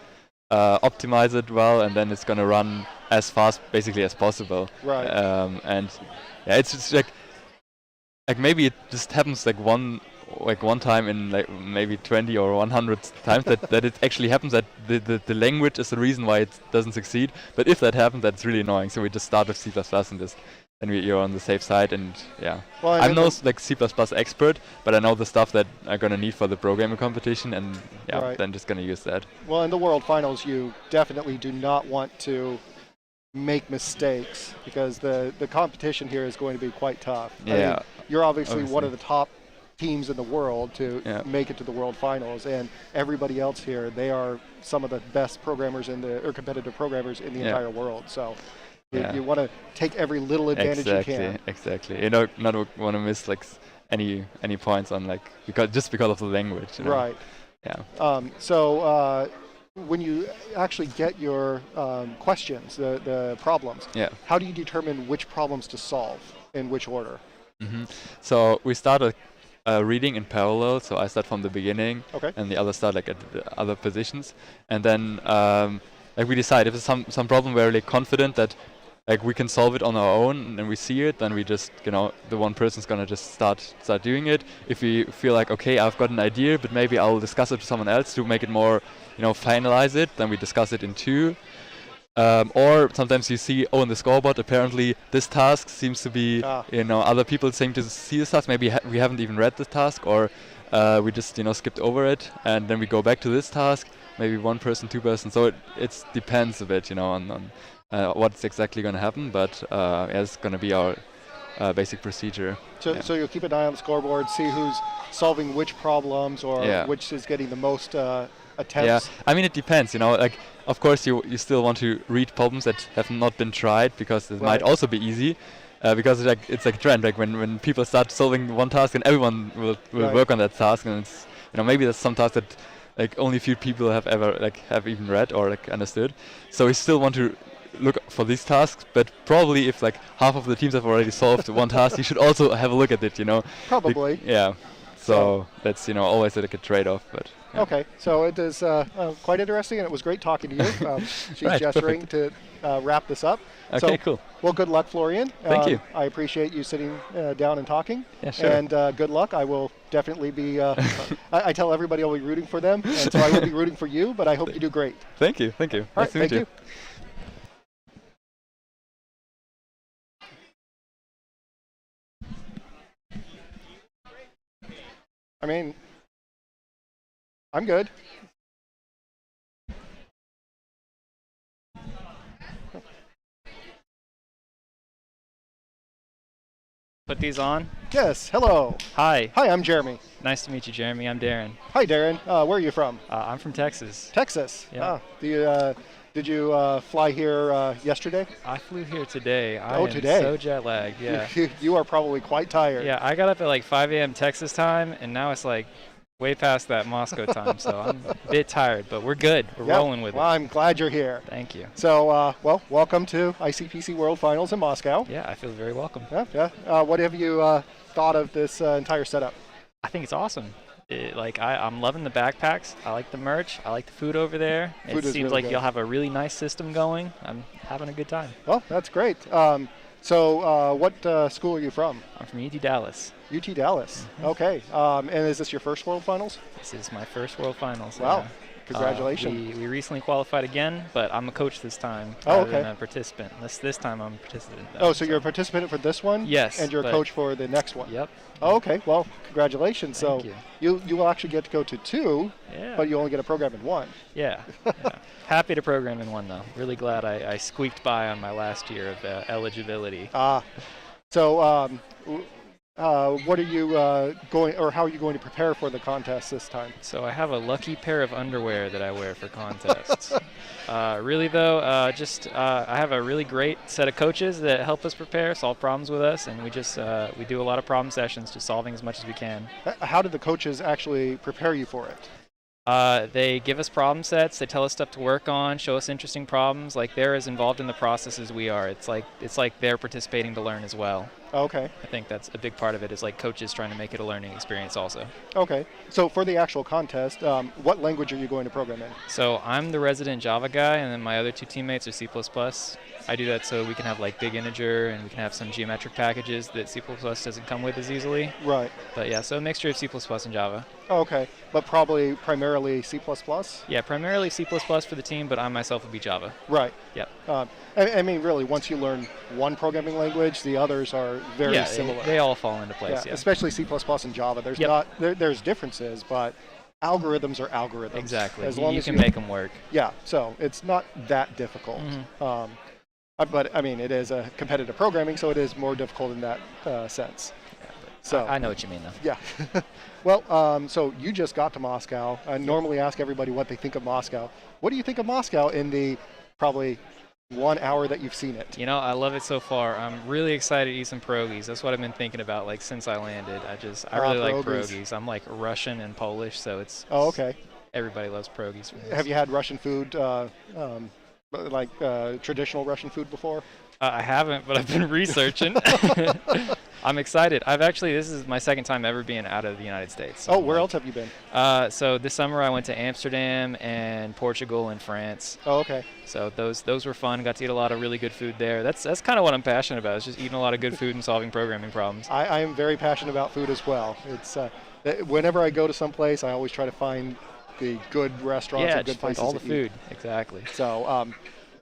optimize it well, and then it's gonna run as fast basically as possible. Right. And yeah, it's just like maybe it just happens like one time in like maybe 20 or 100 times that it actually happens, that the language is the reason why it doesn't succeed. But if that happens, that's really annoying. So we just start with C++ and just you're on the safe side. And yeah, well, I'm no like C++ expert, but I know the stuff that I'm gonna need for the programming competition, and then just gonna use that. Well, in the World Finals, you definitely do not want to make mistakes, because the competition here is going to be quite tough. Yeah. I mean, you're obviously one of the top teams in the world to make it to the World Finals, and everybody else here, they are some of the best programmers or competitive programmers in the entire world. So you want to take every little advantage you can. Exactly. You not want to miss like any points on because of the language. Right. Yeah. So when you actually get your questions, the problems, how do you determine which problems to solve in which order? So we started reading in parallel. So I start from the beginning, and the others start like at the other positions, and then we decide if there's some problem we're really confident that we can solve it on our own, and we see it, then we just the one person's gonna just start doing it. If we feel like, okay, I've got an idea, but maybe I'll discuss it with someone else to make it more finalize it, then we discuss it in 2. Or sometimes you see, in the scoreboard, apparently this task seems to be, other people seem to see this task. Maybe we haven't even read the task, or we just, skipped over it, and then we go back to this task. Maybe 1 person, 2 person. So it depends a bit, on what's exactly going to happen. But it's going to be our basic procedure. So you'll keep an eye on the scoreboard, see who's solving which problems, or which is getting the most attempts. Yeah, I mean, it depends, of course you still want to read problems that have not been tried, because it might also be easy, because it's like a trend, when people start solving one task, and everyone will work on that task, and it's maybe there's some tasks that only a few people have ever have even read or understood. So we still want to look for these tasks, but probably if half of the teams have already solved one task, you should also have a look at it, Probably. Yeah. So that's always like a trade-off, but. Yeah. Okay, so it is quite interesting, and it was great talking to you. She's gesturing to wrap this up. Okay, cool. Well, good luck, Florian. Thank you. I appreciate you sitting down and talking. Yeah, sure. And good luck. I will definitely be, I tell everybody I'll be rooting for them, and so I will be rooting for you, but I hope you do great. Thank you. Thank you. All nice right, to meet you. I mean, I'm good. put these on? Yes. Hello. Hi. Hi, I'm Jeremy. Nice to meet you, Jeremy. I'm Darren. Hi, Darren. Where are you from? I'm from Texas. Texas. Yeah. Did you fly here yesterday? I flew here today. I Oh, am today. so jet lagged. Yeah. You are probably quite tired. Yeah. I got up at like 5 a.m. Texas time, and now it's like way past that Moscow time, so I'm a bit tired, but we're good. We're Yep. rolling with Well, it. I'm glad you're here. Thank you. So, welcome to ICPC World Finals in Moscow. Yeah, I feel very welcome. Yeah. What have you thought of this entire setup? I think it's awesome. I'm loving the backpacks. I like the merch. I like the food over there. Food It is seems really like good. you'll have a really nice system going. I'm having a good time. Well, that's great. What school are you from? I'm from UT Dallas. UT Dallas. Okay. And is this your first World Finals? This is my first World Finals. Wow. Yeah. Congratulations. We recently qualified again, but I'm a coach this time Oh, rather okay. than a participant. This time I'm a participant. Oh, so you're a participant for this one? Yes, And you're a but- coach for the next one? Yep. Oh, okay. Well, congratulations. Thank So you. you will actually get to go to two, Yeah. but you only get a program in one. Yeah. Happy to program in one, though. Really glad I squeaked by on my last year of eligibility. So what are you how are you going to prepare for the contest this time? So I have a lucky pair of underwear that I wear for contests. Really though, I have a really great set of coaches that help us prepare, solve problems with us, and we do a lot of problem sessions, just solving as much as we can. How did the coaches actually prepare you for it? They give us problem sets, they tell us stuff to work on, show us interesting problems. Like they're as involved in the process as we are. It's like they're participating to learn as well. Okay. I think that's a big part of it, is like coaches trying to make it a learning experience also. Okay. So for the actual contest, what language are you going to program in? So I'm the resident Java guy, and then my other two teammates are C++. I do that so we can have like big integer and we can have some geometric packages that C++ doesn't come with as easily. Right. But yeah, so a mixture of C++ and Java. Oh, okay. But probably primarily C++? Yeah, primarily C++ for the team, but I myself would be Java. Right. Yep. I mean, really, once you learn one programming language, the others are very similar. They all fall into place, yeah. Especially C++ and Java. There's there's differences, but algorithms are algorithms. Exactly. As long you as can make them work. Yeah, so it's not that difficult. But I mean, it is a competitive programming, so it is more difficult in that sense. So I know what you mean, though. Yeah. Well, so you just got to Moscow. I normally ask everybody what they think of Moscow. What do you think of Moscow in the probably 1 hour that you've seen it? You know, I love it so far. I'm really excited to eat some pierogies. That's what I've been thinking about, like, since I landed. I really like pierogies. I'm like Russian and Polish, so it's. Oh, okay. Everybody loves pierogies. Have you had Russian food, traditional Russian food before? I haven't, but I've been researching. I'm excited. This is my second time ever being out of the United States. So where else have you been? So this summer I went to Amsterdam and Portugal and France. Oh, okay. So those were fun. Got to eat a lot of really good food there. That's kind of what I'm passionate about, is just eating a lot of good food and solving programming problems. I am very passionate about food as well. It's whenever I go to some place, I always try to find the good restaurants and good places all the to food. eat. Exactly. So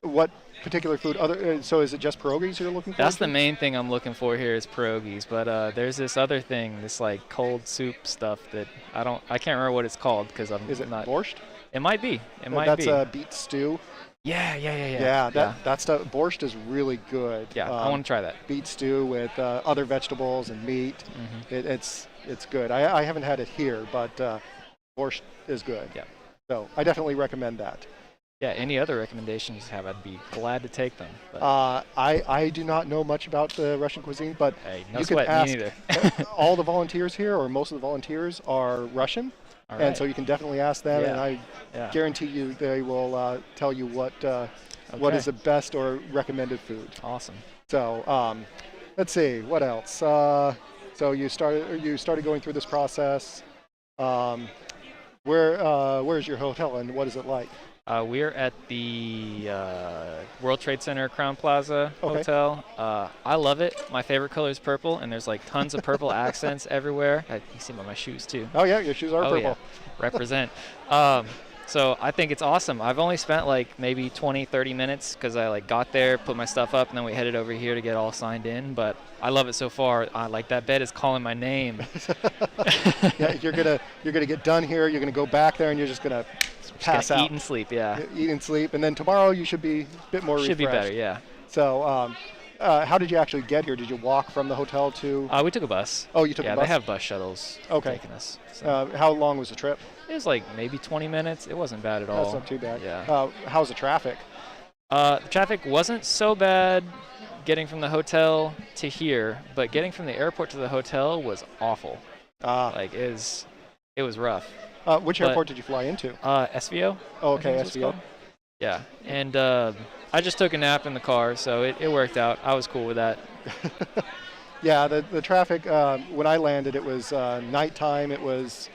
what particular food so is it just pierogies you're looking for? That's the main thing I'm looking for here, is pierogies, but there's this other thing, this like cold soup stuff that I can't remember what it's called, because Is it not borscht? It might be. That's a beet stew. Yeah. Yeah, that stuff. Borscht is really good. Yeah, I want to try that. Beet stew with other vegetables and meat. It's good. I haven't had it here, but borscht is good. Yeah. So I definitely recommend that. Yeah, any other recommendations you have, I'd be glad to take them. But I do not know much about the Russian cuisine, but hey, no you sweat, can ask. me neither. All the volunteers here, or most of the volunteers, are Russian, and so you can definitely ask them, and I guarantee you they will tell you what is the best or recommended food. Awesome. So let's see, what else? So you started going through this process. Where's your hotel, and what is it like? We're at the World Trade Center Crown Plaza Hotel. I love it. My favorite color is purple, and there's like tons of purple accents everywhere. You see them on my shoes too. Oh yeah, your shoes are purple. Yeah. Represent. So I think it's awesome. I've only spent like maybe 20, 30 minutes because I like got there, put my stuff up, and then we headed over here to get all signed in. But I love it so far. Like that bed is calling my name. Yeah, you're gonna get done here. You're gonna go back there, and you're just gonna pass out. Eat and sleep, yeah. Eat and sleep, and then tomorrow you should be a bit more refreshed. Should be better, yeah. So how did you actually get here? Did you walk from the hotel to? We took a bus. Oh, you took a bus? Yeah, they have bus shuttles taking us. So. How long was the trip? It was like maybe 20 minutes. It wasn't bad at all. That's not too bad. Yeah. How's the traffic? The traffic wasn't so bad getting from the hotel to here, but getting from the airport to the hotel was awful. Like it was rough. Which airport did you fly into? SVO. Oh, okay, SVO. Yeah, and I just took a nap in the car, so it worked out. I was cool with that. Yeah, the traffic, when I landed, it was nighttime. It was,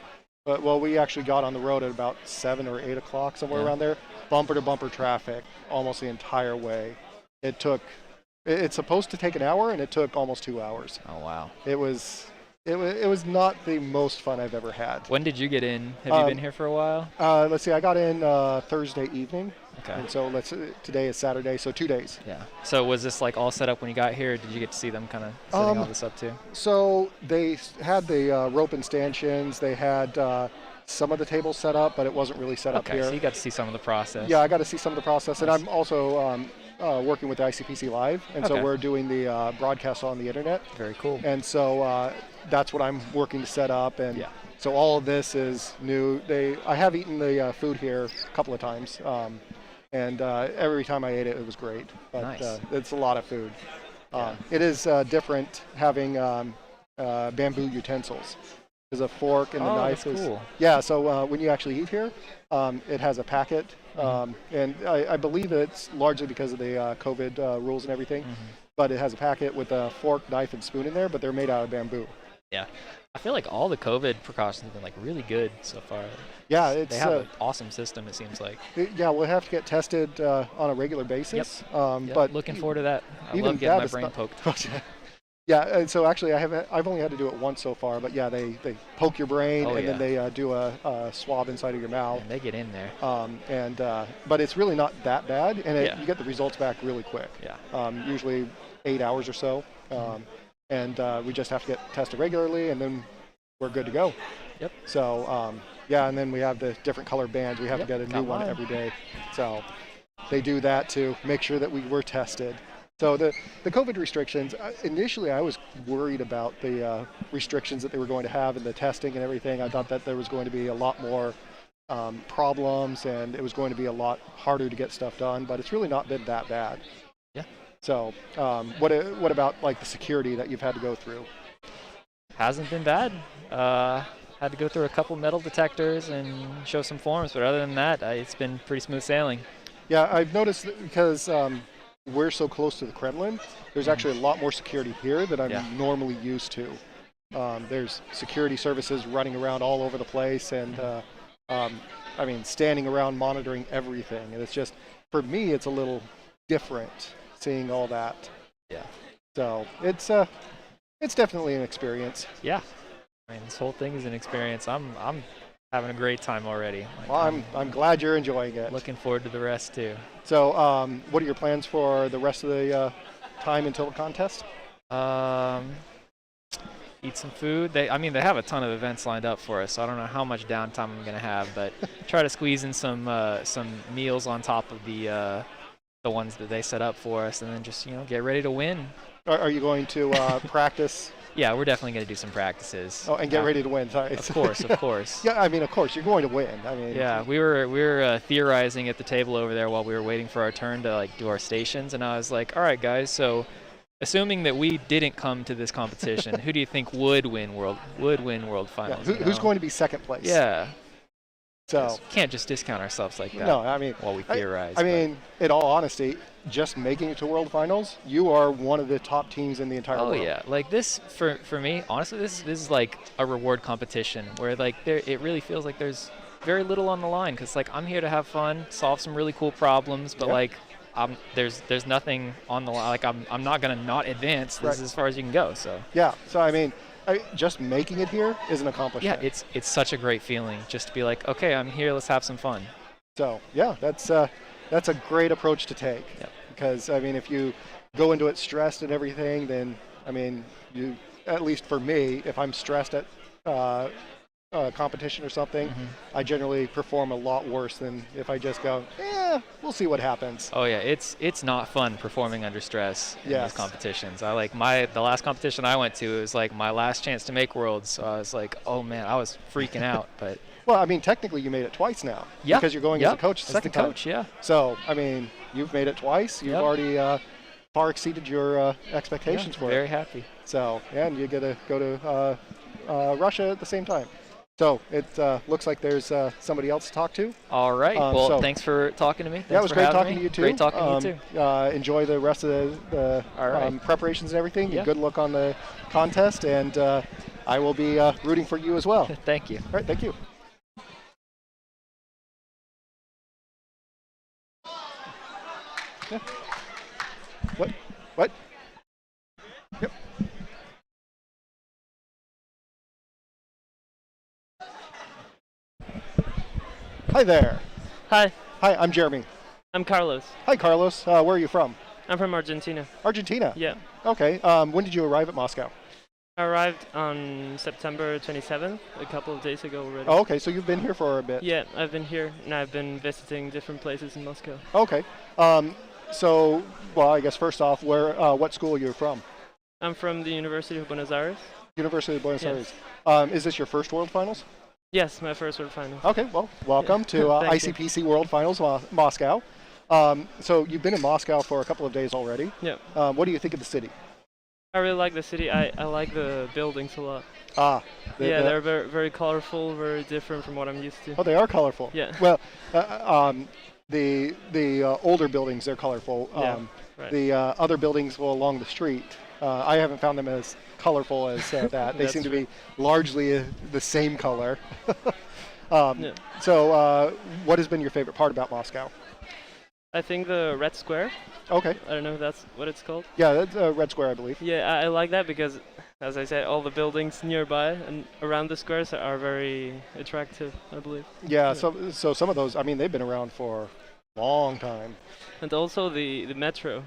well, we actually got on the road at about 7 or 8 o'clock, somewhere around there. Bumper to bumper traffic almost the entire way. It's supposed to take an hour, and it took almost 2 hours. Oh, wow. It was not the most fun I've ever had. When did you get in? Have you been here for a while? Let's see, I got in Thursday evening. Okay. And so today is Saturday, so 2 days. Yeah. So was this like all set up when you got here? Or did you get to see them kind of setting all this up too? So they had the rope and stanchions. They had some of the tables set up, but it wasn't really set up here. Okay, so you got to see some of the process. Yeah, I got to see some of the process. And I'm also working with ICPC Live, and so we're doing the broadcast on the internet. Very cool. And so that's what I'm working to set up. And so all of this is new. I have eaten the food here a couple of times. And every time I ate it, it was great. But nice. It's a lot of food. It is different having bamboo utensils. There's a fork and the knife. That's cool. Yeah, so when you actually eat here, it has a packet. And I believe it's largely because of the COVID rules and everything. But it has a packet with a fork, knife, and spoon in there, but they're made out of bamboo. Yeah. I feel like all the COVID precautions have been like really good so far. Yeah, they have an awesome system. It seems like. Yeah, we'll have to get tested on a regular basis. Yep. But looking forward to that. I love getting my brain poked. Yeah, and so actually I've only had to do it once so far. But yeah, they poke your brain and then they do a swab inside of your mouth. And they get in there. But it's really not that bad, and you get the results back really quick. Yeah. Usually 8 hours or so. And we just have to get tested regularly, and then we're good to go. Yep. So, and then we have the different color bands. We have to get a new one every day. So they do that to make sure that we were tested. So the COVID restrictions, initially I was worried about the restrictions that they were going to have and the testing and everything. I thought that there was going to be a lot more problems, and it was going to be a lot harder to get stuff done, but it's really not been that bad. Yeah. So what about like the security that you've had to go through? Hasn't been bad. Had to go through a couple metal detectors and show some forms, but other than that, it's been pretty smooth sailing. Yeah, I've noticed that because we're so close to the Kremlin, there's actually a lot more security here than I'm normally used to. There's security services running around all over the place, and standing around monitoring everything. And it's just, for me, it's a little different seeing all that. Yeah. So it's definitely an experience. Yeah. I mean, this whole thing is an experience. I'm having a great time already. Like, well, I'm glad you're enjoying it. Looking forward to the rest too. So, what are your plans for the rest of the time until the contest? Eat some food. They have a ton of events lined up for us. So I don't know how much downtime I'm gonna have, but try to squeeze in some meals on top of the ones that they set up for us, and then just get ready to win. Are you going to practice? Yeah, we're definitely going to do some practices. Oh, and get ready to win. Sorry. Of course. Yeah, of course, you're going to win. Yeah, we were theorizing at the table over there while we were waiting for our turn to do our stations, and I was like, all right, guys, so assuming that we didn't come to this competition, who do you think would win world finals? Yeah, who's going to be second place? Yeah. So can't just discount ourselves like that. No, while we theorize. In all honesty, just making it to World Finals, you are one of the top teams in the entire world. Oh yeah, like this for me, honestly, this is like a reward competition where it really feels like there's very little on the line, because I'm here to have fun, solve some really cool problems, but there's nothing on the line. I'm not gonna not advance. This is as far as you can go. So yeah, so just making it here is an accomplishment. Yeah, it's such a great feeling just to be like, okay, I'm here, let's have some fun. So yeah, that's a great approach to take. Yep. Because if you go into it stressed and everything, then you, at least for me, if I'm stressed at a competition or something, I generally perform a lot worse than if I just go, we'll see what happens. Oh yeah, it's not fun performing under stress in Yes. these competitions. I like the last competition I went to, it was like my last chance to make worlds, so I was like, oh man, I was freaking out. But Well, I mean, technically you made it twice now. yeah, Because you're going as a coach the as second the coach, time. yeah. So, I mean, you've made it twice. You've Yep. already far exceeded your expectations for Very it. happy. So, yeah, and you get to go to Russia at the same time. So it looks like there's somebody else to talk to. All right. So Well, thanks for talking to me. Thanks yeah, it was for great having talking me. to you too. Great talking to you too. Enjoy the rest of the All right. preparations and everything. Yeah. And good luck on the contest, and I will be rooting for you as well. Thank you. All right, thank you. Yeah. What? Yep. Hi there. Hi, Hi, I'm Jeremy. I'm Carlos. Hi, Carlos. Where are you from? I'm from Argentina. Argentina. Yeah. Okay. When did you arrive at Moscow? I arrived on September 27th, a couple of days ago already. Oh, okay. So you've been here for a bit. Yeah, I've been here and I've been visiting different places in Moscow. Okay. Well, I guess first off, what school are you from? I'm from the University of Buenos Aires. University of Buenos Yes. Aires. Is this your first World Finals? Yes, my first World Finals. Okay. Well, welcome to Thank you. ICPC World Finals Moscow. So you've been in Moscow for a couple of days already. Yeah. What do you think of the city? I really like the city. I like the buildings a lot. Ah. They're very, very colorful, very different from what I'm used to. Oh, they are colorful. Yeah. Well, the older buildings, they're colorful. Yeah, right. The other buildings along the street, I haven't found them as colorful as that. They That's seem to true. be largely the same color. Yeah. So what has been your favorite part about Moscow? I think the Red Square. Okay. I don't know if that's what it's called. Yeah, that's Red Square, I believe. Yeah, I like that because, as I said, all the buildings nearby and around the squares are very attractive, I believe. Yeah, so some of those, I mean, they've been around for a long time. And also the metro,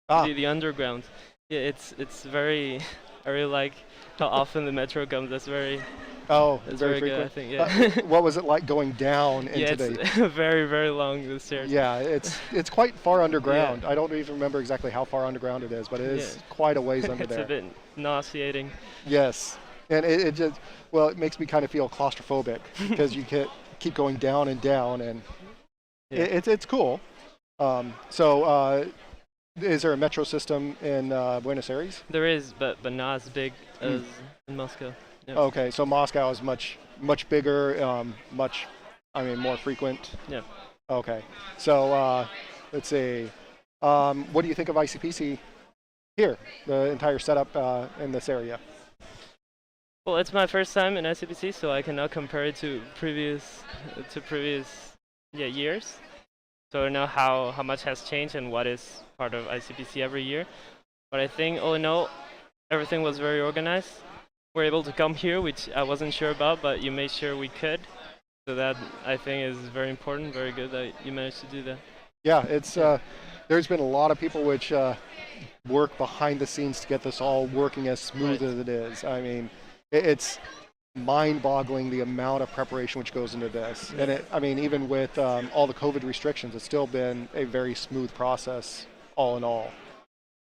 Ah. the underground. Yeah, it's very. I really like how often the metro comes. That's very. Oh, That's very very good, frequent. I think. Yeah. What was it like going down into Yeah, the? it's very, very long, the stairs. Yeah, it's quite far underground. I don't even remember exactly how far underground it is, but it is quite a ways under It's there. a bit nauseating. Yes, and it just, well, it makes me kind of feel claustrophobic because you keep going down and down, and it's cool. Is there a metro system in Buenos Aires? There is, but not as big as in Moscow. Yeah. Okay, so Moscow is much bigger, more frequent. Yeah. Okay, so let's see. What do you think of ICPC here, the entire setup in this area? Well, it's my first time in ICPC, so I cannot compare it to previous years. So I know how much has changed and what is part of ICPC every year. But I think all in all, everything was very organized. We're able to come here, which I wasn't sure about, but you made sure we could. So that, I think, is very important, very good that you managed to do that. Yeah, it's there's been a lot of people which work behind the scenes to get this all working as smooth as it is. I mean, it's mind-boggling the amount of preparation which goes into this. And even with all the COVID restrictions, it's still been a very smooth process, all in all.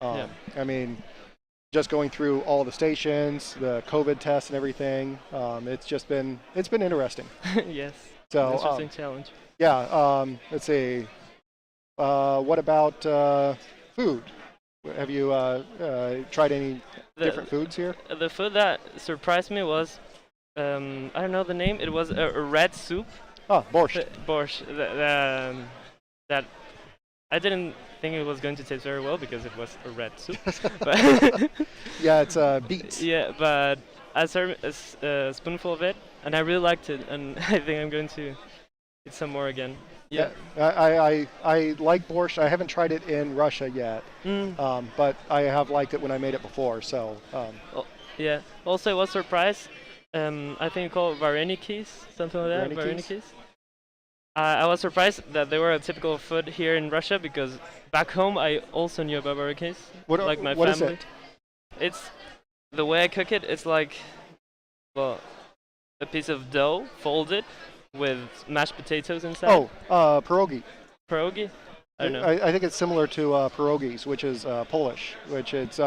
I mean, just going through all the stations, the COVID tests and everything, it's been interesting. Yes. So Interesting challenge. Yeah. Let's see. What about food? Have you tried any different foods here? The food that surprised me was, I don't know the name. It was a red soup. Oh, borscht. Borscht. That I didn't think it was going to taste very well because it was a red soup. But yeah, it's beets. Yeah, but I served a spoonful of it, and I really liked it, and I think I'm going to eat some more again. Yeah. I like borscht. I haven't tried it in Russia yet, but I have liked it when I made it before. So. Yeah. Also, I was surprised. I think called varenikis, something like that. Varenikis? I was surprised that they were a typical food here in Russia because back home I also knew about varenikis. Like my what family. Is it? It's the way I cook it. It's like, well, a piece of dough folded with mashed potatoes inside. Oh, pierogi. Pierogi? I don't know. I think it's similar to pierogies, which is Polish, which it's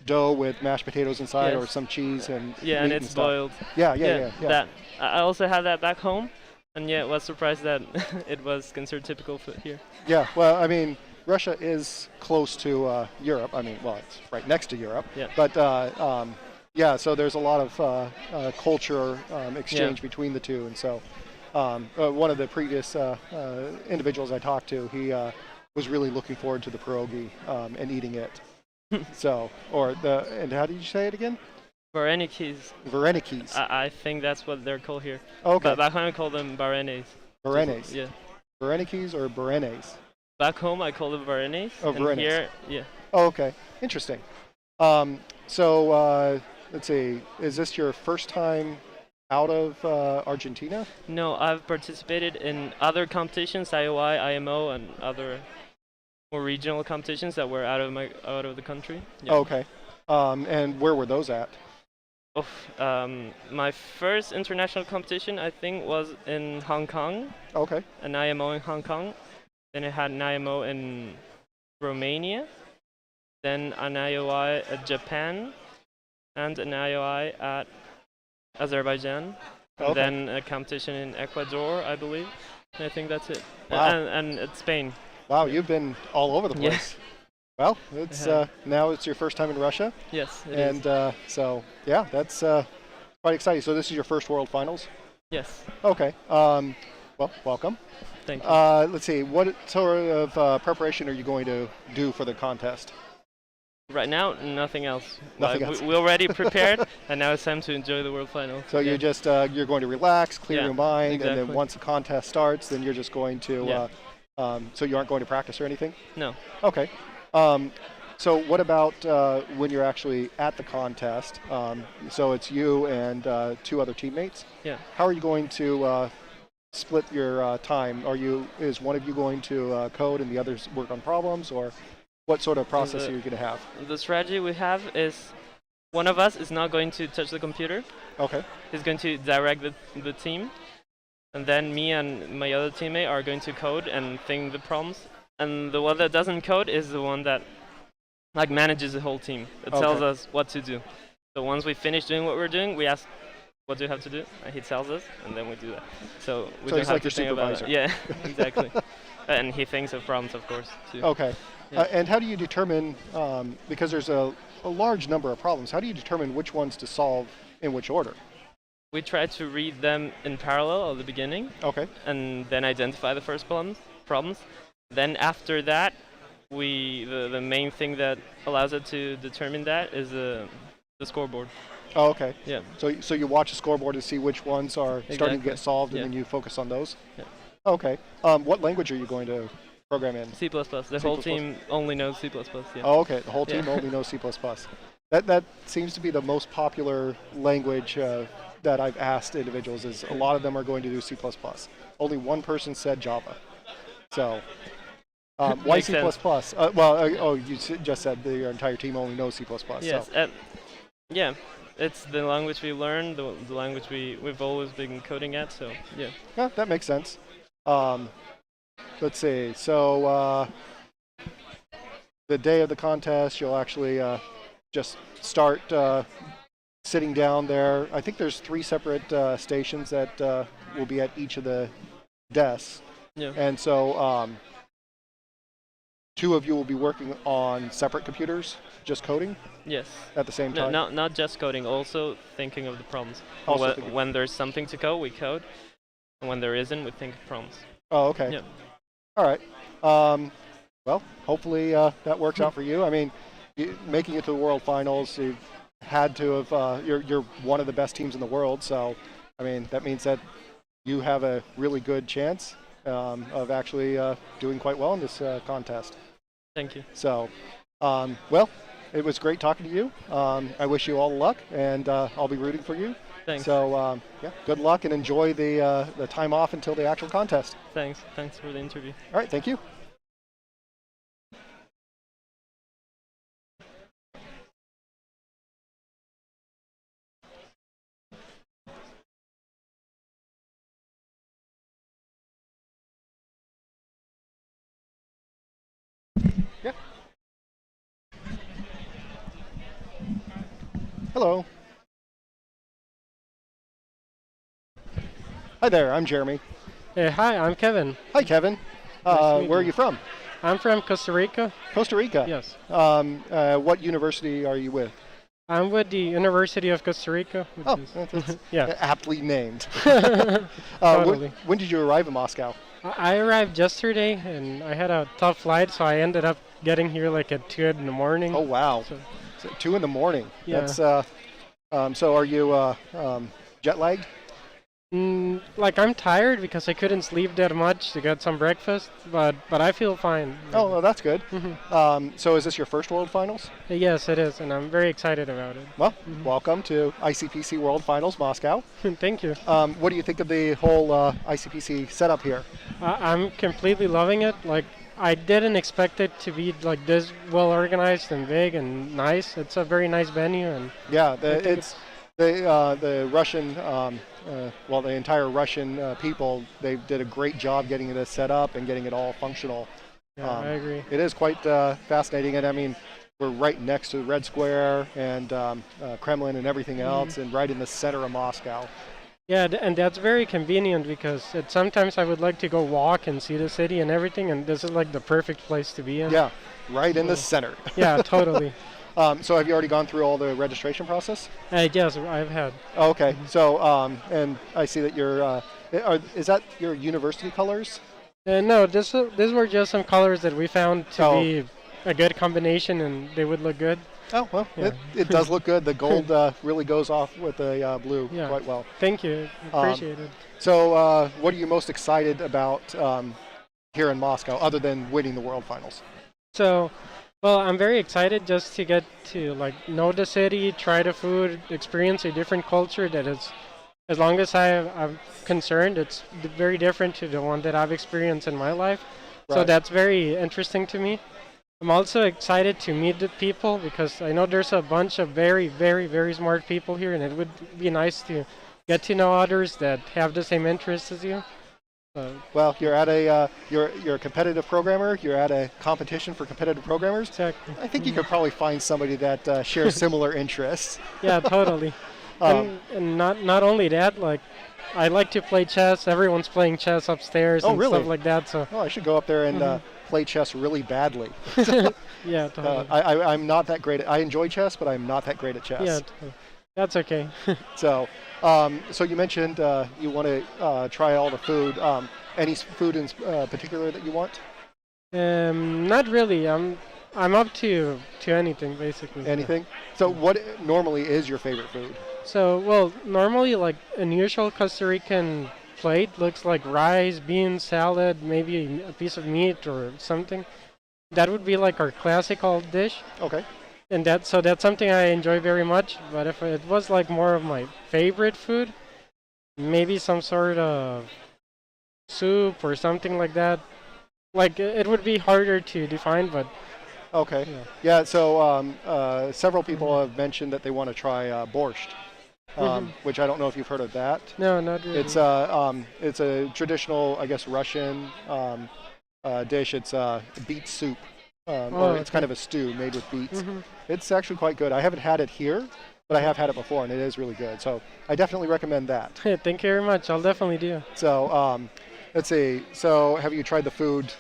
dough with mashed potatoes inside or Yes. some cheese and Yeah, meat and it's stuff. boiled. Yeah. That I also had that back home, and yeah, was surprised that it was considered typical for here. Yeah, well, I mean, Russia is close to Europe. I mean, well, it's right next to Europe. Yeah. But yeah, so there's a lot of culture exchange between the two, and so one of the previous individuals I talked to, he was really looking forward to the pierogi and eating it. So, and how did you say it again? Varenikis. Varenikis. I think that's what they're called here. Okay. But back home I call them barenes. Varenes. Yeah. Varenikis or Berenes? Back home I call them barenes. Oh, and Varenes. here, yeah. Oh, okay. Interesting. So let's see. Is this your first time out of Argentina? No, I've participated in other competitions, IOI, IMO, and other more regional competitions that were out of the country. Yeah. Okay. And where were those at? My first international competition, I think, was in Hong Kong. Okay. An IMO in Hong Kong. Then I had an IMO in Romania. Then an IOI at Japan. And an IOI at Azerbaijan. And then a competition in Ecuador, I believe. And I think that's it. Wow. And at Spain. Wow, you've been all over the place. Well, it's now it's your first time in Russia. Yes, it is. And so, yeah, that's quite exciting. So this is your first World Finals? Yes. Okay. Well, welcome. Thank you. Let's see. What sort of preparation are you going to do for the contest? Right now, nothing else. Nothing else. We already prepared, and now it's time to enjoy the World Final. So you just you're going to relax, clear your mind, exactly. and then once the contest starts, then you're just going to. So you aren't going to practice or anything? No. Okay. So what about when you're actually at the contest? So it's you and two other teammates. Yeah. How are you going to split your time? Is one of you going to code and the others work on problems, or what sort of process are you going to have? The strategy we have is one of us is not going to touch the computer. Okay. He's going to direct the team. And then me and my other teammate are going to code and think the problems. And the one that doesn't code is the one that manages the whole team. It tells us what to do. So once we finish doing what we're doing, we ask, what do you have to do? And he tells us, and then we do that. So we don't he's have like to your think about supervisor. it. Yeah, exactly. And he thinks of problems, of course, too. Okay. Yeah. And how do you determine, because there's a large number of problems, how do you determine which ones to solve in which order? We try to read them in parallel at the beginning. Okay. And then identify the first problems. Then after that, the main thing that allows us to determine that is the scoreboard. Oh, okay. Yeah. So you watch the scoreboard to see which ones are starting to get solved, and then you focus on those? Yeah. Okay. What language are you going to program in? C++. The whole team only knows C++. Yeah. Oh, okay. The whole team only knows C++. That seems to be the most popular language that I've asked individuals. Is a lot of them are going to do C++. Only one person said Java. So why C++? You just said that your entire team only knows C++. Yes. So. Yeah. It's the language we learned, the language we've always been coding at. So yeah. Yeah, that makes sense. Let's see. So the day of the contest, you'll actually just start sitting down there. I think there's 3 separate stations that will be at each of the desks. Yeah. And so 2 of you will be working on separate computers, just coding? Yes. At the same time? No, not just coding, also thinking of the problems. When there's something to code, we code. And when there isn't, we think of problems. Oh, okay. Yeah. All right. Well, hopefully that works out for you. I mean, making it to the World Finals, you've had to have. You're one of the best teams in the world, so I mean that means that you have a really good chance of actually doing quite well in this contest. Thank you. So, well, it was great talking to you. I wish you all the luck, and I'll be rooting for you. Thanks. So, yeah, good luck and enjoy the time off until the actual contest. Thanks. Thanks for the interview. All right, thank you. Yeah. Hello. Hi there, I'm Jeremy. Hi, I'm Kevin. Hi, Kevin. Nice to meet Where are you. you from? I'm from Costa Rica. Costa Rica? Yes. What university are you with? I'm with the University of Costa Rica. Which is That's yeah. aptly named. Totally. When did you arrive in Moscow? I arrived yesterday, and I had a tough flight, so I ended up getting here like at 2 in the morning. Oh, wow. So 2 in the morning. Yeah. That's, so are you jet lagged? Like I'm tired because I couldn't sleep that much to get some breakfast, but I feel fine. Oh, well, that's good. So is this your first World Finals? Yes, it is, and I'm very excited about it. Well, welcome to ICPC World Finals Moscow. Thank you. What do you think of the whole ICPC setup here? I'm completely loving it. Like I didn't expect it to be like this well organized and big and nice. It's a very nice venue, and yeah, I think it's the Russian, well, the entire Russian people. They did a great job getting this set up and getting it all functional. Yeah, I agree. It is quite fascinating, and I mean, we're right next to Red Square and Kremlin and everything else, and right in the center of Moscow. Yeah, and that's very convenient because sometimes I would like to go walk and see the city and everything, and this is like the perfect place to be in. Yeah, right in the center. Yeah, totally. So have you already gone through all the registration process? Yes, I've had. Oh, okay. So, and I see that you're, is that your university colors? No, these were just some colors that we found to be a good combination, and they would look good. Oh, well, Yeah. it does look good. The gold really goes off with the blue quite well. Thank you. Appreciate it. So, what are you most excited about here in Moscow, other than winning the World Finals? So, well, I'm very excited just to get to like know the city, try the food, experience a different culture that is, as long as I'm concerned, it's very different to the one that I've experienced in my life. So Right. that's very interesting to me. I'm also excited to meet the people because I know there's a bunch of very, very, very smart people here, and it would be nice to get to know others that have the same interests as you. Well, you're at a you're a competitive programmer. You're at a competition for competitive programmers. Exactly. I think you could probably find somebody that shares similar interests. Yeah, totally. And not only that, like I like to play chess. Everyone's playing chess upstairs and really? stuff like that. So Oh, I should go up there and play chess really badly. yeah, totally. I'm not that great. I enjoy chess, but I'm not that great at chess. Yeah, that's okay. So, so you mentioned you want to try all the food. Any food in particular that you want? Not really. I'm up to anything basically. Anything? So, what normally is your favorite food? So, well, normally like an usual Costa Rican plate looks like rice, beans, salad, maybe a piece of meat or something. That would be like our classical dish. Okay. And that's something I enjoy very much. But if it was like more of my favorite food, maybe some sort of soup or something like that. Like it would be harder to define, but okay. Yeah. So several people have mentioned that they want to try borscht, which I don't know if you've heard of that. No, not really. It's a traditional, I guess, Russian dish. It's beet soup. Or it's kind of a stew made with beets. It's actually quite good. I haven't had it here, but I have had it before, and it is really good. So I definitely recommend that. Thank you very much. I'll definitely do. So let's see. So have you tried the food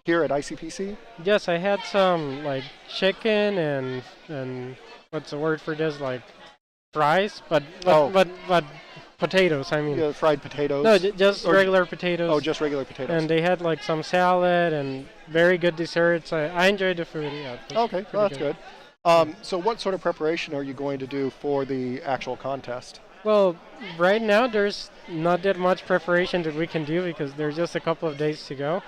here at ICPC? Yes, I had some like chicken and what's the word for this? Like fries, but potatoes. I mean, yeah, fried potatoes. No, just regular potatoes. Oh, just regular potatoes. And they had like some salad and very good desserts. I enjoyed the food. Yeah. Okay, well, that's good. So what sort of preparation are you going to do for the actual contest? Well, right now there's not that much preparation that we can do because there's just a couple of days to go.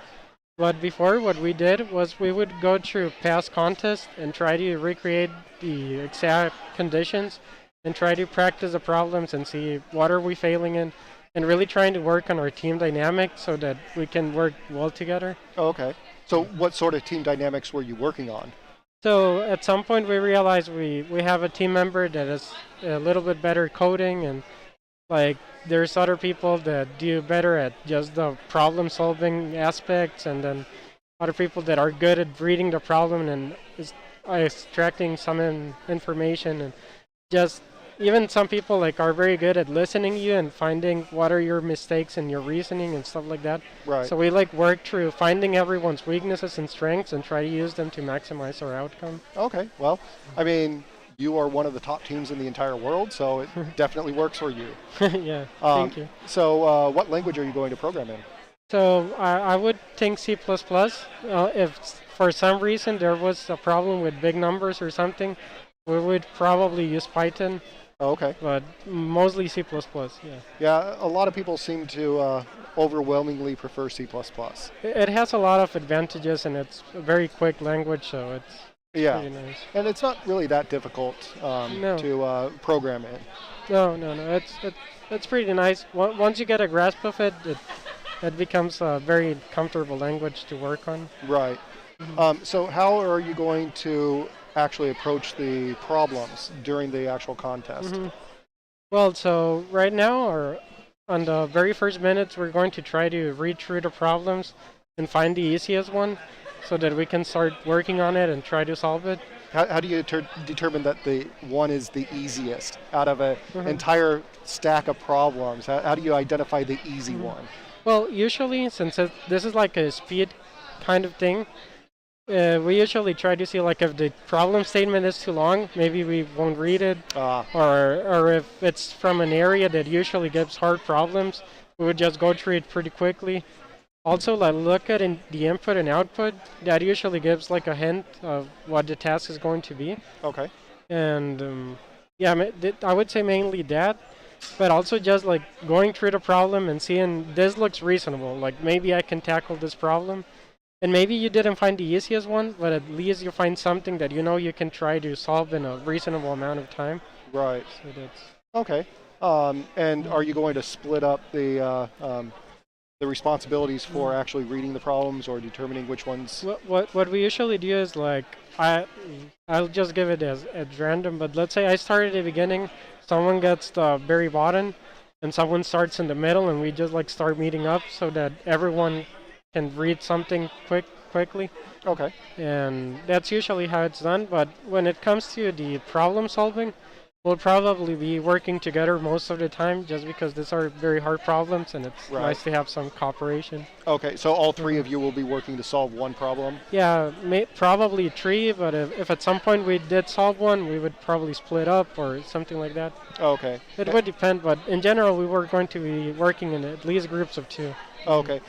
But before, what we did was we would go through past contests and try to recreate the exact conditions and try to practice the problems and see what are we failing in and really trying to work on our team dynamic so that we can work well together. Oh, okay. So what sort of team dynamics were you working on? So at some point we realized we have a team member that is a little bit better coding, and like there's other people that do better at just the problem solving aspects, and then other people that are good at reading the problem and extracting some information, and just even some people like are very good at listening to you and finding what are your mistakes in your reasoning and stuff like that. Right. So we like work through finding everyone's weaknesses and strengths and try to use them to maximize our outcome. Okay. Well, I mean, you are one of the top teams in the entire world, so it definitely works for you. Yeah. Thank you. So, what language are you going to program in? So I would think C++. If for some reason there was a problem with big numbers or something, we would probably use Python. Oh, okay. But mostly C++, yeah. Yeah, a lot of people seem to overwhelmingly prefer C++. It has a lot of advantages, and it's a very quick language, so it's pretty nice. And it's not really that difficult to program in. No. It's pretty nice. Once you get a grasp of it, it becomes a very comfortable language to work on. Right. So how are you going to actually approach the problems during the actual contest? Well, so right now, or on the very first minutes, we're going to try to read through the problems and find the easiest one so that we can start working on it and try to solve it. How do you determine that the one is the easiest out of an entire stack of problems? How do you identify the easy one? Well, usually, since this is like a speed kind of thing, we usually try to see like if the problem statement is too long, maybe we won't read it, or if it's from an area that usually gives hard problems, we would just go through it pretty quickly. Also, like look at the input and output. That usually gives like a hint of what the task is going to be. Okay. And yeah, I would say mainly that, but also just like going through the problem and seeing this looks reasonable. Like maybe I can tackle this problem. And maybe you didn't find the easiest one, but at least you find something that you know you can try to solve in a reasonable amount of time. Right. So that's okay. And are you going to split up the responsibilities for actually reading the problems or determining which ones? What we usually do is like I'll just give it as random. But let's say I start at the beginning, someone gets the very bottom, and someone starts in the middle, and we just like start meeting up so that everyone can read something quickly. Okay. And that's usually how it's done. But when it comes to the problem solving, we'll probably be working together most of the time just because these are very hard problems and it's nice to have some cooperation. Okay, so all three of you will be working to solve one problem? Yeah, probably three, but if at some point we did solve one, we would probably split up or something like that. Okay. It would depend, but in general, we were going to be working in at least groups of two. Okay.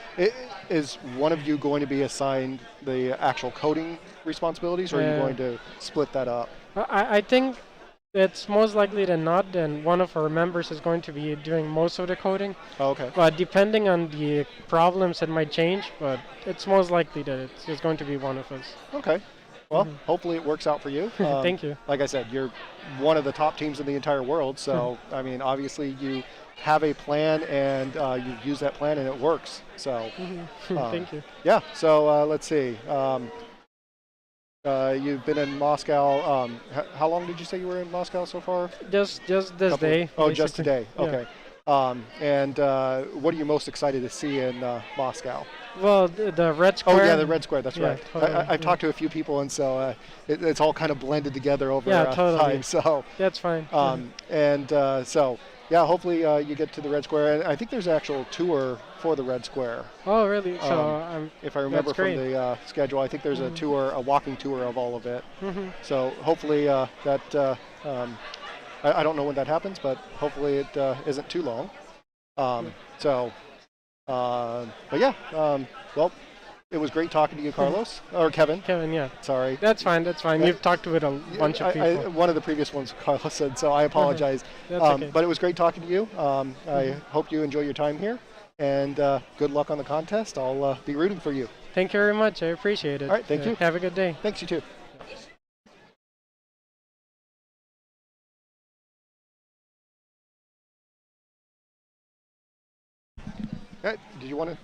Is one of you going to be assigned the actual coding responsibilities, or are you going to split that up? I think it's most likely than not, then one of our members is going to be doing most of the coding. Okay. But depending on the problems, it might change, but it's most likely that it's going to be one of us. Okay. Well, hopefully it works out for you. Thank you. Like I said, you're one of the top teams in the entire world, so, I mean, obviously you have a plan and you've used that plan and it works. So, thank you. Yeah, so let's see. You've been in Moscow. How long did you say you were in Moscow so far? Just this day. Oh, just basically. today. Okay. And what are you most excited to see in Moscow? Well, the Red Square. Oh, yeah, the Red Square. That's right. Totally, I've talked to a few people, and so it's all kind of blended together over totally. time. So that's fine. So yeah, hopefully you get to the Red Square. And I think there's an actual tour for the Red Square. Oh, really? So if I remember from the schedule, I think there's a tour, a walking tour of all of it. So hopefully that. I don't know when that happens, but hopefully it isn't too long. But yeah, well, it was great talking to you, Carlos, or Kevin. Kevin, yeah. Sorry. That's fine. You've talked with a bunch of people. One of the previous ones, Carlos said, so I apologize. That's okay. But it was great talking to you. I hope you enjoy your time here, and good luck on the contest. I'll be rooting for you. Thank you very much. I appreciate it. All right, thank you. Have a good day. Thanks, you too. Did you want to?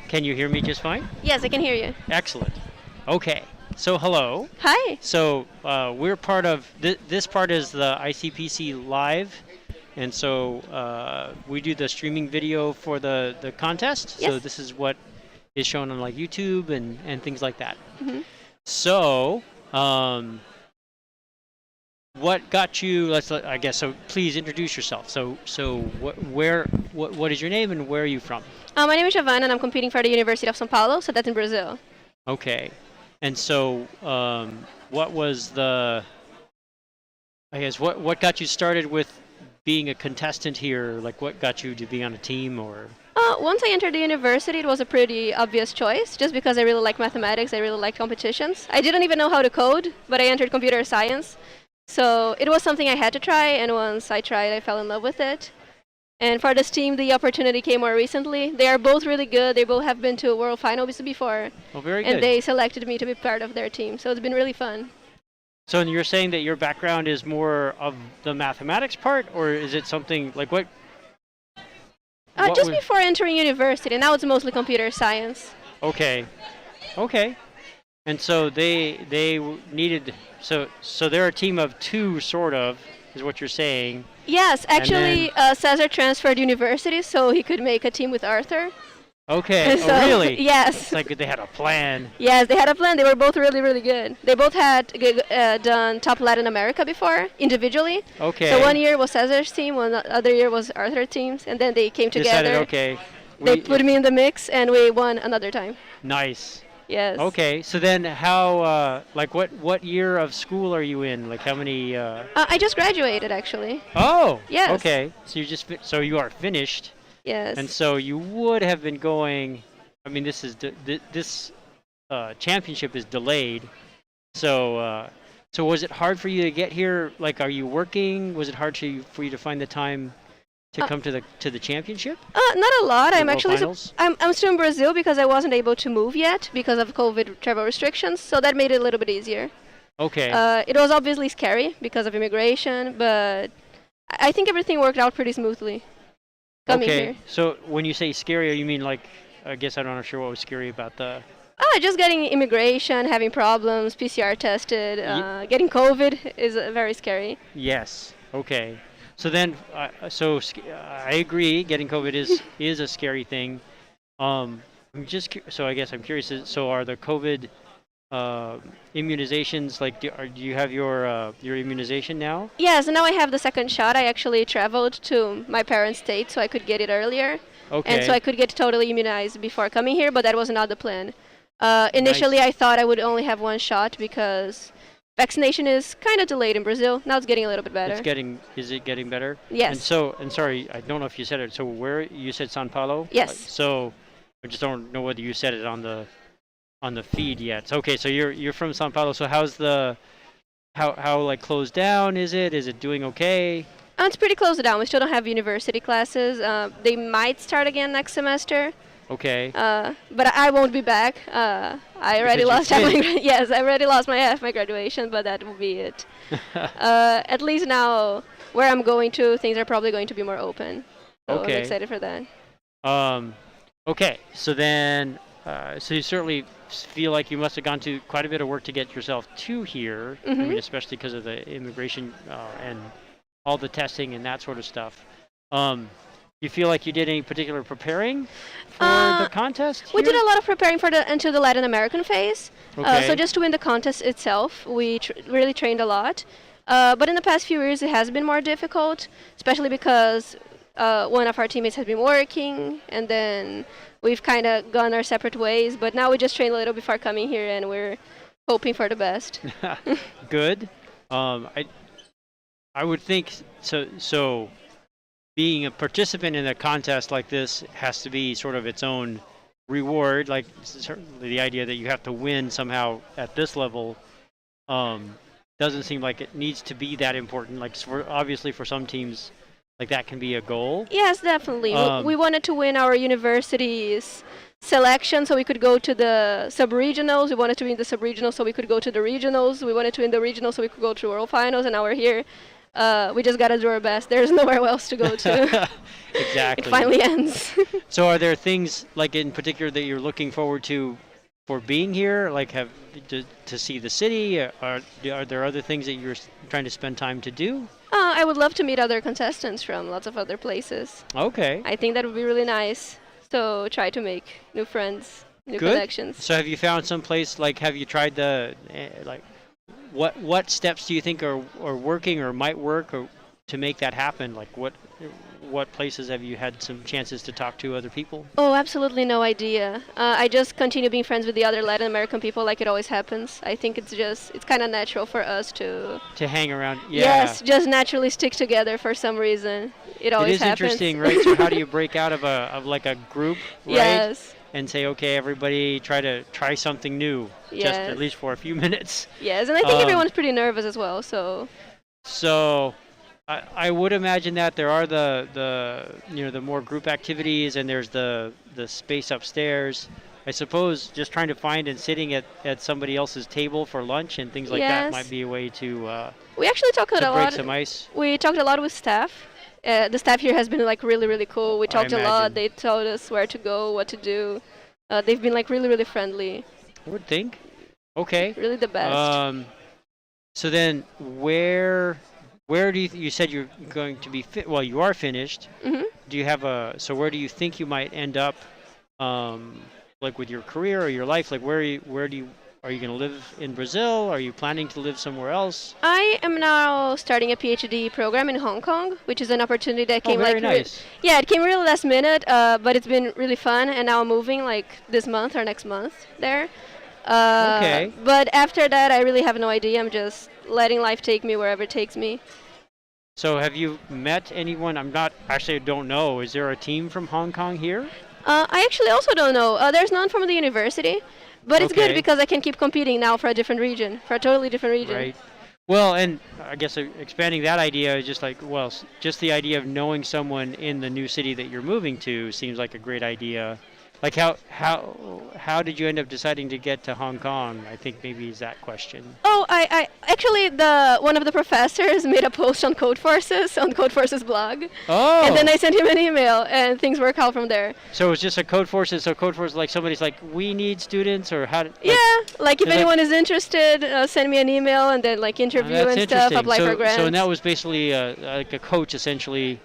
Can you hear me just fine? Yes, I can hear you. Excellent. Okay. So hello. Hi. So we're part of this part is the ICPC live, and so we do the streaming video for the contest. Yes. So this is what is shown on like YouTube and things like that. hmm So what got you? I guess so. Please introduce yourself. So what is your name and where are you from? My name is Giovanna, and I'm competing for the University of São Paulo, so that's in Brazil. Okay. And so what was what got you started with being a contestant here? Like what got you to be on a team or? Once I entered the university, it was a pretty obvious choice, just because I really like mathematics, I really like competitions. I didn't even know how to code, but I entered computer science. So it was something I had to try, and once I tried, I fell in love with it. And for this team, the opportunity came more recently. They are both really good. They both have been to World Finals before. Oh, very good. And they selected me to be part of their team, so it's been really fun. So you're saying that your background is more of the mathematics part, or is it something like what? Just before entering university, now it's mostly computer science. Okay. Okay. And so they needed so they're a team of two, sort of, is what you're saying. Yes, actually, Cesar transferred universities so he could make a team with Arthur. Okay. So, oh, really? Yes. It's like they had a plan. Yes, they had a plan. They were both really, really good. They both had done Top Latin America before, individually. Okay. So one year was Cesar's team, one other year was Arthur's teams, and then they came together. Decided, okay. They put me in the mix, and we won another time. Nice. Yes. Okay. So then how, what year of school are you in? Like how many? I just graduated, actually. Oh. Yes. Okay. So so you are finished. Yes. And so you would have been going. I mean, this is this championship is delayed. So so was it hard for you to get here? Like, are you working? Was it hard for you to find the time to come to the championship? Not a lot. The I'm World actually Finals? I'm still in Brazil because I wasn't able to move yet because of COVID travel restrictions. So that made it a little bit easier. Okay. It was obviously scary because of immigration, but I think everything worked out pretty smoothly. Coming Okay. here. So when you say scary, you mean like? I guess I'm not sure what was scary about the. Just getting immigration, having problems, PCR tested, getting COVID is very scary. Yes. Okay. So then, I agree. Getting COVID is a scary thing. I'm just so I guess I'm curious. So are the COVID immunizations like? Do you have your immunization now? Yes, and now I have the second shot. I actually traveled to my parents' state so I could get it earlier. Okay. And so I could get totally immunized before coming here, but that was not the plan. Initially, Nice. I thought I would only have one shot because vaccination is kind of delayed in Brazil. Now it's getting a little bit better. Is it getting better? Yes. And sorry, I don't know if you said it. So where you said São Paulo? Yes. So I just don't know whether you said it on the feed yet. So, okay, so you're from São Paulo. So how's how like closed down is it? Is it doing okay? It's pretty closed down. We still don't have university classes. They might start again next semester. Okay. But I won't be back. I already Because you lost half my finished. yes, I already lost my graduation, but that will be it. At least now, where I'm going to, things are probably going to be more open. So Okay. I'm excited for that. Okay. So then, so you certainly feel like you must have gone to quite a bit of work to get yourself to here. I mean, Mhm. especially because of the immigration and all the testing and that sort of stuff. You feel like you did any particular preparing for the contest? We did here? a lot of preparing for into the Latin American phase. Okay. So just to win the contest itself, we really trained a lot. But in the past few years, it has been more difficult, especially because one of our teammates has been working, and then we've kind of gone our separate ways. But now we just train a little before coming here, and we're hoping for the best. Good. I would think so. So, being a participant in a contest like this has to be sort of its own reward. Like certainly the idea that you have to win somehow at this level doesn't seem like it needs to be that important. Like obviously for some teams, like that can be a goal. Yes, definitely. We wanted to win our university's selection so we could go to the sub-regionals. We wanted to win the sub-regionals so we could go to the regionals. We wanted to win the regionals so we could go to World Finals, and now we're here. we just gotta do our best. There's nowhere else to go to. Exactly. It finally ends. So are there things like in particular that you're looking forward to for being here? Like to see the city? Are there other things that you're trying to spend time to do? I would love to meet other contestants from lots of other places. Okay. I think that would be really nice. So try to make new friends, new Good. connections. So have you found some place, like have you tried the like what steps do you think are working or might work or to make that happen? Like what places have you had some chances to talk to other people? Oh, absolutely no idea. I just continue being friends with the other Latin American people like it always happens. I think it's kind of natural for us to hang around. Yeah. Yes, just naturally stick together for some reason. It always happens. It is interesting, right? So how do you break out of a group, right? Yes. And say, okay, everybody try something new, just at least for a few minutes. Yes, and I think everyone's pretty nervous as well, so. So I would imagine that there are the more group activities and there's the space upstairs. I suppose just trying to find and sitting at somebody else's table for lunch and things like that might be a way to we actually talked a lot. Break some ice. We talked a lot with staff. The staff here has been like really, really cool. We talked a lot. They told us where to go, what to do. They've been like really, really friendly. I would think. Okay. Really the best. So then where do you said you're going to be well, you are finished. Mm-hmm. Do you have so where do you think you might end up like with your career or your life? Like are you going to live in Brazil? Are you planning to live somewhere else? I am now starting a PhD program in Hong Kong, which is an opportunity that came very nice. Yeah, it came really last minute, but it's been really fun, and now I'm moving like this month or next month there. Okay. But after that, I really have no idea. I'm just letting life take me wherever it takes me. So have you met anyone? I don't know. Is there a team from Hong Kong here? I actually also don't know. There's none from the university. But it's good because I can keep competing now for a different region, for a totally different region. Right. Well, and I guess expanding that idea is just like, just the idea of knowing someone in the new city that you're moving to seems like a great idea. Like how did you end up deciding to get to Hong Kong? I think maybe is that question. Oh, I actually one of the professors made a post on Codeforce's blog. Oh. And then I sent him an email, and things work out from there. So it's just a Codeforces. So Codeforces, like somebody's like, we need students, or how? Like if anyone is interested, send me an email, and then like interview and stuff, apply for grants. So that was basically like a coach essentially,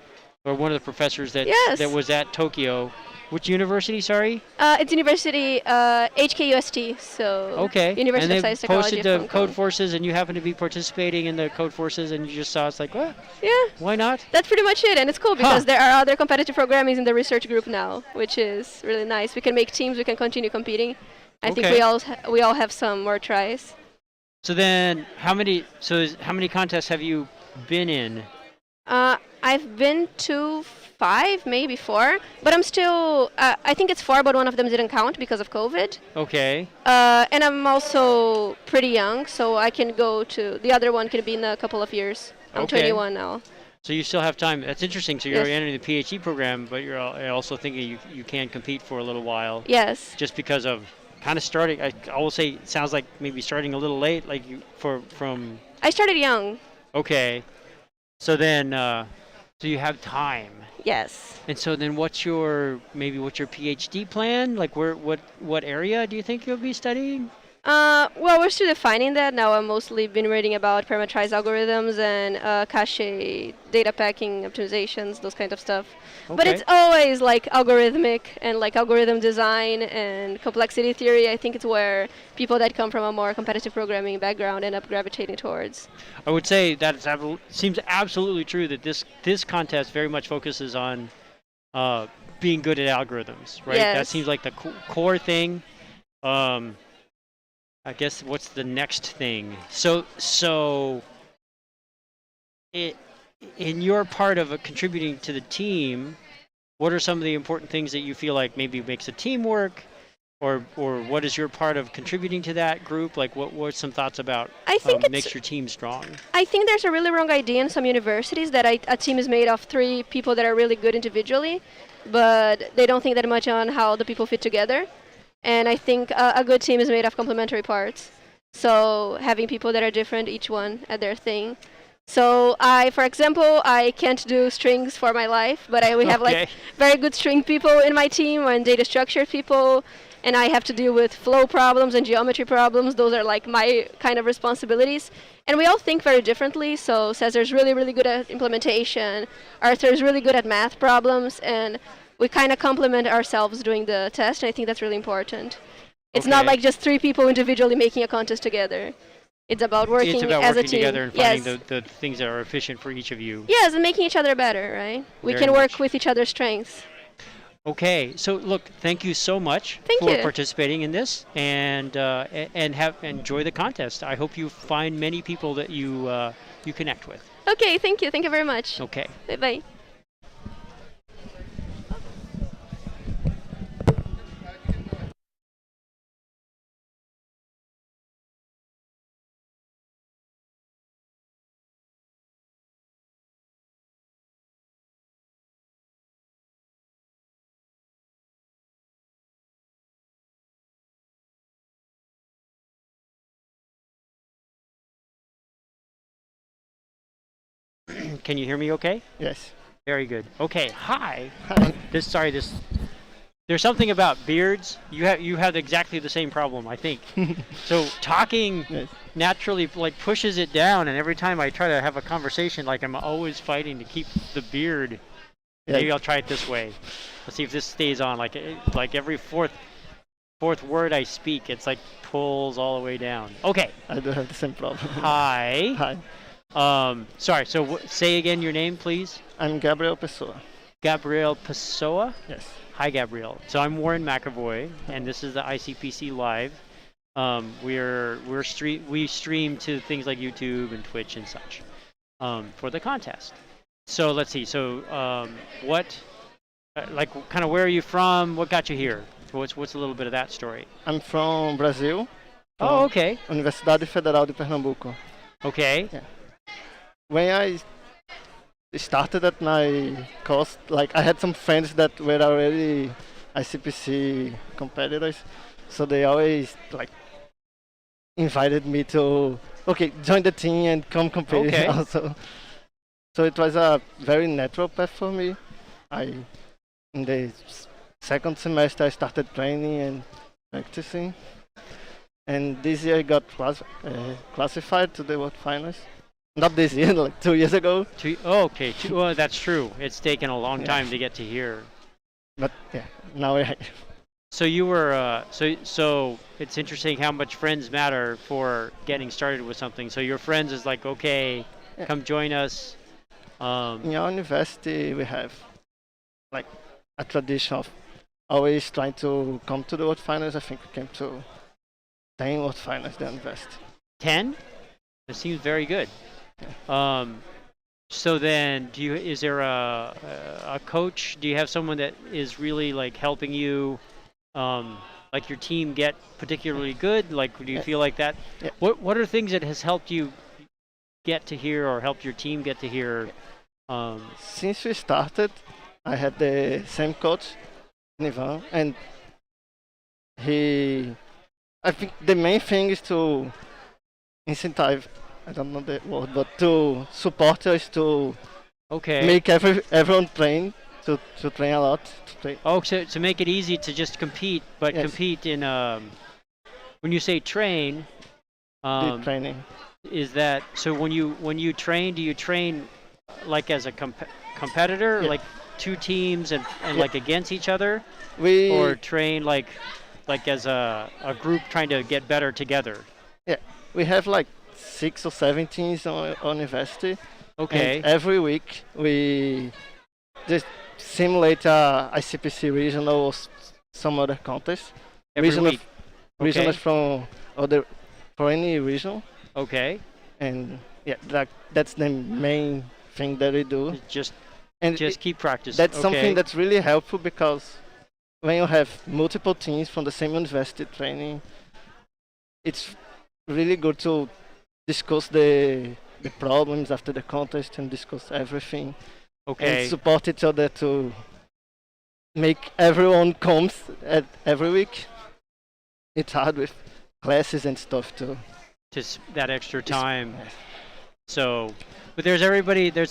or one of the professors that was at Tokyo. Which university, sorry? It's University HKUST, so University of Science Technology. And they posted the Codeforces, and you happen to be participating in the Codeforces, and you just saw it's like, what? Yeah. Why not? That's pretty much it, and it's cool because there are other competitive programming in the research group now, which is really nice. We can make teams, we can continue competing. I think we all have some more tries. So then, how many contests have you been in? I've been to 5, maybe 4, but I'm still, I think it's 4, but one of them didn't count because of COVID. Okay. And I'm also pretty young, so I can go to, the other one can be in a couple of years. I'm 21 now. So you still have time. That's interesting. So you're entering the PhD program, but you're also thinking you can compete for a little while. Yes. Just because of kind of starting, I will say, it sounds like maybe starting a little late, like from... I started young. Okay. So then, so you have time. Yes. And so then what's your PhD plan? Like what area do you think you'll be studying? Well, we're still defining that. Now I've mostly been reading about parameterized algorithms and cache data packing optimizations, those kind of stuff. Okay. But it's always like algorithmic and like algorithm design and complexity theory. I think it's where people that come from a more competitive programming background end up gravitating towards. I would say that seems absolutely true that this contest very much focuses on being good at algorithms, right? Yes. That seems like the core thing. I guess what's the next thing? So in your part of contributing to the team, what are some of the important things that you feel like maybe makes a team work, or what is your part of contributing to that group? Like what's some thoughts about makes your team strong? I think there's a really wrong idea in some universities that a team is made of 3 people that are really good individually, but they don't think that much on how the people fit together. And I think a good team is made of complementary parts. So having people that are different, each one at their thing. So for example, I can't do strings for my life, but we have Okay. like very good string people in my team and data structure people, and I have to deal with flow problems and geometry problems. Those are like my kind of responsibilities. And we all think very differently. So Cesar's really, really good at implementation. Arthur's really good at math problems, and we kind of complement ourselves doing the test. And I think that's really important. It's not Okay. like just 3 people individually making a contest together. It's about working It's about as working a team. together and Yes. finding the things that are efficient for each of you. Yes, and making each other better, right? We Very can work much. with each other's strengths. Okay, so look, thank you so much Thank for you. participating in this, and enjoy the contest. I hope you find many people that you connect with. Okay, thank you. Thank you very much. Okay. Bye-bye. Can you hear me okay? Yes. Very good. Okay, hi. There's something about beards. You have exactly the same problem, I think. So talking naturally like pushes it down, and every time I try to have a conversation, like I'm always fighting to keep the beard. Yeah. Maybe I'll try it this way. Let's see if this stays on. Like every fourth word I speak, it's like pulls all the way down. Okay. I do have the same problem. Hi. Hi. Sorry. So say again your name, please. I'm Gabriel Pessoa. Gabriel Pessoa. Yes. Hi, Gabriel. So I'm Warren McAvoy, and this is the ICPC Live. We stream to things like YouTube and Twitch and such for the contest. So let's see. So kind of where are you from? What got you here? What's a little bit of that story? I'm from Brazil. Oh, okay. Universidade Federal de Pernambuco. Okay. Yeah. When I started at my course, like I had some friends that were already ICPC competitors, so they always like invited me to join the team and come compete Okay. also. So it was a very natural path for me. In the second semester I started training and practicing, and this year I got classified to the World Finals. Not this year, like 2 years ago. Okay. Well, that's true. It's taken a long time to get to here. But yeah, now I. So you were so it's interesting how much friends matter for getting started with something. So your friends is like, okay, come join us. In our university, we have like a tradition of always trying to come to the World Finals. I think we came to 10 World Finals the university. 10? That seems very good. So then, is there a coach? Do you have someone that is really like helping you, like your team get particularly good? Like, do you feel like that? Yeah. What are things that has helped you get to here, or helped your team get to here? Since we started, I had the same coach, Nivan, and I think the main thing is to incentivize. I don't know the word, but to support us to make everyone train to train a lot. Oh, so to make it easy to just compete, but compete in when you say train, the training. Is that so? When you train, do you train like as a competitor, like two teams and like against each other, or train like as a group trying to get better together? Yeah, we have like 6 or 7 teams on university. Okay. And every week we just simulate a ICPC regional or some other contest. Every week. Regionals from any region. Okay. And yeah, that's the main thing that we do. Just keep practicing. That's something that's really helpful because when you have multiple teams from the same university training, it's really good to discuss the problems after the contest and discuss everything. Okay. And support each other to make everyone comes every week. It's hard with classes and stuff too. Just that extra time. So, but there's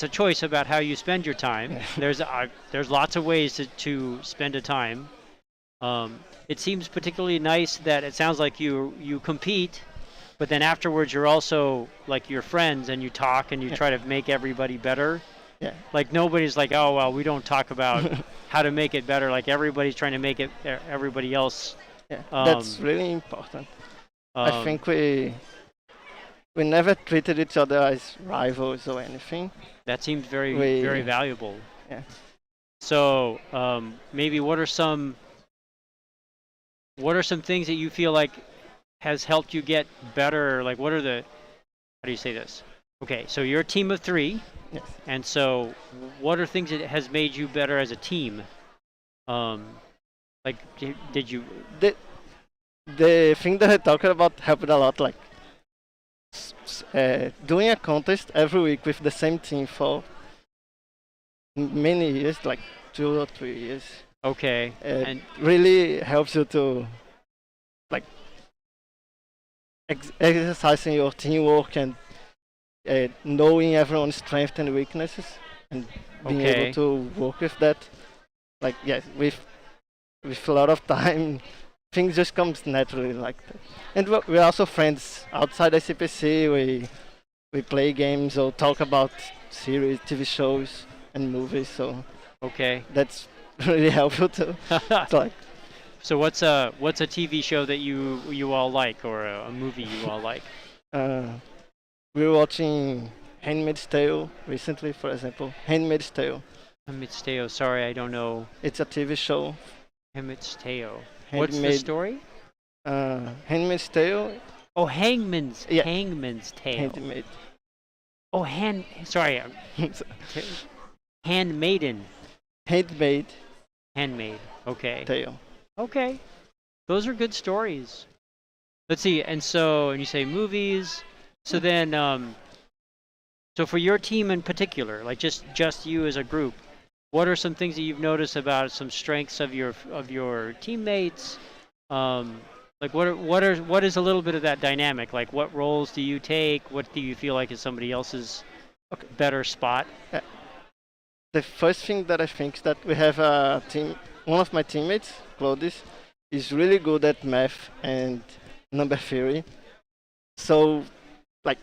a choice about how you spend your time. There's lots of ways to spend a time. It seems particularly nice that it sounds like you compete, but then afterwards you're also like your friends and you talk and you try to make everybody better. Yeah. Like nobody's like, oh well, we don't talk about how to make it better. Like everybody's trying to make it everybody else. Yeah, that's really important. I think we never treated each other as rivals or anything. That seems very valuable. Yeah. So maybe what are some things that you feel like has helped you get better? Like what are the, how do you say this? Okay, so you're a team of 3. Yes. And so what are things that has made you better as a team? Like did you? The thing that I talked about helped a lot, like doing a contest every week with the same team for many years, like 2 or 3 years. Okay. And really helps you to like exercising your teamwork and knowing everyone's strengths and weaknesses and being able to work with that. Like yes, with a lot of time, things just comes naturally like that. And we're also friends outside ICPC. We play games or talk about series, TV shows, and movies. So that's really helpful too. So what's a TV show that you all like, or a movie you all like? We were watching Handmaid's Tale recently, for example. Handmaid's Tale. Handmaid's Tale. Sorry, I don't know. It's a TV show. Handmaid's Tale. What's the story? Handmaid's Tale. Oh, Hangman's Tale. Handmaid. Oh, sorry. Handmaiden. Handmaid. Handmaid. Okay. Tale. Okay. Those are good stories. Let's see. And you say movies. So then, so for your team in particular, like just you as a group, what are some things that you've noticed about some strengths of your teammates? Like what is a little bit of that dynamic? Like what roles do you take? What do you feel like is somebody else's better spot? The first thing that I think is that we have a team. One of my teammates, Claudius, is really good at math and number theory. So, like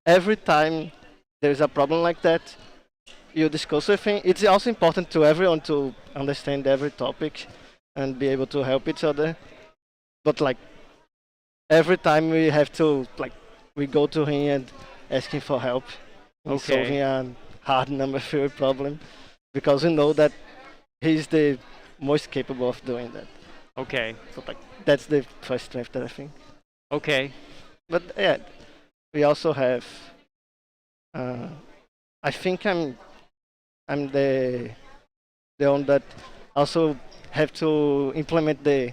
every time there's a problem like that, you discuss with him. It's also important to everyone to understand every topic and be able to help each other. But like every time we have to we go to him and ask him for help in solving a hard number theory problem, because we know that he's the most capable of doing that. Okay. So that's the first strength that I think. Okay. But yeah, we also have. I think I'm the one that also have to implement the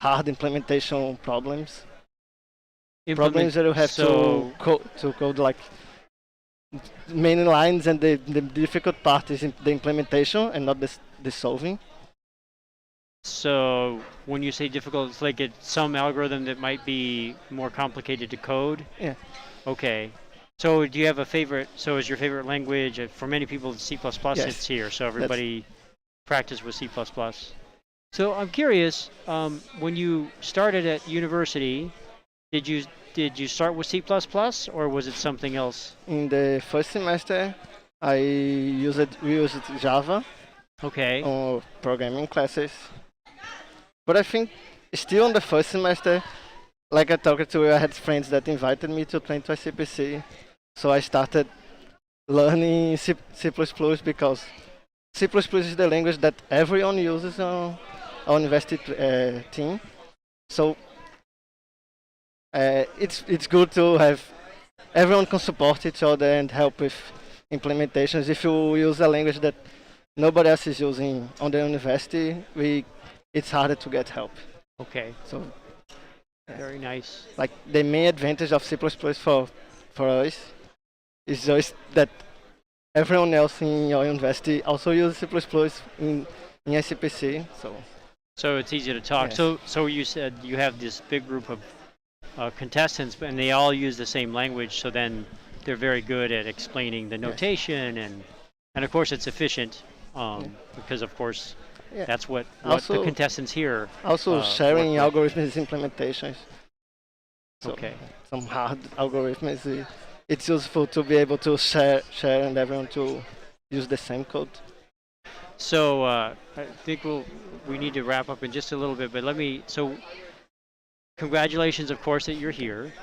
hard implementation problems. Problems that you have to code like many lines, and the difficult part is the implementation and not the solving. So when you say difficult, it's like it's some algorithm that might be more complicated to code? Yeah. Okay. So do you have a favorite? So is your favorite language? For many people, it's C++. Yes. It's here, so everybody practice with C++. So I'm curious. When you started at university, did you start with C++ or was it something else? In the first semester, we used Java. Okay. Or programming classes. But I think still in the first semester, like I talked to you, I had friends that invited me to train to ICPC. So I started learning C++ because C++ is the language that everyone uses on our university team. So it's good to have everyone can support each other and help with implementations. If you use a language that nobody else is using on the university, it's harder to get help. Okay. So very nice. Like the main advantage of C++ for us is just that everyone else in your university also uses C++ in ICPC. So it's easy to talk. Yes. So you said you have this big group of contestants, and they all use the same language. So then they're very good at explaining the notation, and of course it's efficient because of course that's what the Also, contestants here. also sharing algorithms implementations. So Okay. some hard algorithms. It's useful to be able to share and everyone to use the same code. So I think we need to wrap up in just a little bit, but so congratulations, of course, that you're here.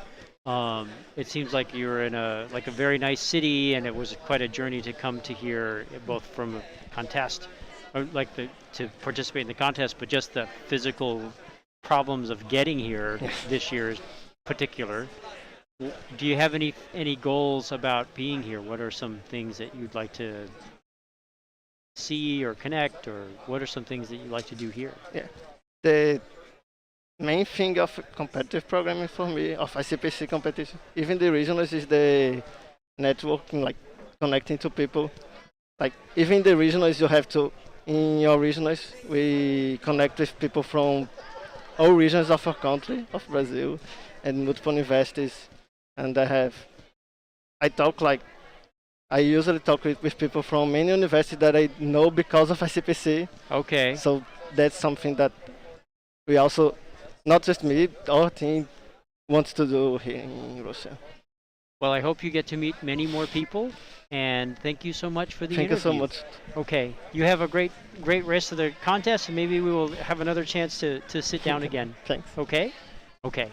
It seems like you're in a very nice city, and it was quite a journey to come to here, both from a contest, or to participate in the contest, but just the physical problems of getting here this year is particular. Do you have any goals about being here? What are some things that you'd like to see or connect, or what are some things that you'd like to do here? Yeah. The main thing of competitive programming for me, of ICPC competition, even the regionals, is the networking, like connecting to people. Like even the regionals, you have to, in your regionals, we connect with people from all regions of our country, of Brazil, and multiple universities. And I usually talk with people from many universities that I know because of ICPC. Okay. So that's something that we also, not just me, our team wants to do here in Russia. Well, I hope you get to meet many more people, and thank you so much for the Thank you interview. so much. Okay. You have a great rest of the contest, and maybe we will have another chance to sit down again. Thanks. Okay? Okay.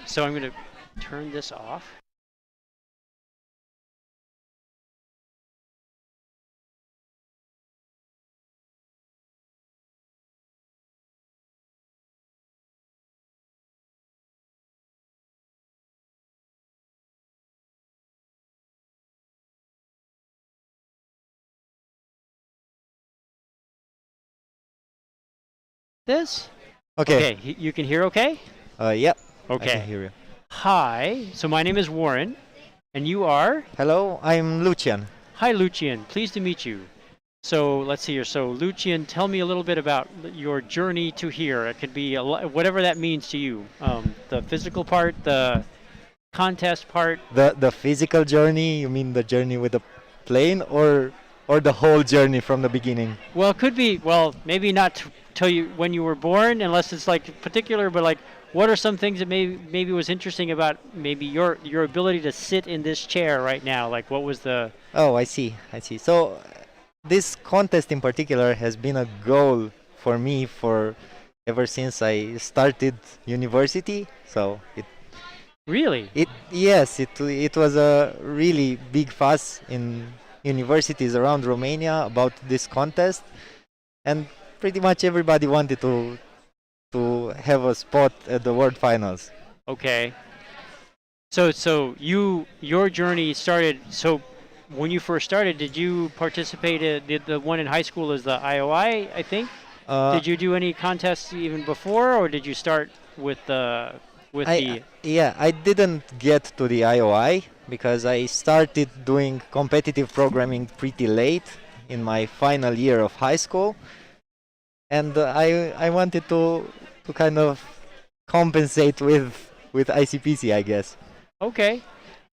So I'm going to turn this off. This? Okay. Okay, you can hear okay? Yep. Okay. I can hear you. Hi, so my name is Warren, and you are? Hello, I'm Lucian. Hi, Lucian. Pleased to meet you. So let's see here. So Lucian, tell me a little bit about your journey to here. It could be whatever that means to you. The physical part, the contest part. The physical journey, you mean the journey with the plane, or the whole journey from the beginning? Well, it could be, maybe not tell you when you were born, unless it's like particular, but like what are some things that maybe was interesting about maybe your ability to sit in this chair right now? Like what was the... Oh, I see. So this contest in particular has been a goal for me for ever since I started university. So it really it was a really big fuss in universities around Romania about this contest, and pretty much everybody wanted to have a spot at the World Finals. Okay. So your journey started. So when you first started, did you participate? Did the one in high school is the IOI? I think. Did you do any contests even before, or did you start with the? Yeah, I didn't get to the IOI because I started doing competitive programming pretty late in my final year of high school, and I wanted to kind of compensate with ICPC, I guess. Okay.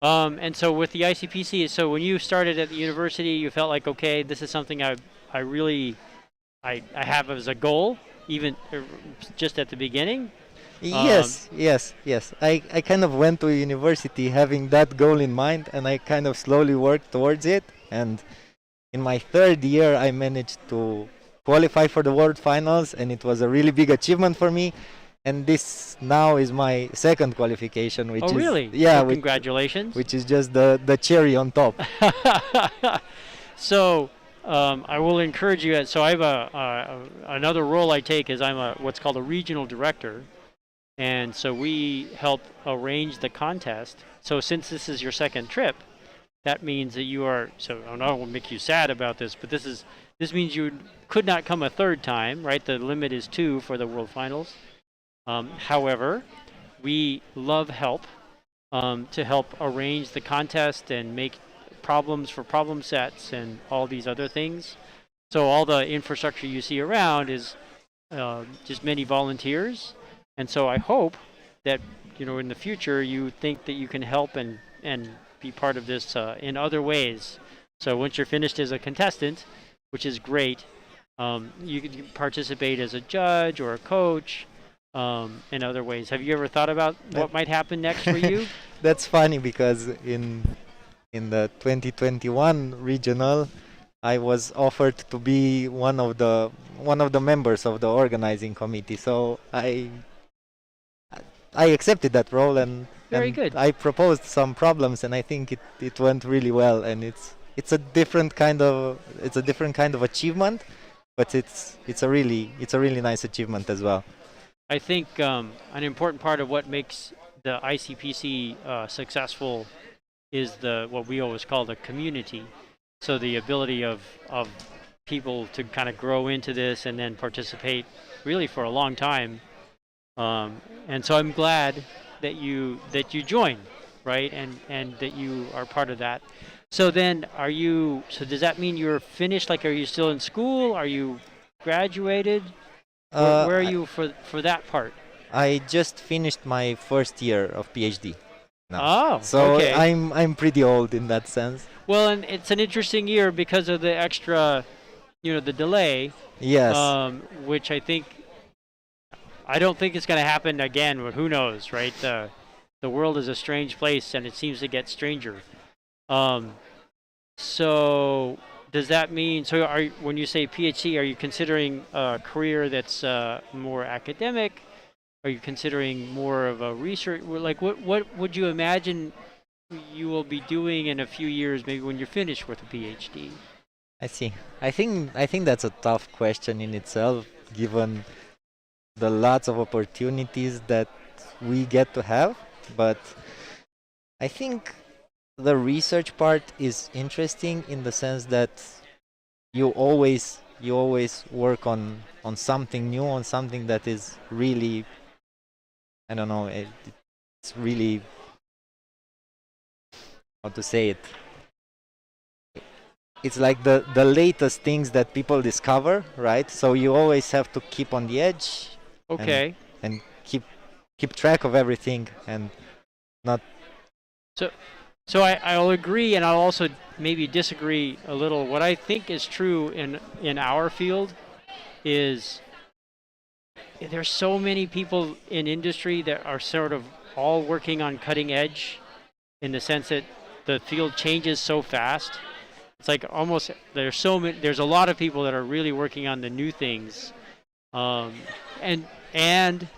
And so with the ICPC, so when you started at the university, you felt like, okay, this is something I really have as a goal, even just at the beginning. Yes. I kind of went to university having that goal in mind, and I kind of slowly worked towards it. And in my third year, I managed to qualify for the World Finals, and it was a really big achievement for me. And this now is my second qualification, which is really? Yeah, so congratulations. Which is just the cherry on top. So I will encourage you. So I have another role I take is I'm what's called a regional director. And so we help arrange the contest. So since this is your second trip, that means that you are, so I don't want to make you sad about this, but this means you could not come a third time, right? The limit is 2 for the World Finals. However, we love help to help arrange the contest and make problems for problem sets and all these other things. So all the infrastructure you see around is just many volunteers. And so I hope that, in the future you think that you can help and be part of this in other ways. So once you're finished as a contestant, which is great, you can participate as a judge or a coach in other ways. Have you ever thought about what might happen next for you? That's funny because in the 2021 regional, I was offered to be one of the members of the organizing committee. So I accepted that role, and Very good. I proposed some problems, and I think it went really well. And it's a different kind of achievement, but it's a really nice achievement as well. I think an important part of what makes the ICPC successful is what we always call the community. So the ability of people to kind of grow into this and then participate really for a long time. And so I'm glad that you joined, right? And that you are part of that. So then so does that mean you're finished? Like, are you still in school? Are you graduated? Where are you for that part? I just finished my first year of PhD. now. Oh, So okay. I'm pretty old in that sense. Well, and it's an interesting year because of the extra, the delay. Yes. Which I don't think it's going to happen again, but who knows, right? The world is a strange place, and it seems to get stranger. So does that mean, when you say PhD, are you considering a career that's more academic? Are you considering more of a research? Like, what would you imagine you will be doing in a few years, maybe when you're finished with a PhD? I see. I think that's a tough question in itself, given the lots of opportunities that we get to have. But I think the research part is interesting in the sense that you always work on something new, on something that is really, I don't know, it's really, how to say it, it's like the latest things that people discover, right? So you always have to keep on the edge. Okay. And keep track of everything and not. So I'll agree, and I'll also maybe disagree a little. What I think is true in our field is there's so many people in industry that are sort of all working on cutting edge, in the sense that the field changes so fast. It's like almost there's a lot of people that are really working on the new things, and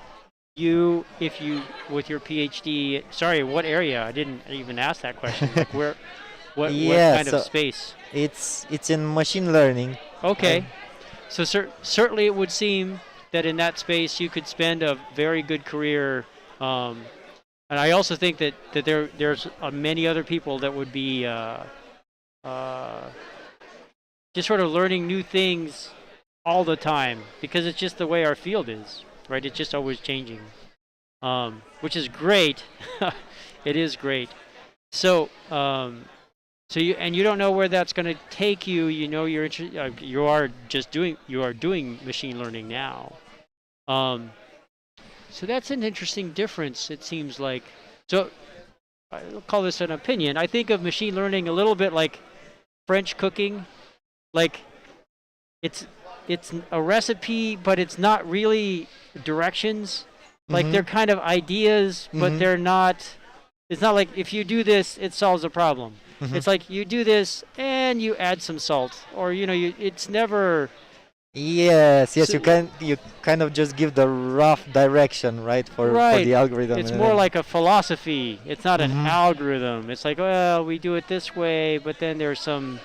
you, if you with your PhD, sorry, what area? I didn't even ask that question. Like what kind of space? It's in machine learning. Okay, so certainly it would seem that in that space you could spend a very good career. And I also think that there's many other people that would be just sort of learning new things all the time, because it's just the way our field is, right? It's just always changing, which is great. It is great. So you don't know where that's going to take you. You are doing machine learning now. So that's an interesting difference, it seems like. So I'll call this an opinion. I think of machine learning a little bit like French cooking. Like it's a recipe, but it's not really directions. Like they're kind of ideas, but they're not. It's not like if you do this, it solves a problem. It's like you do this and you add some salt, or it's never. Yes, you kind of just give the rough direction, right, for the algorithm. It's more like a philosophy. It's not an algorithm. It's like, well, we do it this way, but then there's some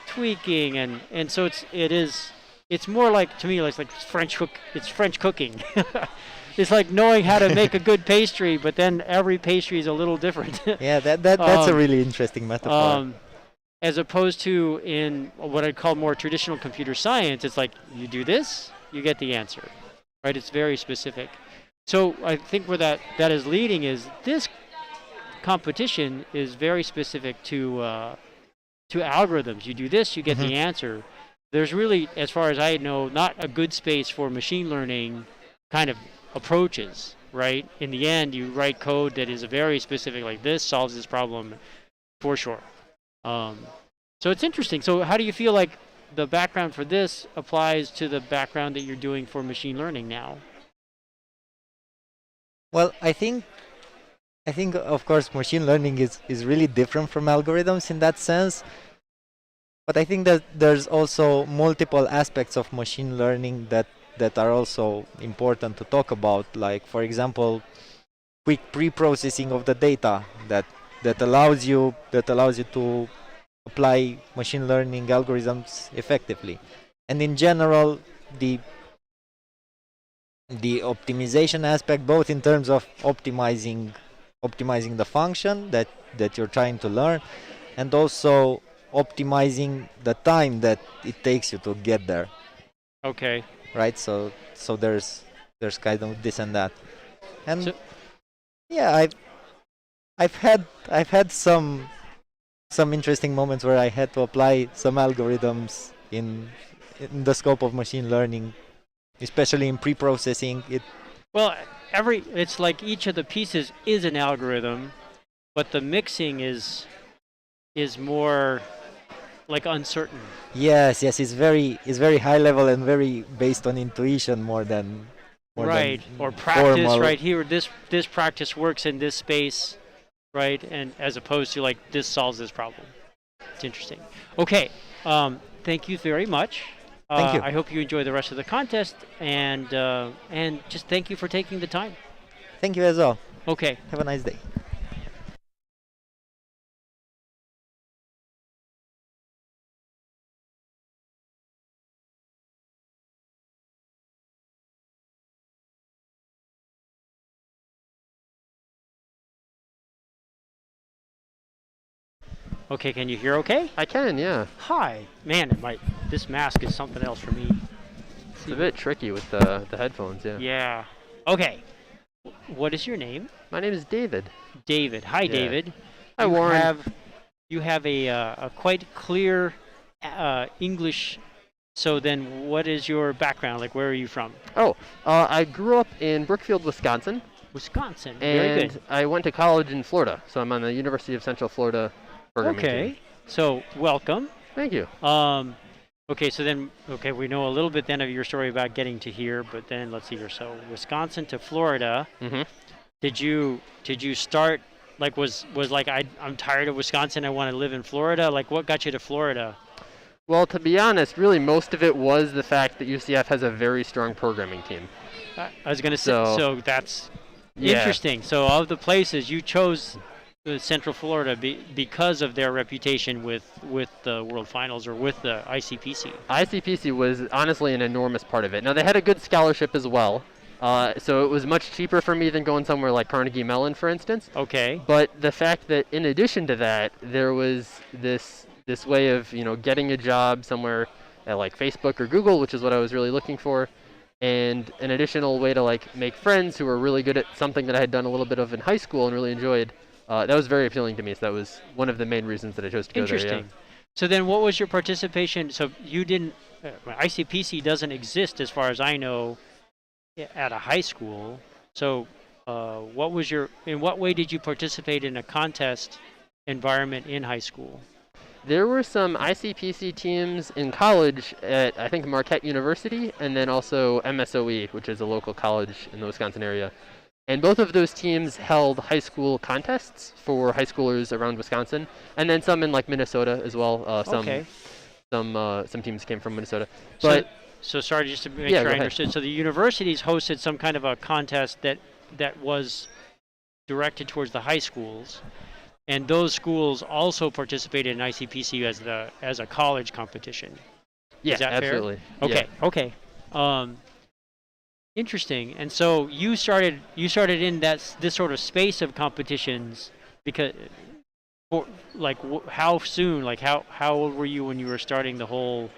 tweaking, and so it's more like, to me, it's like it's French cooking. It's like knowing how to make a good pastry, but then every pastry is a little different. Yeah, that's a really interesting metaphor. As opposed to in what I'd call more traditional computer science, it's like you do this, you get the answer, right? It's very specific. So I think where that is leading is this competition is very specific to algorithms. You do this, you get the answer. There's really, as far as I know, not a good space for machine learning kind of approaches, right? In the end, you write code that is very specific, like this solves this problem. For sure. So it's interesting. So how do you feel like the background for this applies to the background that you're doing for machine learning now? Well, I think of course machine learning is really different from algorithms in that sense. But I think that there's also multiple aspects of machine learning that are also important to talk about. Like, for example, quick pre-processing of the data that allows you to apply machine learning algorithms effectively. And in general, the optimization aspect, both in terms of optimizing the function that you're trying to learn, and also optimizing the time that it takes you to get there. Okay. Right. So there's kind of this and that, and So, yeah, I've had some interesting moments where I had to apply some algorithms in the scope of machine learning, especially in pre-processing. well, it's like each of the pieces is an algorithm, but the mixing is more like uncertain. Yes, it's very high level and very based on intuition more than Right, or practice. formal. Right here, this practice works in this space, right, and as opposed to like this solves this problem. It's interesting. Okay, thank you very much. Thank you. I hope you enjoy the rest of the contest, and just thank you for taking the time. Thank you as well. Okay. Have a nice day. Okay, can you hear okay? I can, yeah. Hi. Man, this mask is something else for me. It's a bit tricky with the headphones, yeah. Yeah. Okay. What is your name? My name is David. David. Hi, Yeah. David. Hi, Warren. You have a quite clear English. So then, what is your background? Like, where are you from? Oh, I grew up in Brookfield, Wisconsin. Wisconsin. And Very good. I went to college in Florida, so I'm on the University of Central Florida programming Okay. team. So welcome. Thank you. Okay. So then, we know a little bit then of your story about getting to here, but then let's see here. So Wisconsin to Florida. Mm-hmm. Did you start like was like I'm tired of Wisconsin, I want to live in Florida? Like, what got you to Florida? Well, to be honest, really most of it was the fact that UCF has a very strong programming team. I was going to say, so that's Yeah. interesting. So of the places you chose Central Florida because of their reputation with the World Finals or with the ICPC. ICPC was honestly an enormous part of it. Now, they had a good scholarship as well. So it was much cheaper for me than going somewhere like Carnegie Mellon, for instance. Okay. But the fact that in addition to that, there was this way of, getting a job somewhere at like Facebook or Google, which is what I was really looking for, and an additional way to like make friends who were really good at something that I had done a little bit of in high school and really enjoyed. That was very appealing to me. So that was one of the main reasons that I chose to go there. Interesting. So then what was your participation? So you didn't, ICPC doesn't exist as far as I know at a high school. So in what way did you participate in a contest environment in high school? There were some ICPC teams in college at, I think, Marquette University, and then also MSOE, which is a local college in the Wisconsin area. And both of those teams held high school contests for high schoolers around Wisconsin, and then some in like Minnesota as well. Okay. Some teams came from Minnesota. So, But so sorry, just to make Yeah, sure go I ahead. understood. So the universities hosted some kind of a contest that was directed towards the high schools, and those schools also participated in ICPC as a college competition. Yeah, Is that absolutely. fair? Okay. Yeah. Okay. Interesting. And so you started in this sort of space of competitions because, how soon? Like how old were you when you were starting the whole?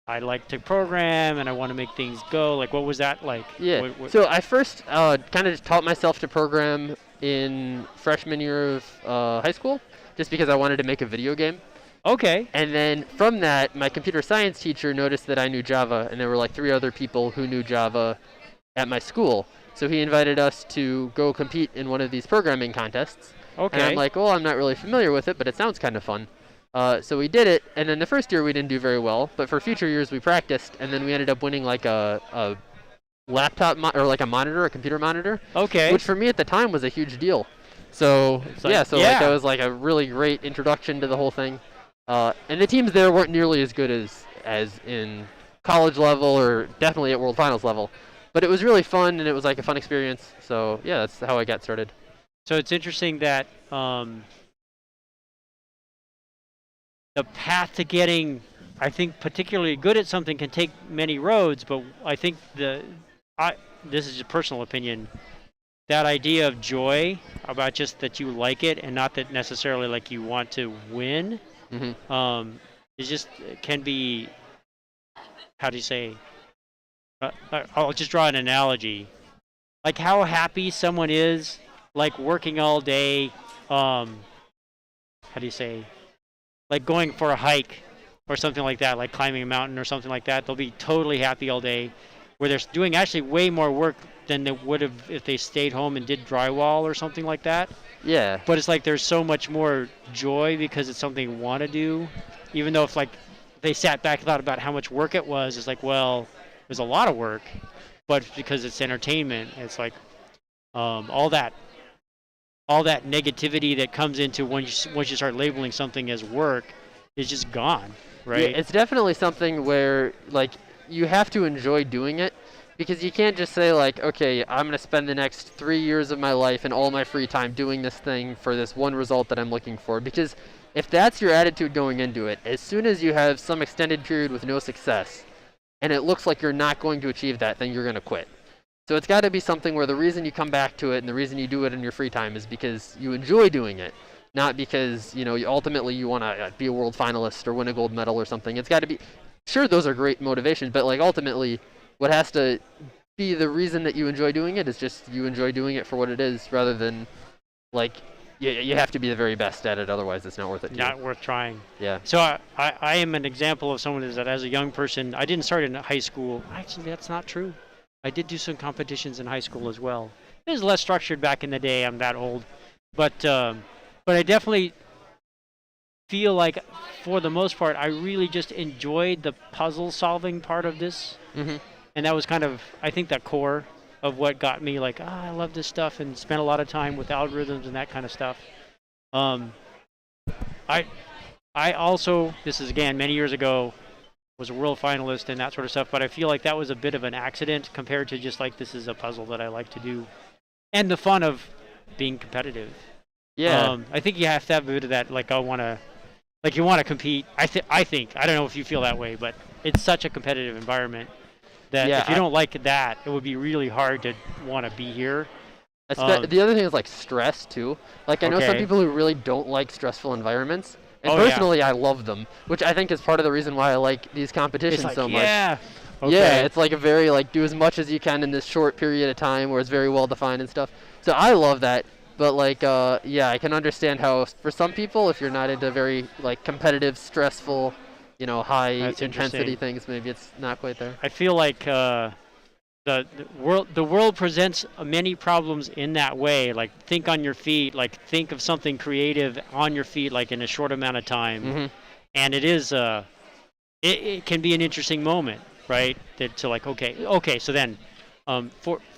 I like to program and I want to make things go. Like, what was that like? Yeah. So I first kind of taught myself to program in freshman year of high school, just because I wanted to make a video game. Okay. And then from that, my computer science teacher noticed that I knew Java, and there were like 3 other people who knew Java at my school. So he invited us to go compete in one of these programming contests. And Okay. I'm like, well, I'm not really familiar with it, but it sounds kind of fun. So we did it, and then the first year we didn't do very well, but for future years we practiced, and then we ended up winning like a laptop or like a monitor, a computer monitor. Okay. Which for me at the time was a huge deal. So like- like yeah. that was like a really great introduction to the whole thing. And the teams there weren't nearly as good as in college level or definitely at World Finals level. But it was really fun, and it was like a fun experience. So yeah, that's how I got started. So it's interesting that the path to getting, I think, particularly good at something can take many roads. But I think this is a personal opinion. That idea of joy about just that you like it and not that necessarily like you want to win, is just can be. How do you say? I'll just draw an analogy. Like how happy someone is, like working all day. How do you say? Like going for a hike or something like that, like climbing a mountain or something like that. They'll be totally happy all day, where they're doing actually way more work than they would have if they stayed home and did drywall or something like that. Yeah. But it's like there's so much more joy because it's something they want to do, even though if like they sat back and thought about how much work it was, it's like, well, there's a lot of work, but because it's entertainment, it's like all that negativity that comes into once you start labeling something as work is just gone, right? Yeah, it's definitely something where like you have to enjoy doing it, because you can't just say like, okay, I'm going to spend the next 3 years of my life and all my free time doing this thing for this one result that I'm looking for. Because if that's your attitude going into it, as soon as you have some extended period with no success and it looks like you're not going to achieve that, then you're going to quit. So it's got to be something where the reason you come back to it and the reason you do it in your free time is because you enjoy doing it, not because, you know, ultimately you want to be a world finalist or win a gold medal or something. It's got to be, sure, those are great motivations, but like ultimately what has to be the reason that you enjoy doing it is just you enjoy doing it for what it is, rather than like you have to be the very best at it, otherwise it's not worth it. Not worth trying. Yeah. So I am an example of someone that as a young person, I didn't start in high school. Actually, that's not true. I did do some competitions in high school as well. It was less structured back in the day. I'm that old. But I definitely feel like, for the most part, I really just enjoyed the puzzle solving part of this. And that was kind of, I think, the core of what got me like, I love this stuff, and spent a lot of time with algorithms and that kind of stuff. I also, this is again many years ago, was a world finalist and that sort of stuff, but I feel like that was a bit of an accident compared to just like, this is a puzzle that I like to do. And the fun of being competitive. Yeah. I think you have to have a bit of that, like, you want to compete. I think, I don't know if you feel that way, but it's such a competitive environment that if you don't like that, it would be really hard to want to be here. The other thing is like stress too. Like I know some people who really don't like stressful environments. And personally, I love them, which I think is part of the reason why I like these competitions like, so much. Yeah, it's like a very like do as much as you can in this short period of time where it's very well defined and stuff. So I love that. But like, I can understand how for some people, if you're not into very like competitive, stressful, you know, high intensity things, maybe it's not quite there. I feel like the world presents many problems in that way. Like, think on your feet. Like, think of something creative on your feet, like in a short amount of time. And it is it can be an interesting moment, right? To like, okay. So then,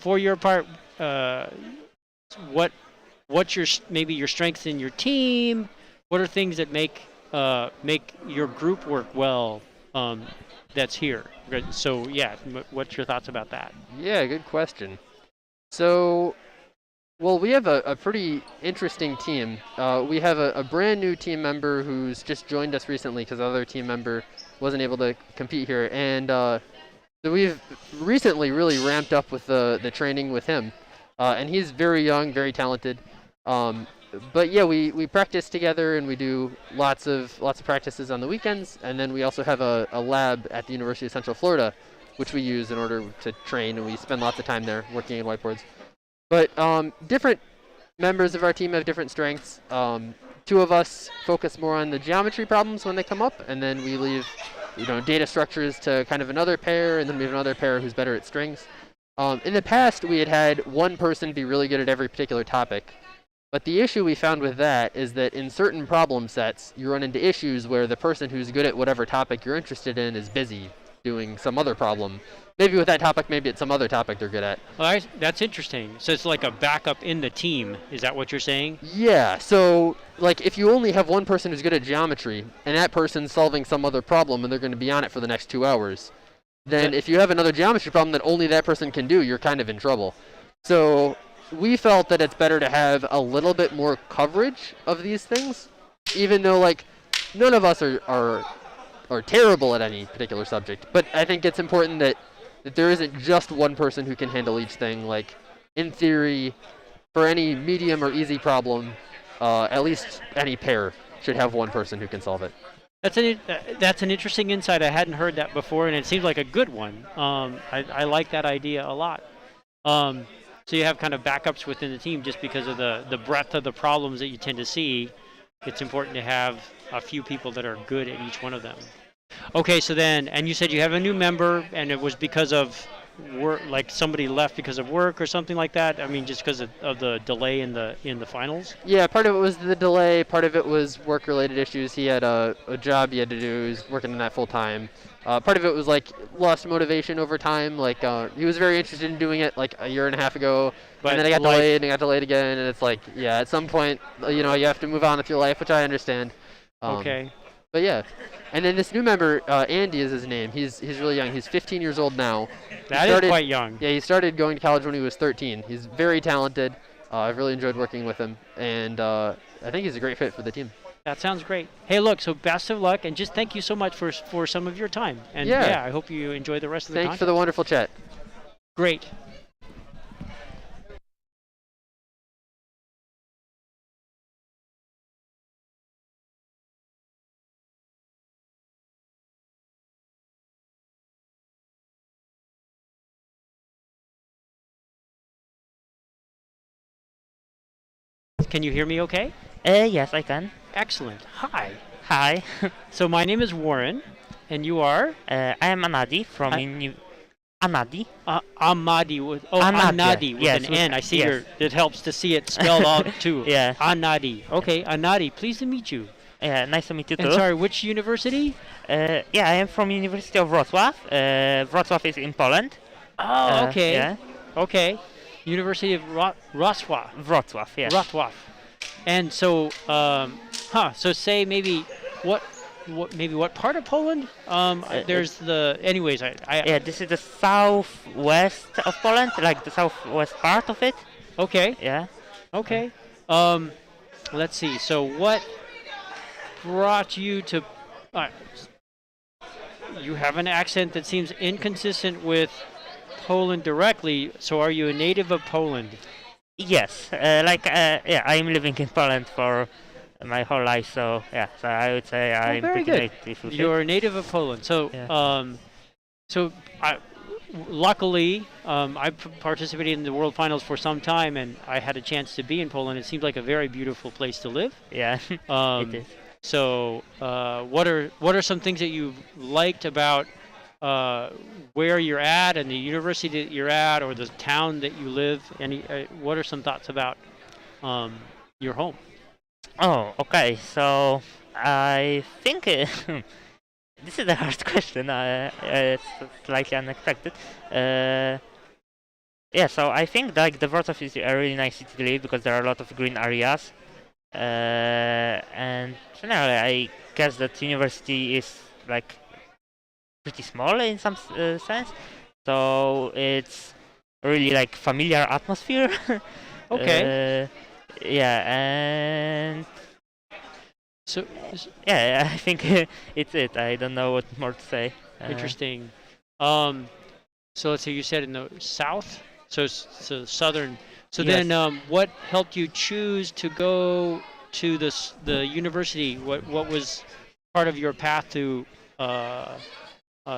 for your part, what's maybe your strengths in your team? What are things that make your group work well? That's here. So yeah, what's your thoughts about that? Yeah, good question. So, well, we have a pretty interesting team. We have a brand new team member who's just joined us recently because the other team member wasn't able to compete here, and so we've recently really ramped up with the training with him, and he's very young, very talented. But yeah, we practice together, and we do lots of practices on the weekends, and then we also have a lab at the University of Central Florida, which we use in order to train, and we spend lots of time there working in whiteboards. But different members of our team have different strengths. Two of us focus more on the geometry problems when they come up, and then we leave, data structures to kind of another pair, and then we have another pair who's better at strings. In the past, we had one person be really good at every particular topic. But the issue we found with that is that in certain problem sets, you run into issues where the person who's good at whatever topic you're interested in is busy doing some other problem. Maybe with that topic, maybe it's some other topic they're good at. Well, that's interesting. So it's like a backup in the team. Is that what you're saying? Yeah, so like if you only have one person who's good at geometry and that person's solving some other problem and they're going to be on it for the next 2 hours, then if you have another geometry problem that only that person can do, you're kind of in trouble. So we felt that it's better to have a little bit more coverage of these things, even though like none of us are terrible at any particular subject. But I think it's important that there isn't just one person who can handle each thing. Like in theory, for any medium or easy problem, at least any pair should have one person who can solve it. That's an interesting insight. I hadn't heard that before, and it seems like a good one. I like that idea a lot. So you have kind of backups within the team just because of the breadth of the problems that you tend to see. It's important to have a few people that are good at each one of them. Okay, so then, and you said you have a new member, and it was because of work, like somebody left because of work or something like that? I mean, just because of the delay in the finals? Yeah, part of it was the delay, part of it was work-related issues. He had a job he had to do, he was working on that full-time. Part of it was like lost motivation over time. Like he was very interested in doing it like a year and a half ago, but and then it got delayed and it got delayed again. And it's like, yeah, at some point, you know, you have to move on with your life, which I understand. Okay. But yeah, and then this new member, Andy is his name. He's really young. He's 15 years old now. That is quite young. Yeah, he started going to college when he was 13. He's very talented. I've really enjoyed working with him, and I think he's a great fit for the team. That sounds great. Hey, look, so best of luck, and just thank you so much for some of your time. And yeah, I hope you enjoy the rest of the Thanks contest. for the wonderful chat. Great. Can you hear me okay? Yes, I can. Excellent. Hi. Hi. So my name is Warren, and you are? I am Anadi from Anadi. Amadi with Anadi with yes, an N. I see yes. It helps to see it spelled out too. Yeah. Anadi. Okay, Anadi. Pleased to meet you. Yeah, nice to meet you too. And sorry, which university? Yeah, I am from University of Wrocław. Wrocław is in Poland. Oh, okay. Yeah. Okay. University of Wrocław. Wrocław, yeah. Wrocław. And so, so say maybe what part of Poland? There's anyways, yeah, this is the southwest of Poland, like the southwest part of it. Okay. Yeah. Okay. Let's see. So what brought you to? You have an accent that seems inconsistent with Poland directly. So are you a native of Poland? Yes. Yeah, I'm living in Poland for my whole life, so yeah. So I would say I'm very pretty good. native with You're it. a native of Poland. So, Yeah. luckily, I participated in the World Finals for some time, and I had a chance to be in Poland. It seems like a very beautiful place to live. Yeah, it is. So, what are some things that you've liked about where you're at and the university that you're at, or the town that you live? What are some thoughts about your home? Oh, okay. So I think this is a hard question. It's slightly unexpected. Yeah. So I think like the Wrocław is a really nice city to live because there are a lot of green areas, and generally I guess that university is like pretty small in some sense. So it's really like familiar atmosphere. Okay. Yeah, and so yeah, I think it's it. I don't know what more to say. Interesting. So let's say you said in the south, so southern. So Yes. then, what helped you choose to go to the university? What was part of your path to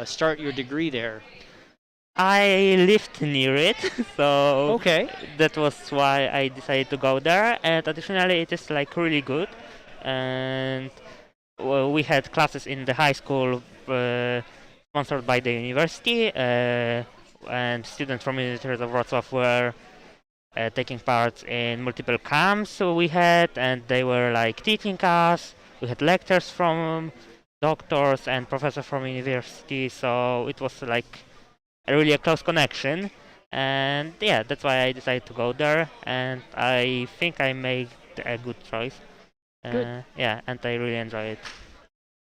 start your degree there? I lived near it, so okay. That was why I decided to go there. And additionally, it is like really good. And we had classes in the high school sponsored by the university, and students from University of Wrocław were taking part in multiple camps we had, and they were like teaching us. We had lectures from doctors and professors from university, so it was like really a close connection. And yeah, that's why I decided to go there, and I think I made a good choice. Good. Yeah, and I really enjoy it.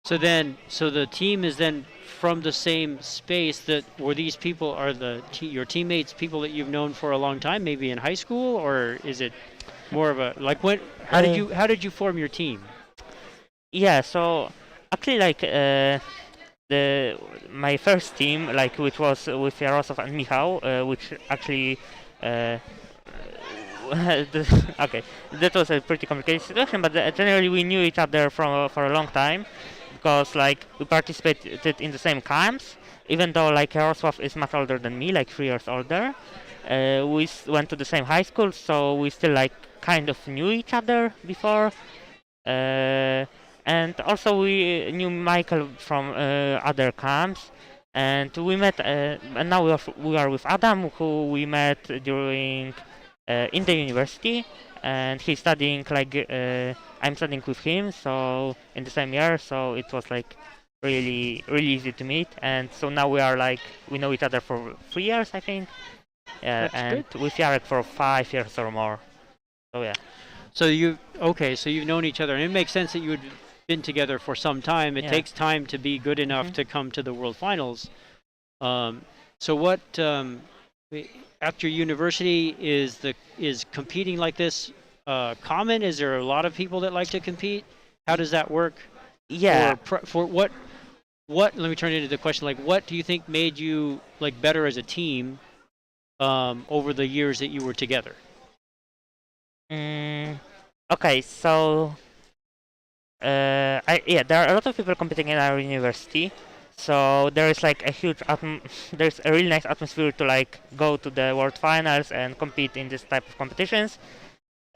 So then, so the team is then from the same space. That were these people are your teammates, people that you've known for a long time, maybe in high school, or is it more of a like when? How did you form your team? Yeah, so actually like my first team, like which was with Jarosław and Michał, which actually okay, that was a pretty complicated situation, but generally we knew each other for a long time, because like we participated in the same camps, even though like Jarosław is much older than me, like 3 years older. We went to the same high school, so we still like kind of knew each other before. And also we knew Michael from other camps, and we met. And now we are with Adam, who we met during in the university, and he's studying like I'm studying with him, so in the same year. So it was like really easy to meet, and so now we are like we know each other for 3 years, I think. Yeah, That's and good. with Jarek for 5 years or more. So yeah. So you've known each other, and it makes sense that you had been together for some time. It Yeah. takes time to be good enough to come to the World Finals. So what after university is competing like this common? Is there a lot of people that like to compete? How does that work? Yeah. For what? Let me turn it into the question. Like, what do you think made you like better as a team over the years that you were together? Okay, so yeah, there are a lot of people competing in our university, so there is like a huge there's a really nice atmosphere to like go to the world finals and compete in this type of competitions.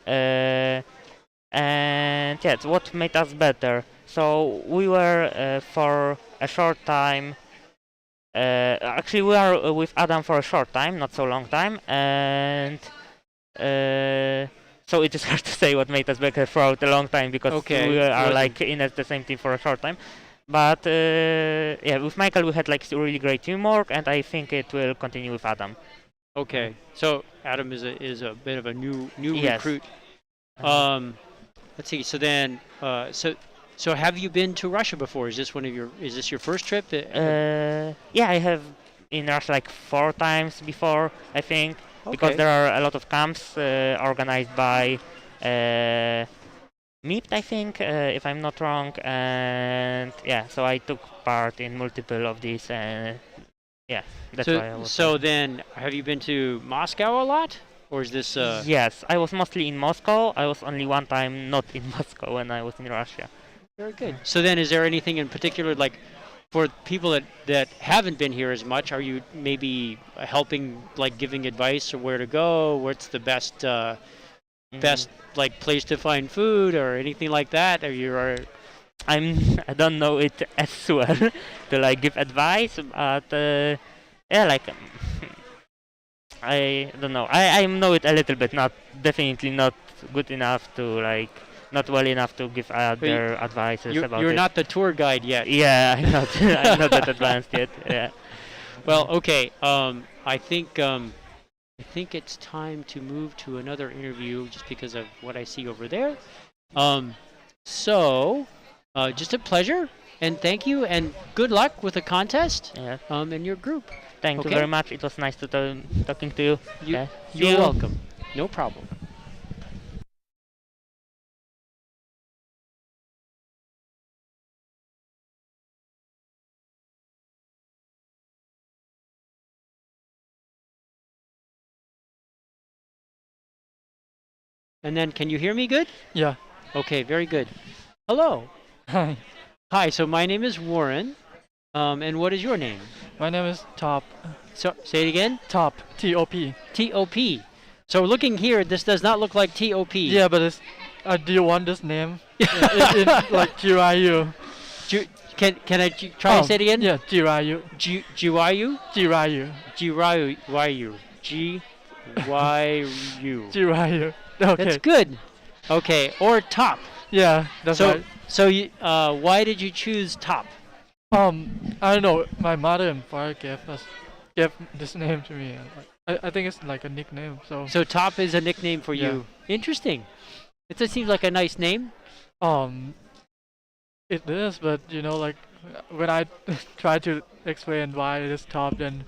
And yeah, it's what made us better. So we were for a short time. Actually, we are with Adam for a short time, not so long time, and so it is hard to say what made us better throughout a long time, because Okay, we are wasn't- like in at the same team for a short time. But yeah, with Michael we had like really great teamwork, and I think it will continue with Adam. Okay, so Adam is a bit of a new Yes. recruit. Let's see. So then, so have you been to Russia before? Is this your first trip? Yeah, I have in Russia like 4 times before, I think, because Okay. there are a lot of camps organized by MIPT, I think, if I'm not wrong, and yeah, so I took part in multiple of these, and yeah, that's why I was. So then, have you been to Moscow a lot, or is this? Yes, I was mostly in Moscow. I was only one time not in Moscow when I was in Russia. Very good. So then, is there anything in particular, like, for people that haven't been here as much? Are you maybe helping, like, giving advice or where to go? What's the best like place to find food or anything like that? Or I don't know it as well to like give advice, but yeah, like I don't know. I know it a little bit, not definitely not good enough to like not well enough to give other advices about you're it. not the tour guide yet. Yeah, I'm not. I'm not that advanced yet. Yeah. Well, okay. I think it's time to move to another interview, just because of what I see over there. So, just a pleasure, and thank you, and good luck with the contest. Yeah. And your group. Thank you Okay? very much. It was nice to talking to you. Yeah. See You're you. welcome. No problem. And then, can you hear me good? Yeah. Okay, very good. Hello. Hi. Hi, so my name is Warren. And what is your name? My name is Top. So, say it again? Top. T-O-P. T-O-P. So looking here, this does not look like T-O-P. Yeah, but it's. Do you want this name? in like Jiraiyu. Can I try and say it again? Yeah, Jiraiyu. Jiraiyu? Jiraiyu. Jiraiyu. G GYU. GYU. Okay. That's good. Okay, or top. Yeah, that's so, right. So, why did you choose top? I don't know. My mother and father gave this name to me. And I think it's like a nickname. So top is a nickname for you. Interesting. It just seems like a nice name. It is, but like when I try to explain why it is top, then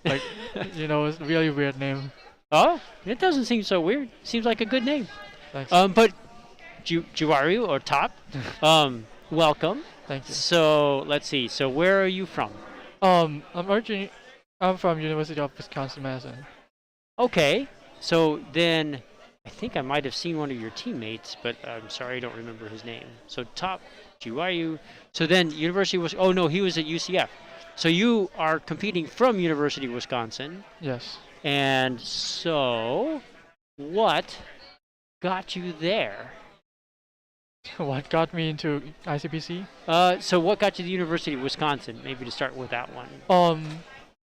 like it's a really weird name. Oh, it doesn't seem so weird. Seems like a good name. Thanks. But Juwaru or top, welcome. Thank you. So let's see. So where are you from? I'm from University of Wisconsin-Madison. Okay. So then, I think I might have seen one of your teammates, but I'm sorry I don't remember his name. So top, GYU. So then University was. Oh no, he was at UCF. So you are competing from University of Wisconsin. Yes. And so, what got you there? What got me into ICPC? So what got you to the University of Wisconsin? Maybe to start with that one.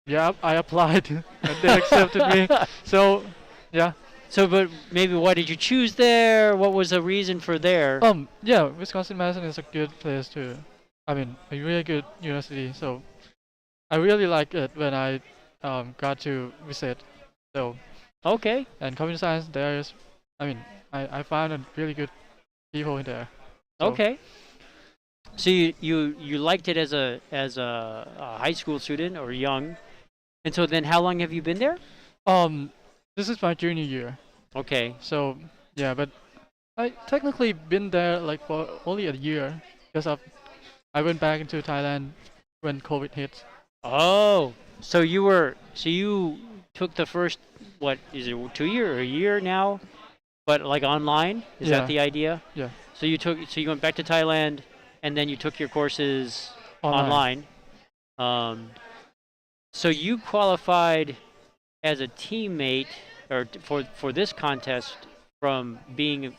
Yeah, I applied and they accepted me. So, yeah. So, but maybe why did you choose there? What was the reason for there? Yeah, Wisconsin-Madison is a good place to, a really good university. So, I really liked it when I got to visit. So, okay. And computer science there is, I found a really good people in there. So. Okay. So you liked it as a high school student or young, and so then how long have you been there? This is my junior year. Okay. So yeah, but I technically been there like for only a year because I went back into Thailand when COVID hit. Oh, so you took the first, what is it, 2 year or a year now? But like online? Is that the idea? Yeah. So you went back to Thailand and then you took your courses online. So you qualified as a teammate or for this contest from being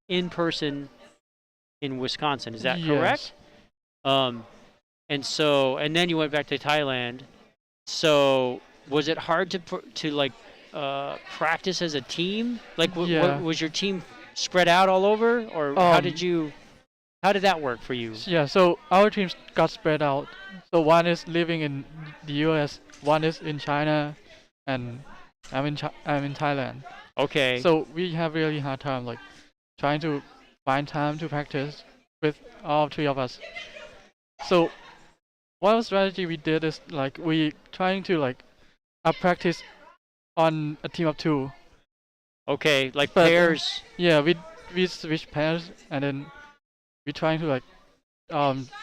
in person in Wisconsin. Is that correct? And then you went back to Thailand. So was it hard to like practice as a team? Like, was your team spread out all over, or how did that work for you? Yeah, so our teams got spread out. So one is living in the U.S., one is in China, and I'm in Thailand. Okay. So we have really hard time like trying to find time to practice with all three of us. So one strategy we did is like we trying to like practice on a team of 2. Okay, like pairs. Yeah, we switch pairs and then we trying to like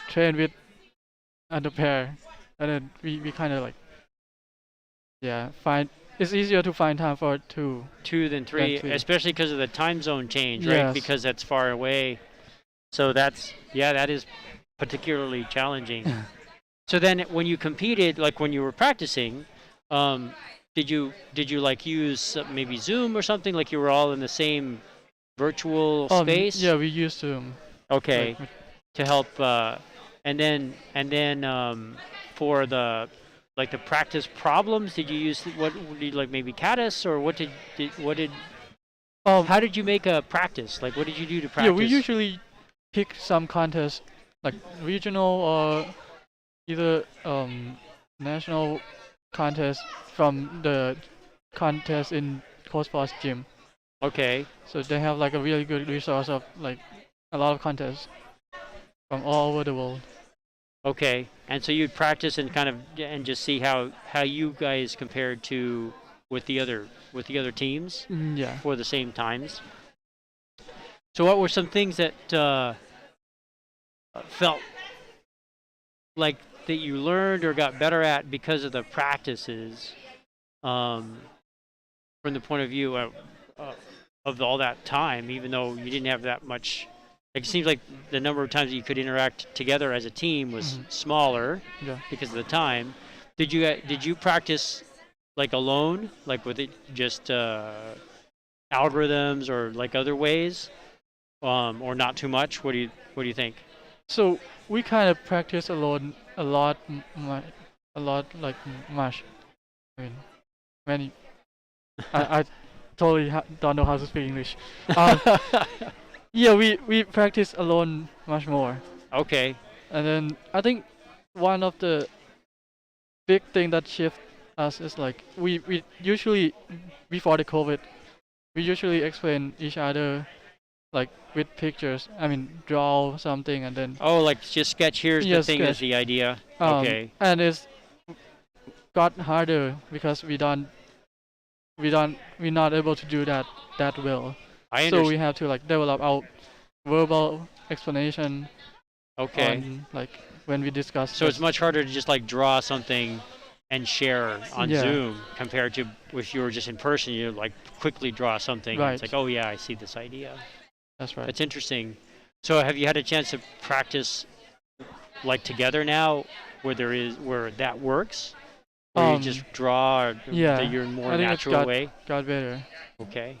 train with another pair, and then we kind of like find it's easier to find time for 2 than 3, especially because of the time zone change, right? Because that's far away. So that is particularly challenging. So then when you competed, like when you were practicing, did you like use maybe Zoom or something, like you were all in the same virtual space? Yeah, we used Zoom. Okay, to help, and then for the practice problems, did you use maybe Caddis, or how did you make a practice? Like what did you do to practice? Yeah, we usually pick some contests like regional or either national contest from the contest in Coastforce gym. Okay. So they have like a really good resource of like a lot of contests from all over the world. Okay, and so you'd practice and just see how you guys compared to with the other teams for the same times. So what were some things that felt like that you learned or got better at because of the practices, from the point of view of all that time, even though you didn't have that much? Like, it seems like the number of times that you could interact together as a team was smaller because of the time. Did you practice like alone, like with it just algorithms or like other ways, or not too much? What do you think? So we kind of practice alone a lot, like much. I mean, I totally don't know how to speak English. Um, yeah, we practice alone much more. Okay. And then I think one of the big thing that shift us is like we usually before the COVID we usually explain each other like with pictures. I mean, draw something and then. Oh, like just sketch. Here's the Yes, thing. Is sketch. the idea. Okay. And it's got harder because we're not able to do that well. So we have to like develop our verbal explanation. Okay. On, like when we discuss. So it's much harder to just like draw something and share on Yeah. Zoom compared to if you were just in person. You like quickly draw something. And it's Right. like, oh yeah, I see this idea. That's right. That's interesting. So have you had a chance to practice like together now, where that works, where you just draw Yeah. you're in more I think natural it's way? got better. Okay.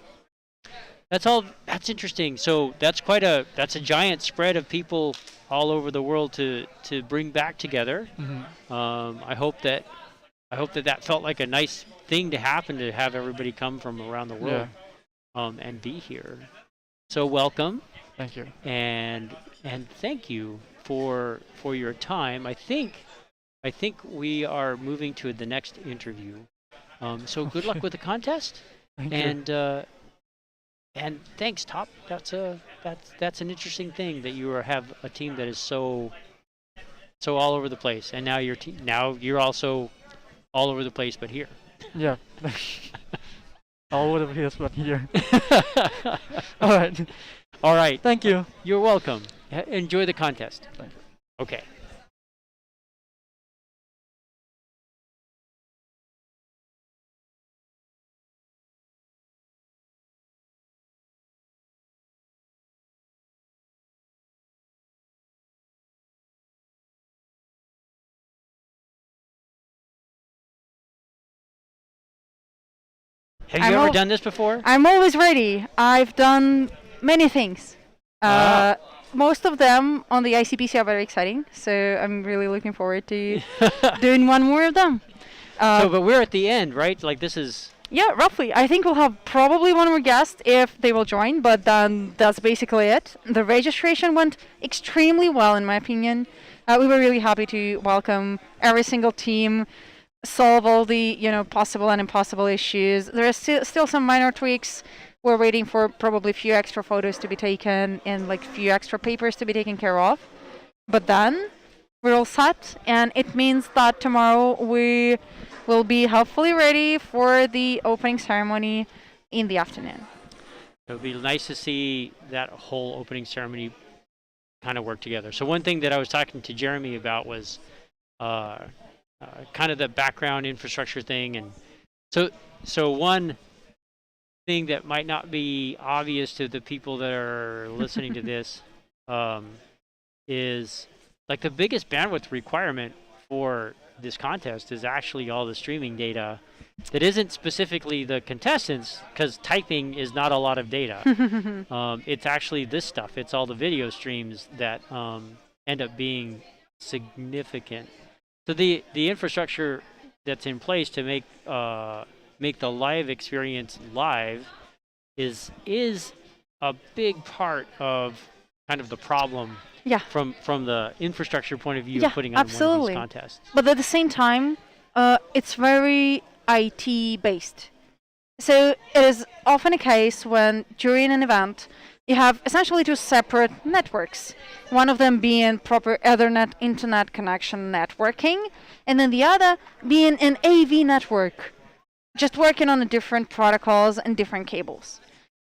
That's interesting. So that's a giant spread of people all over the world to bring back together. I hope that felt like a nice thing to happen, to have everybody come from around the world and be here. So welcome. Thank you. And thank you for your time. I think we are moving to the next interview. So good luck with the contest. Thank you. And thanks, Top. That's an interesting thing that you have a team that is so all over the place, and now you're also all over the place, but here. Yeah. All over the place, but here. All right. All right. Thank you. You're welcome. Enjoy the contest. Thank you. Okay. Have you ever done this before? I'm always ready. I've done many things. Most of them on the ICPC are very exciting, so I'm really looking forward to doing one more of them. But we're at the end, right? Like this is. Yeah, roughly. I think we'll have probably one more guest if they will join, but then that's basically it. The registration went extremely well, in my opinion. We were really happy to welcome every single team, solve all the possible and impossible issues. There are still some minor tweaks. We're waiting for probably a few extra photos to be taken and like few extra papers to be taken care of. But then we're all set, and it means that tomorrow we will be hopefully ready for the opening ceremony in the afternoon. It would be nice to see that whole opening ceremony kind of work together. So one thing that I was talking to Jeremy about was kind of the background infrastructure thing, and so one thing that might not be obvious to the people that are listening to this is like the biggest bandwidth requirement for this contest is actually all the streaming data that isn't specifically the contestants, because typing is not a lot of data. It's actually this stuff. It's all the video streams that end up being significant. So the infrastructure that's in place to make the live experience live is a big part of kind of the problem. Yeah. From the infrastructure point of view of putting on absolutely. one of these contests. But at the same time, it's very IT based. So it is often a case when during an event you have essentially two separate networks. One of them being proper Ethernet internet connection networking, and then the other being an AV network, just working on the different protocols and different cables.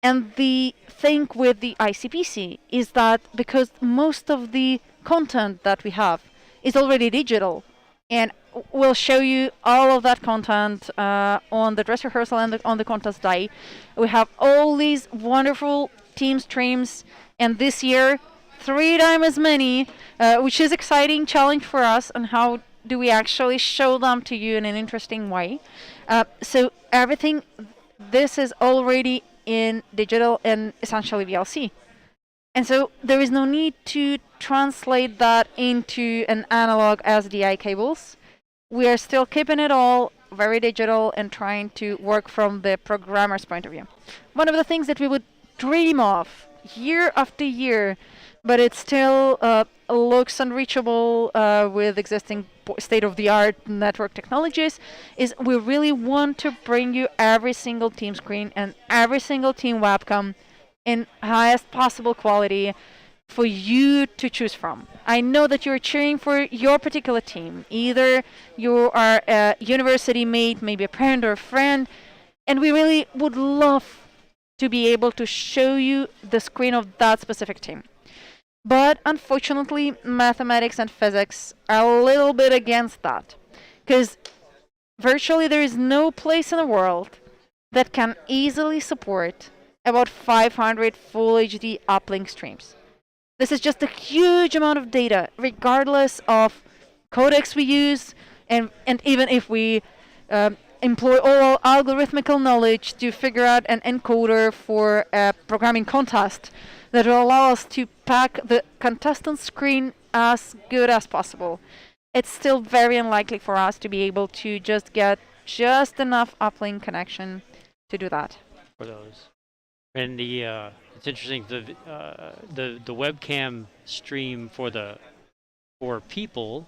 And the thing with the ICPC is that because most of the content that we have is already digital, and we'll show you all of that content on the dress rehearsal and on the contest day. We have all these wonderful team streams, and this year 3 times as many, which is exciting challenge for us. And how do we actually show them to you in an interesting way? So everything, this is already in digital and essentially VLC. And so there is no need to translate that into an analog SDI cables. We are still keeping it all very digital and trying to work from the programmer's point of view. One of the things that we would dream of year after year, but it still looks unreachable with existing state-of-the-art network technologies, is we really want to bring you every single team screen and every single team webcam in highest possible quality for you to choose from. I know that you're cheering for your particular team. Either you are a university mate, maybe a parent or a friend, and we really would love to be able to show you the screen of that specific team. But unfortunately, mathematics and physics are a little bit against that, because virtually there is no place in the world that can easily support about 500 full HD uplink streams. This is just a huge amount of data, regardless of codecs we use, and even if we employ all algorithmical knowledge to figure out an encoder for a programming contest that will allow us to pack the contestant screen as good as possible. It's still very unlikely for us to be able to just get just enough uplink connection to do that. For those. And it's interesting, the webcam stream for people,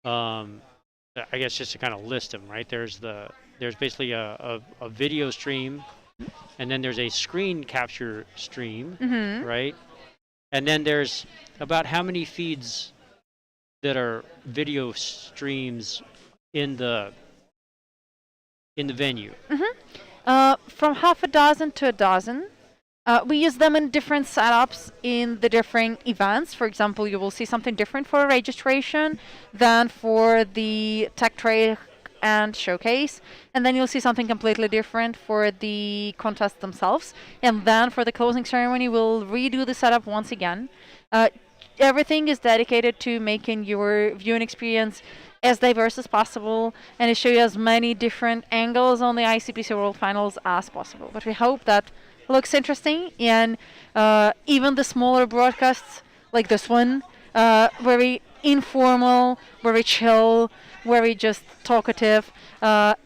I guess just to kind of list them, right? There's basically a video stream, and then there's a screen capture stream, right? And then there's about how many feeds that are video streams in the venue? From half a dozen to a dozen. We use them in different setups in the different events. For example, you will see something different for registration than for the tech trade and showcase. And then you'll see something completely different for the contests themselves. And then for the closing ceremony, we'll redo the setup once again. Everything is dedicated to making your viewing experience as diverse as possible and to show you as many different angles on the ICPC World Finals as possible. But we hope that looks interesting, and even the smaller broadcasts like this one, very informal, very chill, very just talkative,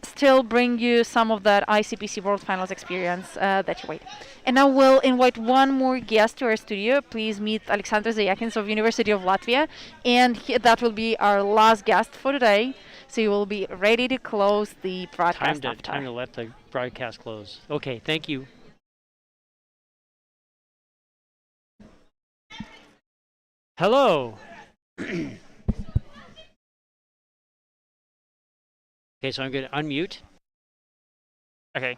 still bring you some of that ICPC World Finals experience that you wait. And now we'll invite one more guest to our studio. Please meet Alexander Zayakins of University of Latvia, and that will be our last guest for today. So you will be ready to close the broadcast after. Time to let the broadcast close. Okay, thank you. Hello. Okay, so I'm going to unmute. Okay.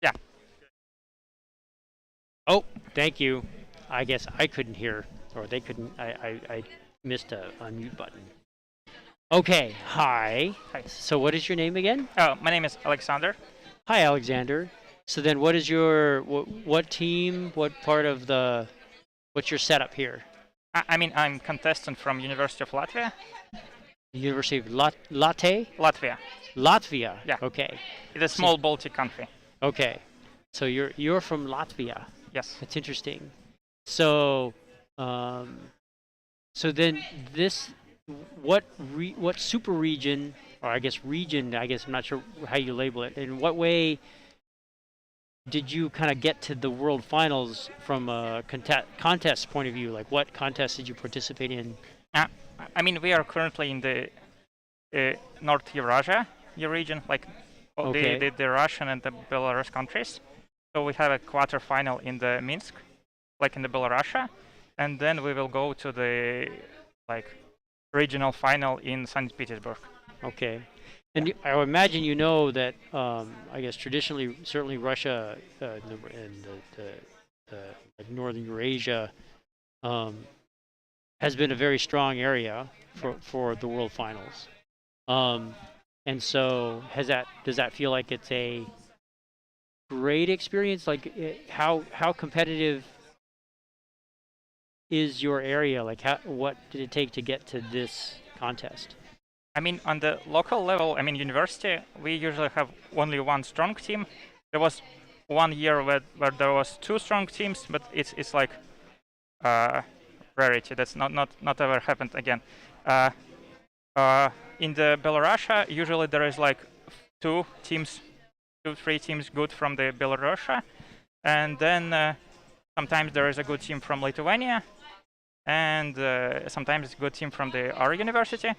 Yeah. Oh, thank you. I guess I couldn't hear, or they couldn't. I missed a unmute button. Okay. Hi. Hi. So what is your name again? My name is Alexander. Hi, Alexander. So then what is your, what team, what part of the, what's your setup here? I mean, I'm contestant from University of Latvia. University of Latvia? Latvia. Latvia. Yeah. Okay. It's a small Baltic country. Okay. So you're from Latvia. Yes. That's interesting. So so then this, what super region, or I guess region, I'm not sure how you label it, in what way did you kind of get to the World Finals from a contest point of view? Like, what contest did you participate in? I mean, we are currently in the North Eurasia region, like the Russian and the Belarus countries. So we have a quarterfinal in the Minsk, like in the Belarusia, and then we will go to the regional final in St. Petersburg. Okay. And I would imagine you know that, I guess traditionally, certainly Russia and like Northern Eurasia has been a very strong area for the World Finals. And so does that feel like it's a great experience? Like how competitive is your area? Like what did it take to get to this contest? I mean, on the local level, I mean, university, we usually have only one strong team. There was 1 year where there was 2 strong teams, but it's like rarity. That's not ever happened again. In the Belarusia, usually there is like two, three teams good from the Belarusia, and then sometimes there is a good team from Lithuania, and sometimes it's a good team from our university.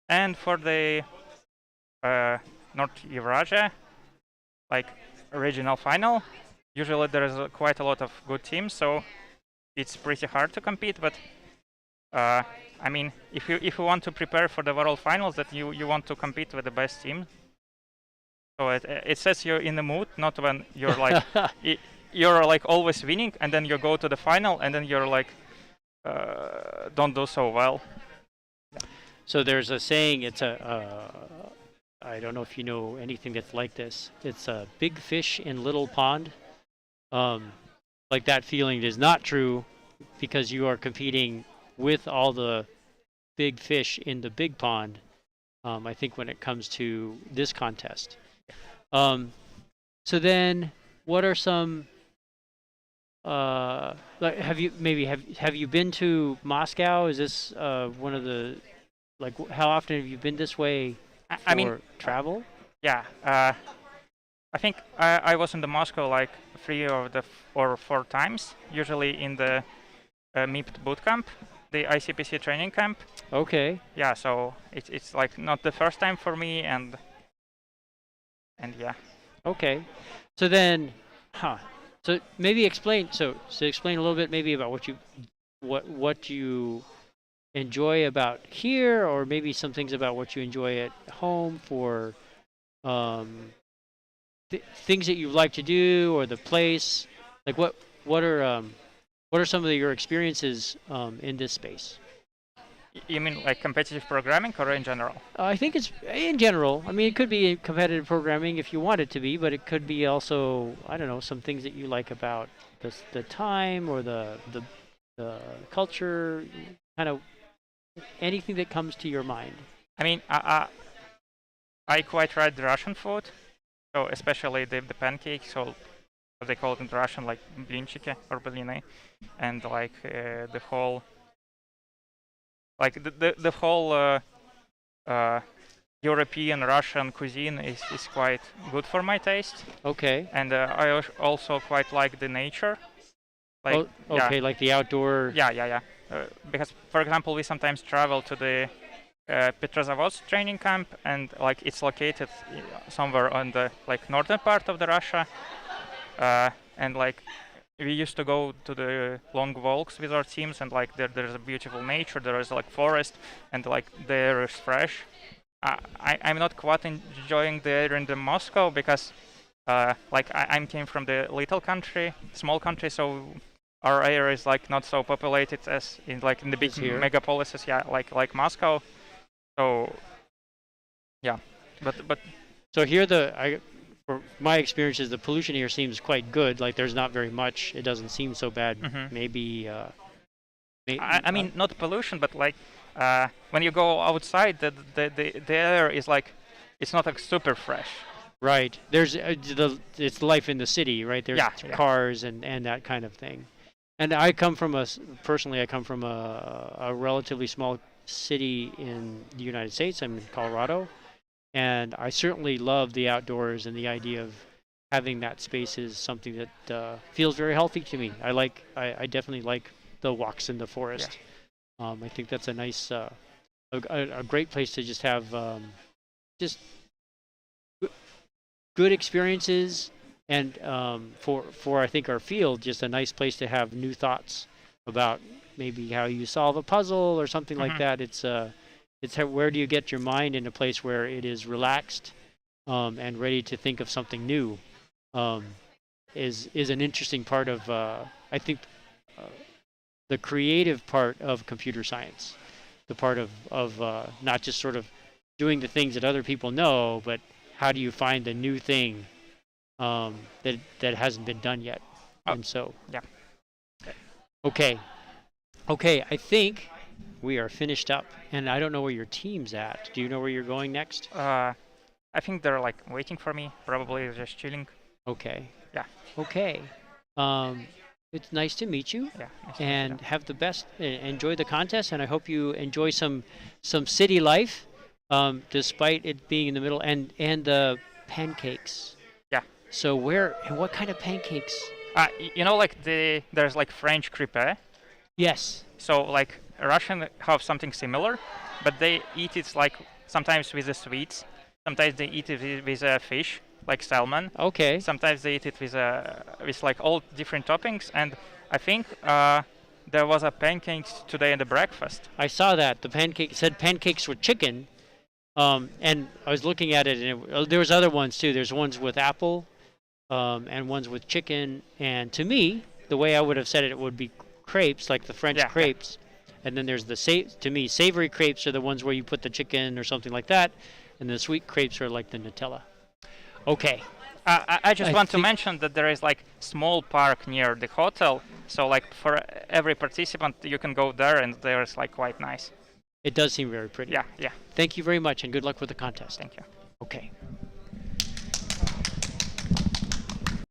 And for the North Eurasia, like regional final, usually there is quite a lot of good teams, so it's pretty hard to compete. But I mean, if you want to prepare for the World Finals, that you want to compete with the best team. So it says you're in the mood, not when you're like you're like always winning, and then you go to the final, and then you're like don't do so well. So there's a saying. It's I don't know if you know anything that's like this. It's a big fish in little pond. Like that feeling is not true because you are competing with all the big fish in the big pond. I think when it comes to this contest. So then, what are some? Like, have you been to Moscow? Is this one of the like? How often have you been this way? I mean, travel. Yeah, I think I was in the Moscow like 3 or 4 times. Usually in the MIPT boot camp, the ICPC training camp. Okay. Yeah, so it's like not the first time for me, and yeah. Okay, so then, so maybe explain. So explain a little bit maybe about what you enjoy about here, or maybe some things about what you enjoy at home for things that you like to do, or the place. Like what are some of your experiences in this space? You mean like competitive programming or in general? I think it's in general. I mean, it could be competitive programming if you want it to be, but it could be also, I don't know, some things that you like about the time or the culture, kind of anything that comes to your mind. I mean, I quite like the Russian food, so especially the pancakes, so they call it in Russian like blinchiki or bliny, and like the whole. Like the whole European Russian cuisine is quite good for my taste. Okay. And I also quite like the nature. Like, okay, like the outdoor. Yeah. Because for example, we sometimes travel to the Petrozavodsk training camp, and like it's located somewhere on the like northern part of the Russia, and like. We used to go to the long walks with our teams, and like there's a beautiful nature. There is like forest, and like the air is fresh. I'm not quite enjoying the air in the Moscow because, like I came from the small country, so our air is like not so populated as in the big megapolises. Yeah, like Moscow. So yeah, but. So here for my experiences, the pollution here seems quite good. Like there's not very much. It doesn't seem so bad. Mm-hmm. Maybe. I mean, not pollution, but like when you go outside, the air is like it's not like super fresh. Right. There's it's life in the city, right? There's cars and that kind of thing. And I come from personally, I come from a relatively small city in the United States. I'm in Colorado. And I certainly love the outdoors, and the idea of having that space is something that feels very healthy to me. I definitely like the walks in the forest. Yeah. I think that's a nice, a great place to just have just good experiences, and for I think our field, just a nice place to have new thoughts about maybe how you solve a puzzle or something like that. It's where do you get your mind in a place where it is relaxed and ready to think of something new is an interesting part of, I think, the creative part of computer science. The part of not just sort of doing the things that other people know, but how do you find the new thing that hasn't been done yet. And so. Yeah. Okay, I think we are finished up, and I don't know where your team's at. Do you know where you're going next? I think they're like waiting for me. Probably just chilling. Okay. Yeah. Okay. It's nice to meet you. Yeah. Nice and have the best. Enjoy the contest, and I hope you enjoy some city life. despite it being in the middle, and the pancakes. Yeah. So where and what kind of pancakes? You know, like there's like French crepe. Yes. So like Russian have something similar, but they eat it like sometimes with the sweets. Sometimes they eat it with fish, like salmon. Okay. Sometimes they eat it with like all different toppings. And I think there was a pancakes today in the breakfast. I saw that the pancake said pancakes with chicken, and I was looking at it, and there was other ones too. There's ones with apple, and ones with chicken. And to me, the way I would have said it, it would be crepes, like the French crepes. And then there's to me, savory crepes are the ones where you put the chicken or something like that, and the sweet crepes are like the Nutella. Okay. I just want to mention that there is like small park near the hotel, so like for every participant you can go there, and there is like quite nice. It does seem very pretty. Yeah, yeah. Thank you very much, and good luck with the contest. Thank you. Okay.